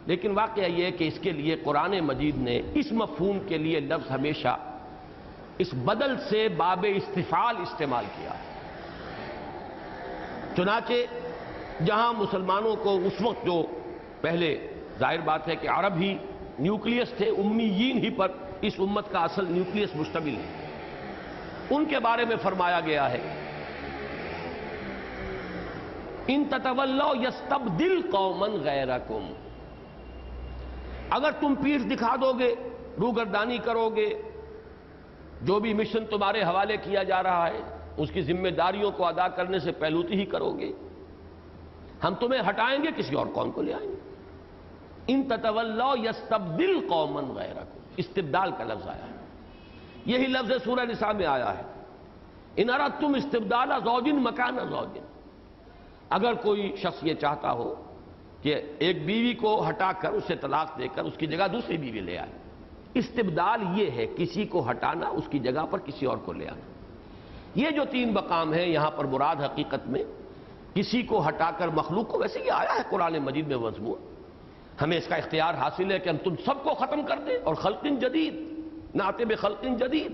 لیکن واقعہ یہ کہ اس کے لیے قرآن مجید نے اس مفہوم کے لیے لفظ ہمیشہ اس بدل سے باب استفعال استعمال کیا ہے. چنانچہ جہاں مسلمانوں کو اس وقت جو پہلے ظاہر بات ہے کہ عرب ہی نیوکلیس تھے، امیین ہی پر اس امت کا اصل نیوکلیس مشتمل ہے. ان کے بارے میں فرمایا گیا ہے ان تتولوا یستبدل قوما غیرکم، اگر تم پیٹھ دکھا دو گے، روگردانی کرو گے، جو بھی مشن تمہارے حوالے کیا جا رہا ہے اس کی ذمہ داریوں کو ادا کرنے سے پہلوتی ہی کرو گے، ہم تمہیں ہٹائیں گے، کسی اور قوم کو لے آئیں گے۔ ان تتولوا یستبدل قوما غیرکم، استبدال کا لفظ آیا ہے، یہی لفظ سورہ نساء میں آیا ہے ان اردتم استبدال زوج مکان زوج، اگر کوئی شخص یہ چاہتا ہو کہ ایک بیوی کو ہٹا کر اسے طلاق دے کر اس کی جگہ دوسری بیوی لے آئے، استبدال یہ ہے کسی کو ہٹانا، اس کی جگہ پر کسی اور کو لے آنا۔ یہ جو تین مقام ہیں یہاں پر مراد حقیقت میں کسی کو ہٹا کر مخلوق کو، ویسے یہ آیا ہے قرآن مجید میں مضمون، ہمیں اس کا اختیار حاصل ہے کہ ہم تم سب کو ختم کر دیں، اور خلق جدید، نعت بخلق جدید،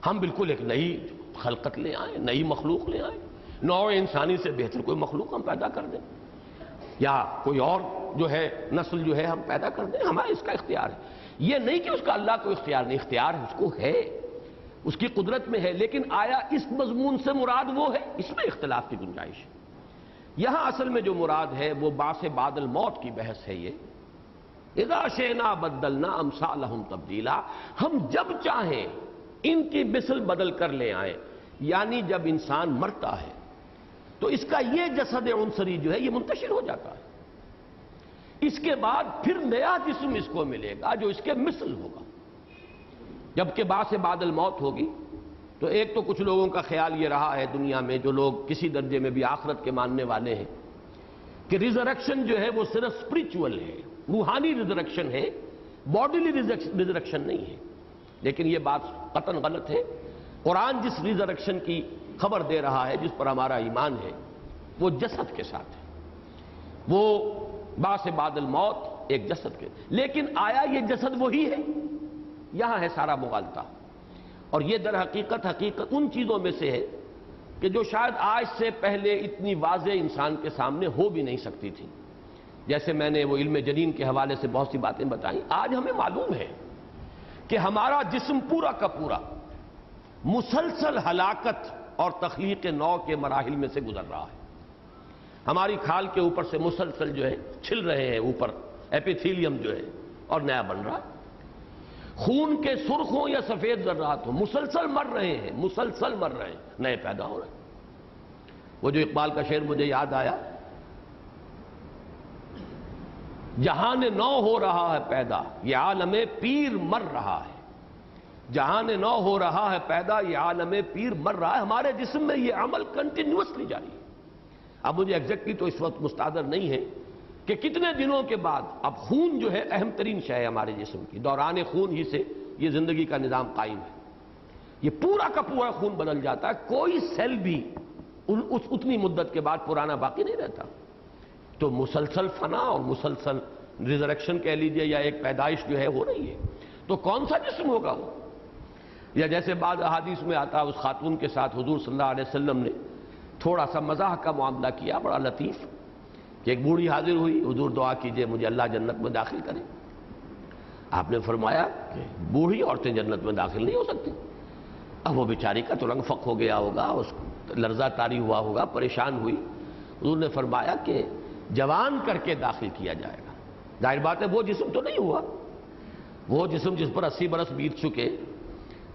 ہم بالکل ایک نئی خلقت لے آئیں، نئی مخلوق لے آئیں، نوع انسانی سے بہتر کوئی مخلوق ہم پیدا کر دیں، یا کوئی اور جو ہے نسل جو ہے ہم پیدا کر دیں، ہمارا اس کا اختیار ہے۔ یہ نہیں کہ اس کا اللہ کو اختیار نہیں، اختیار اس کو ہے، اس کی قدرت میں ہے، لیکن آیا اس مضمون سے مراد وہ ہے، اس میں اختلاف کی گنجائش ہے۔ یہاں اصل میں جو مراد ہے وہ بعث بعد الموت کی بحث ہے، یہ اذا شئنا بدلنا امثالہم تبدیلا، ہم جب چاہیں ان کی مثل بدل کر لے آئیں، یعنی جب انسان مرتا ہے تو اس کا یہ جسد عنصری جو ہے یہ منتشر ہو جاتا ہے، اس کے بعد پھر نیا جسم اس کو ملے گا جو اس کے مثل ہوگا۔ جبکہ بعث بعد الموت ہوگی تو ایک تو کچھ لوگوں کا خیال یہ رہا ہے دنیا میں، جو لوگ کسی درجے میں بھی آخرت کے ماننے والے ہیں، کہ ریزریکشن جو ہے وہ صرف اسپرچول ہے، روحانی ریزریکشن ہے، باڈیلی ریزریکشن نہیں ہے، لیکن یہ بات قطعاً غلط ہے۔ قرآن جس ریزریکشن کی خبر دے رہا ہے، جس پر ہمارا ایمان ہے، وہ جسد کے ساتھ ہے، وہ بعث بعد الموت ایک جسد کے، لیکن آیا یہ جسد وہی ہے؟ یہاں ہے سارا مغالطہ، اور یہ در حقیقت ان چیزوں میں سے ہے کہ جو شاید آج سے پہلے اتنی واضح انسان کے سامنے ہو بھی نہیں سکتی تھی۔ جیسے میں نے وہ علم جنین کے حوالے سے بہت سی باتیں بتائیں، آج ہمیں معلوم ہے کہ ہمارا جسم پورا کا پورا مسلسل ہلاکت اور تخلیق نو کے مراحل میں سے گزر رہا ہے۔ ہماری کھال کے اوپر سے مسلسل جو ہے چھل رہے ہیں اوپر ایپیتھیلیم جو ہے، اور نیا بن رہا ہے۔ خون کے سرخ ہوں یا سفید ذرات ہوں، مسلسل مر رہے ہیں، مسلسل مر رہے ہیں، نئے پیدا ہو رہے ہیں۔ وہ جو اقبال کا شعر مجھے یاد آیا، جہان نو ہو رہا ہے پیدا، یہ عالم پیر مر رہا ہے۔ جہان نو ہو رہا ہے پیدا، یہ عالم پیر مر رہا ہے۔ ہمارے جسم میں یہ عمل کنٹینیوسلی جاری ہے۔ اب مجھے ایگزیکٹلی تو اس وقت مستحضر نہیں ہے کہ کتنے دنوں کے بعد، اب خون جو ہے اہم ترین شے ہے ہمارے جسم کی، دوران خون ہی سے یہ زندگی کا نظام قائم ہے۔ یہ پورا کا پورا خون بدل جاتا ہے، کوئی سیل بھی اتنی مدت کے بعد پرانا باقی نہیں رہتا۔ تو مسلسل فنا اور مسلسل ریزریکشن کہہ لیجئے، یا ایک پیدائش جو ہے ہو رہی ہے، تو کون سا جسم ہوگا وہ؟ یا جیسے بعض احادیث میں آتا، اس خاتون کے ساتھ حضور صلی اللہ علیہ وسلم نے تھوڑا سا مزاح کا معاملہ کیا، بڑا لطیف، کہ ایک بوڑھی حاضر ہوئی، حضور دعا کیجئے مجھے اللہ جنت میں داخل کرے۔ آپ نے فرمایا کہ بوڑھی عورتیں جنت میں داخل نہیں ہو سکتی۔ اب وہ بیچاری کا تو رنگ فق ہو گیا ہوگا، اس کو لرزہ طاری ہوا ہوگا، پریشان ہوئی۔ حضور نے فرمایا کہ جوان کر کے داخل کیا جائے گا۔ ظاہر بات ہے وہ جسم تو نہیں ہوا، وہ جسم جس پر 80 برس بیت چکے،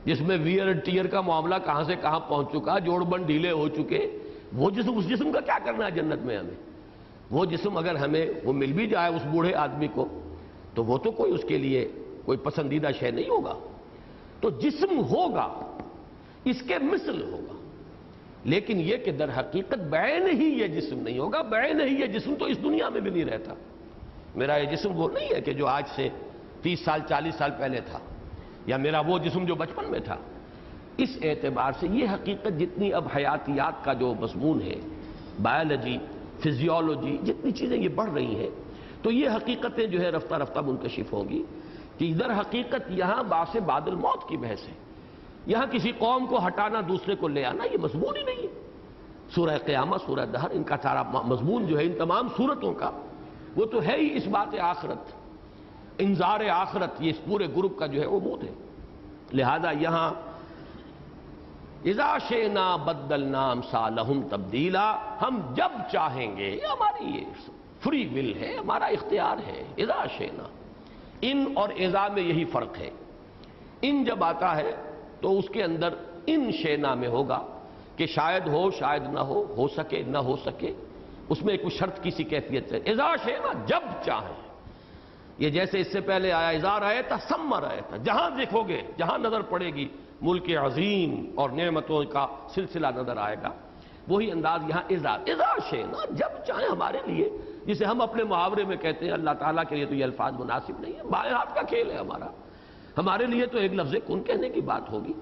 جس میں ویئر اینڈ ٹیئر کا معاملہ کہاں سے کہاں پہنچ چکا، جوڑ بند ڈھیلے ہو چکے، وہ جسم، اس جسم کا کیا کرنا ہے جنت میں ہمیں؟ وہ جسم اگر ہمیں وہ مل بھی جائے اس بوڑھے آدمی کو، تو وہ تو کوئی اس کے لیے کوئی پسندیدہ شے نہیں ہوگا۔ تو جسم ہوگا، اس کے مثل ہوگا، لیکن یہ کہ در حقیقت بعین ہی یہ جسم نہیں ہوگا۔ بعین ہی یہ جسم تو اس دنیا میں بھی نہیں رہتا۔ میرا یہ جسم وہ نہیں ہے کہ جو آج سے 30 سال 40 سال پہلے تھا، یا میرا وہ جسم جو بچپن میں تھا۔ اس اعتبار سے یہ حقیقت جتنی اب حیاتیات کا جو مضمون ہے، بایولوجی، فزیولوجی، جتنی چیزیں یہ بڑھ رہی ہیں، تو یہ حقیقتیں جو ہے رفتہ رفتہ منکشف ہوں گی کہ ادھر حقیقت یہاں بعث بعد الموت کی بحث ہے۔ یہاں کسی قوم کو ہٹانا، دوسرے کو لے آنا، یہ مضمون ہی نہیں ہے۔ سورہ قیامت، سورہ دہر، ان کا سارا مضمون جو ہے ان تمام صورتوں کا، وہ تو ہے ہی اس بات آخرت، انذار آخرت، یہ اس پورے گروپ کا جو ہے عمود ہے۔ لہذا یہاں اذا شئنا بدلنا امثالہم تبدیلا، ہم جب چاہیں گے، یہ ہماری یہ فری ول ہے، ہمارا اختیار ہے. اذا شئنا، ان اور اذا میں یہی فرق ہے. ان جب آتا ہے تو اس کے اندر ان شئنا میں ہوگا کہ شاید ہو شاید نہ ہو سکے نہ ہو سکے، اس میں کوئی شرط کسی کیفیت ہے. اذا شئنا، جب چاہیں. یہ جیسے اس سے پہلے آیا اذا رأیت ثم رأیت، جہاں دیکھو گے، جہاں نظر پڑے گی ملک عظیم اور نعمتوں کا سلسلہ نظر آئے گا، وہی انداز یہاں اذا شئنا، جب چاہیں ہمارے لیے، جسے ہم اپنے محاورے میں کہتے ہیں. اللہ تعالیٰ کے لیے تو یہ الفاظ مناسب نہیں ہے، بائیں ہاتھ کا کھیل ہے ہمارا. ہمارے لیے تو ایک لفظ کن کہنے کی بات ہوگی.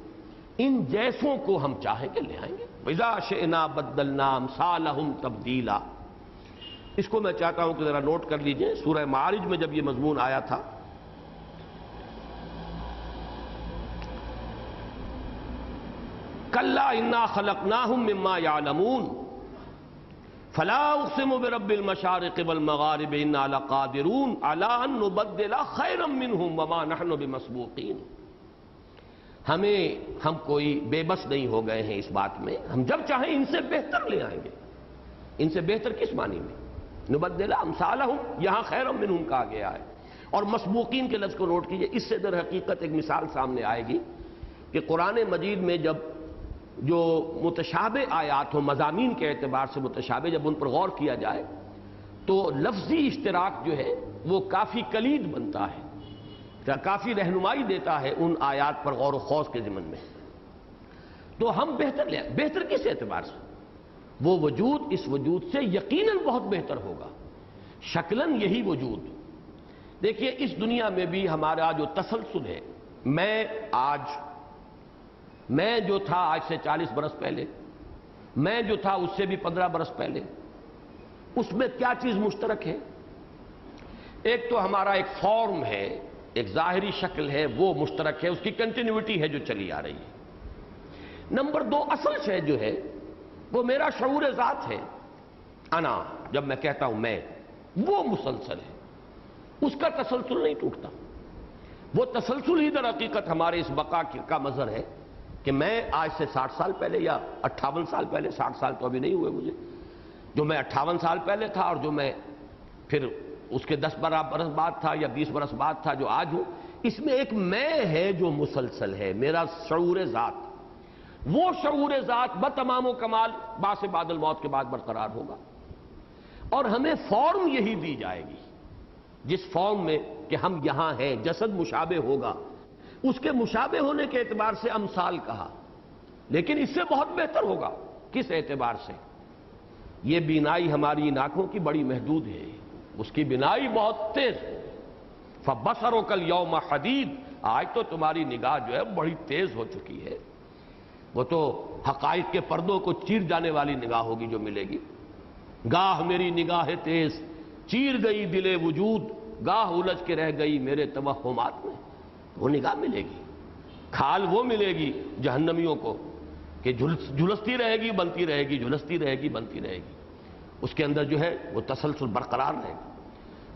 ان جیسوں کو ہم چاہیں گے لے آئیں گے. اذا شئنا بدلنا امثالہم تبدیلا. اس کو میں چاہتا ہوں کہ ذرا نوٹ کر لیجئے. سورہ معارج میں جب یہ مضمون آیا تھا، کلا انا خلقناہم مما یعلمون فلا اقسم برب المشارق والمغارب انا لقادرون علی ان نبدل خیرا منہم وما نحن بمسبوقین. ہم کوئی بے بس نہیں ہو گئے ہیں اس بات میں، ہم جب چاہیں ان سے بہتر لے آئیں گے. ان سے بہتر کس معنی میں؟ نبدل امثالہم، یہاں خیرا منہم کہا گیا ہے. اور مسبوقین کے لفظ کو نوٹ کیجئے. اس سے در حقیقت ایک مثال سامنے آئے گی کہ قرآن مجید میں جب جو متشابہ آیات ہوں، مضامین کے اعتبار سے متشابہ، جب ان پر غور کیا جائے تو لفظی اشتراک جو ہے وہ کافی کلید بنتا ہے، کافی رہنمائی دیتا ہے ان آیات پر غور و خوض کے ضمن میں. تو ہم بہتر کس اعتبار سے؟ وہ وجود اس وجود سے یقیناً بہت بہتر ہوگا. شکلاً یہی وجود. دیکھیے اس دنیا میں بھی ہمارا جو تسلسل ہے، میں جو تھا آج سے 40 برس پہلے، میں جو تھا اس سے بھی 15 برس پہلے، اس میں کیا چیز مشترک ہے؟ ایک تو ہمارا ایک فارم ہے، ایک ظاہری شکل ہے، وہ مشترک ہے، اس کی کنٹینیوٹی ہے جو چلی آ رہی ہے. نمبر 2 اصل شے جو ہے وہ میرا شعور ذات ہے. انا، جب میں کہتا ہوں میں، وہ مسلسل ہے، اس کا تسلسل نہیں ٹوٹتا. وہ تسلسل ہی در حقیقت ہمارے اس بقا کا مظہر ہے کہ میں آج سے 60 سال پہلے یا 58 سال پہلے، 60 سال تو ابھی نہیں ہوئے مجھے، جو میں 58 سال پہلے تھا اور جو میں پھر اس کے 10 برس بعد تھا یا 20 برس بعد تھا جو آج ہوں، اس میں ایک میں ہے جو مسلسل ہے، میرا شعور ذات. وہ شعور ذات بتمام و کمال بعث بعد الموت کے بعد برقرار ہوگا. اور ہمیں فارم یہی دی جائے گی، جس فارم میں کہ ہم یہاں ہیں. جسد مشابہ ہوگا، اس کے مشابہ ہونے کے اعتبار سے امثال کہا، لیکن اس سے بہت بہتر ہوگا. کس اعتبار سے؟ یہ بینائی ہماری ان آنکھوں کی بڑی محدود ہے، اس کی بینائی بہت تیز ہے. فَبَصَرُكَ الْيَوْمَ حَدِيدٌ، آج تو تمہاری نگاہ جو ہے بڑی تیز ہو چکی ہے. وہ تو حقائق کے پردوں کو چیر جانے والی نگاہ ہوگی جو ملے گی. گاہ میری نگاہ تیز چیر گئی دل وجود، گاہ الجھ کے رہ گئی میرے توہمات میں. وہ نگاہ ملے گی. کھال وہ ملے گی جہنمیوں کو کہ جھلستی رہے گی بنتی رہے گی، جھلستی رہے گی بنتی رہے گی. اس کے اندر جو ہے وہ تسلسل برقرار رہے گا.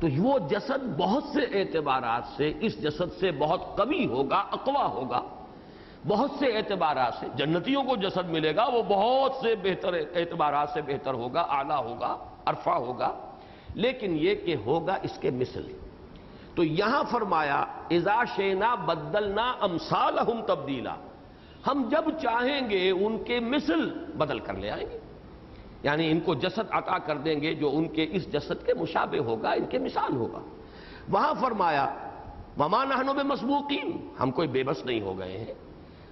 تو وہ جسد بہت سے اعتبارات سے اس جسد سے بہت قوی ہوگا، اقویٰ ہوگا. بہت سے اعتبارات سے جنتیوں کو جسد ملے گا، وہ بہت سے بہتر اعتبارات سے بہتر ہوگا، اعلیٰ ہوگا، ارفع ہوگا. لیکن یہ کہ ہوگا اس کے مثل. تو یہاں فرمایا اذا شئنا بدلنا امثالہم تبدیلا، ہم جب چاہیں گے ان کے مثل بدل کر لے آئیں گے. یعنی ان کو جسد عطا کر دیں گے جو ان کے اس جسد کے مشابہ ہوگا، ان کے مثال ہوگا. وہاں فرمایا وما نحن بمسبوقین، ہم کوئی بے بس نہیں ہو گئے ہیں،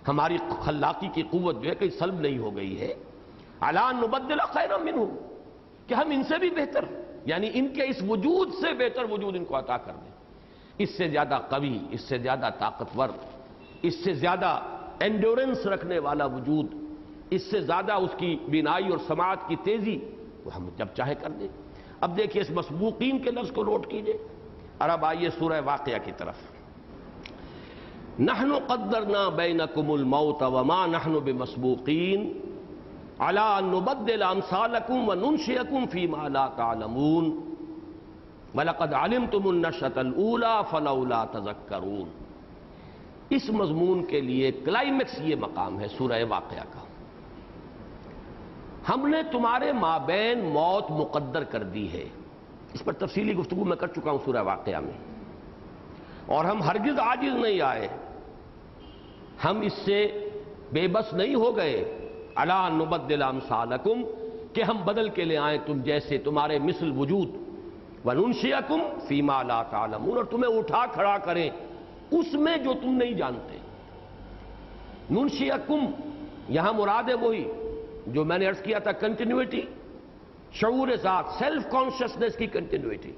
ہماری خلاقی کی قوت جو ہے کہیں سلب نہیں ہو گئی ہے. علی ان نبدل خیرا منہم، کہ ہم ان سے بھی بہتر، یعنی ان کے اس وجود سے بہتر وجود ان کو عطا کر دیں. اس سے زیادہ قوی، اس سے زیادہ طاقتور، اس سے زیادہ انڈورنس رکھنے والا وجود، اس سے زیادہ اس کی بینائی اور سماعت کی تیزی، وہ ہم جب چاہے کر دیں. اب دیکھیے اس مسبوقین کے لفظ کو نوٹ کیجئے. اور اب آئیے سورہ واقعہ کی طرف. نحن قدرنا بینکم الموت وما نحن بمسبوقین علی ان نبدل امثالکم وننشئکم فیما لا تعلمون وَلَقَدْ عَلِمْتُمُ النَّشْأَةَ الْأُولَىٰ فَلَوْلَا تَذَكَّرُونَ. اس مضمون کے لیے کلائمیکس یہ مقام ہے سورہ واقعہ کا۔ ہم نے تمہارے مابین موت مقدر کر دی ہے، اس پر تفصیلی گفتگو میں کر چکا ہوں سورہ واقعہ میں، اور ہم ہرگز عاجز نہیں آئے، ہم اس سے بے بس نہیں ہو گئے، الا نبدل امثالکم، کہ ہم بدل کے لے آئیں تم جیسے تمہارے مثل وجود، وننشئکم فیما لا تعلمون، اور تمہیں اٹھا کھڑا کریں اس میں جو تم نہیں جانتے۔ ننشئکم یہاں مراد ہے وہی جو میں نے عرض کیا تھا، کنٹینیوٹی، شعور ذات، سیلف کانشسنس کی کنٹینیوٹی۔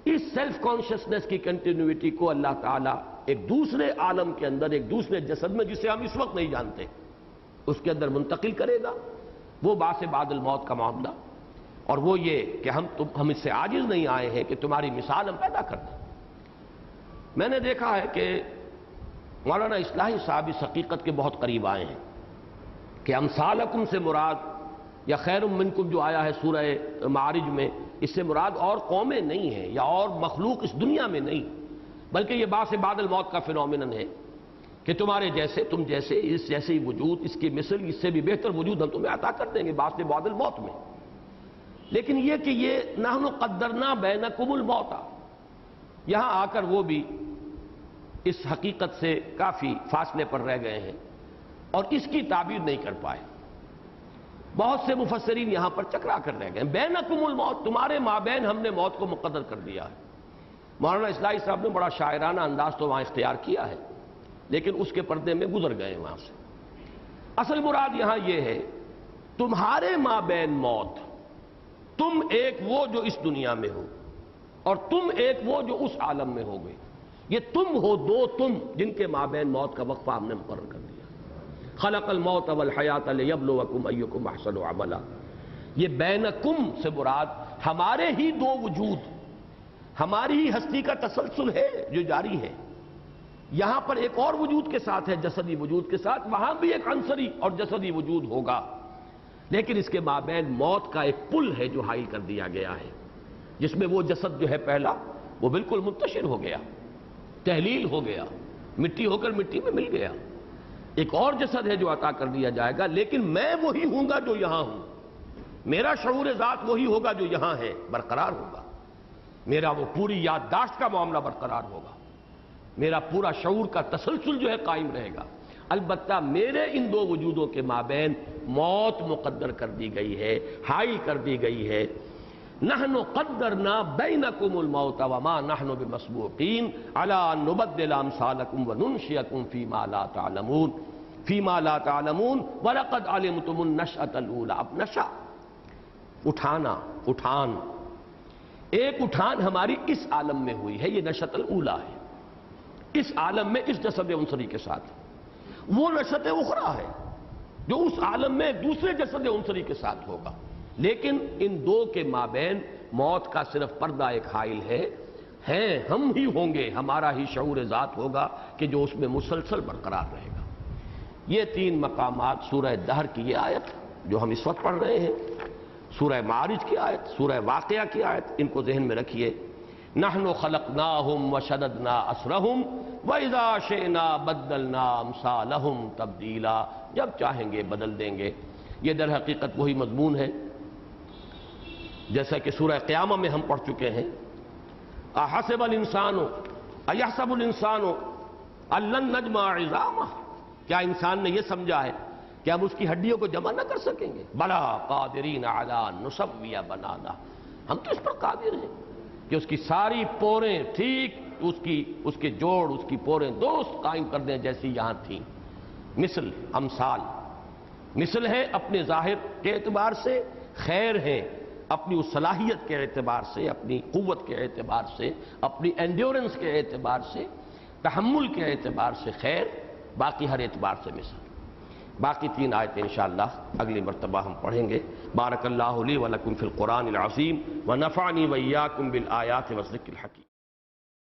اس سیلف کانشسنس کی کنٹینیوٹی کو اللہ تعالیٰ ایک دوسرے عالم کے اندر، ایک دوسرے جسد میں جسے ہم اس وقت نہیں جانتے، اس کے اندر منتقل کرے گا۔ وہ بعث بعد الموت کا معاملہ، اور وہ یہ کہ ہم اس سے عاجز نہیں آئے ہیں کہ تمہاری مثال ہم پیدا کر دیں۔ میں نے دیکھا ہے کہ مولانا اصلاحی صاحب اس حقیقت کے بہت قریب آئے ہیں کہ امثالکم سے مراد، یا خیر منکم جو آیا ہے سورہ معارج میں، اس سے مراد اور قومیں نہیں ہیں یا اور مخلوق اس دنیا میں نہیں، بلکہ یہ بعث بعد الموت کا فینومینن ہے کہ تمہارے جیسے، تم جیسے، اس جیسے وجود، اس کی مثل، اس سے بھی بہتر وجود ہم تمہیں عطا کر دیں گے بعث بعد الموت میں۔ لیکن یہ کہ یہ نحن قدرنا بینکم الموت، یہاں آ کر وہ بھی اس حقیقت سے کافی فاصلے پر رہ گئے ہیں اور اس کی تعبیر نہیں کر پائے۔ بہت سے مفسرین یہاں پر چکرا کر رہ گئے، بینکم الموت، تمہارے مابین ہم نے موت کو مقدر کر دیا ہے۔ مولانا اصلاحی صاحب نے بڑا شاعرانہ انداز تو وہاں اختیار کیا ہے، لیکن اس کے پردے میں گزر گئے وہاں سے۔ اصل مراد یہاں یہ ہے، تمہارے مابین موت، تم ایک وہ جو اس دنیا میں ہو اور تم ایک وہ جو اس عالم میں ہو گئے، یہ تم ہو، دو تم جن کے مابین موت کا وقفہ ہم نے مقرر کر دیا۔ خلق الموت والحیات لیبلوکم ایکم احسن عملا، یہ بینکم سے مراد ہمارے ہی دو وجود، ہماری ہی ہستی کا تسلسل ہے جو جاری ہے۔ یہاں پر ایک اور وجود کے ساتھ ہے، جسدی وجود کے ساتھ، وہاں بھی ایک عنصری اور جسدی وجود ہوگا، لیکن اس کے مابین موت کا ایک پل ہے جو حائل کر دیا گیا ہے، جس میں وہ جسد جو ہے پہلا وہ بالکل منتشر ہو گیا، تحلیل ہو گیا، مٹی ہو کر مٹی میں مل گیا۔ ایک اور جسد ہے جو عطا کر دیا جائے گا، لیکن میں وہی ہوں گا جو یہاں ہوں، میرا شعور ذات وہی ہوگا جو یہاں ہے، برقرار ہوگا، میرا وہ پوری یادداشت کا معاملہ برقرار ہوگا، میرا پورا شعور کا تسلسل جو ہے قائم رہے گا۔ البتہ میرے ان دو وجودوں کے مابین موت مقدر کر دی گئی ہے، حائل کر دی گئی ہے۔ نحن قدرنا بینکم الموت وما نحن بمسبوقین علی ان نبدل امثالکم وننشئکم فیما لا تعلمون، فیما لا تعلمون ولقد علمتم النشأۃ الاولی۔ اب نشأ، اٹھانا، اٹھان، ایک اٹھان ہماری اس عالم میں ہوئی ہے، یہ نشأۃ الاولی ہے، اس عالم میں اس جسد عنصری کے ساتھ۔ وہ نشأۃ اخری ہے جو اس عالم میں ایک دوسرے جسد عنصری کے ساتھ ہوگا، لیکن ان دو کے مابین موت کا صرف پردہ ایک حائل ہے، ہم ہی ہوں گے، ہمارا ہی شعور ذات ہوگا کہ جو اس میں مسلسل برقرار رہے گا۔ یہ تین مقامات سورہ دہر کی یہ آیت جو ہم اس وقت پڑھ رہے ہیں، سورہ معارج کی آیت، سورہ واقعہ کی آیت، ان کو ذہن میں رکھیے۔ نحن خلقناہم وشددنا اسرہم وَإِذَا شِئْنَا بَدَّلْنَا أَمْثَالَهُمْ تَبْدِيلًا، جب چاہیں گے بدل دیں گے۔ یہ در حقیقت وہی مضمون ہے جیسا کہ سورہ قیامہ میں ہم پڑھ چکے ہیں۔ اَحَسِبَ الْإِنسَانُ أَيَحْسَبُ الْإِنسَانُ أَن لَّن نَّجْمَعَ عِظَامَهُ، کیا انسان نے یہ سمجھا ہے کہ ہم اس کی ہڈیوں کو جمع نہ کر سکیں گے؟ بَلَىٰ قَادِرِينَ عَلَىٰ أَن نُّسَوِّيَ بَنَانَهُ، ہم تو اس پر قادر ہیں کہ اس کی ساری پوریں ٹھیک اس کے جوڑ، اس کی پوریں درست قائم کر دیں جیسی یہاں تھیں۔ مثل، امثال، مثل ہے اپنے ظاہر کے اعتبار سے، خیر ہے اپنی اس صلاحیت کے اعتبار سے، اپنی قوت کے اعتبار سے، اپنی انڈیورنس کے اعتبار سے، تحمل کے اعتبار سے خیر، باقی ہر اعتبار سے مثل۔ باقی تین آیتیں انشاءاللہ اگلی مرتبہ ہم پڑھیں گے۔ بارک اللہ لی و لکم فی القرآن العظیم ونفعنی وإیاکم بالآیات والذکر الحکیم۔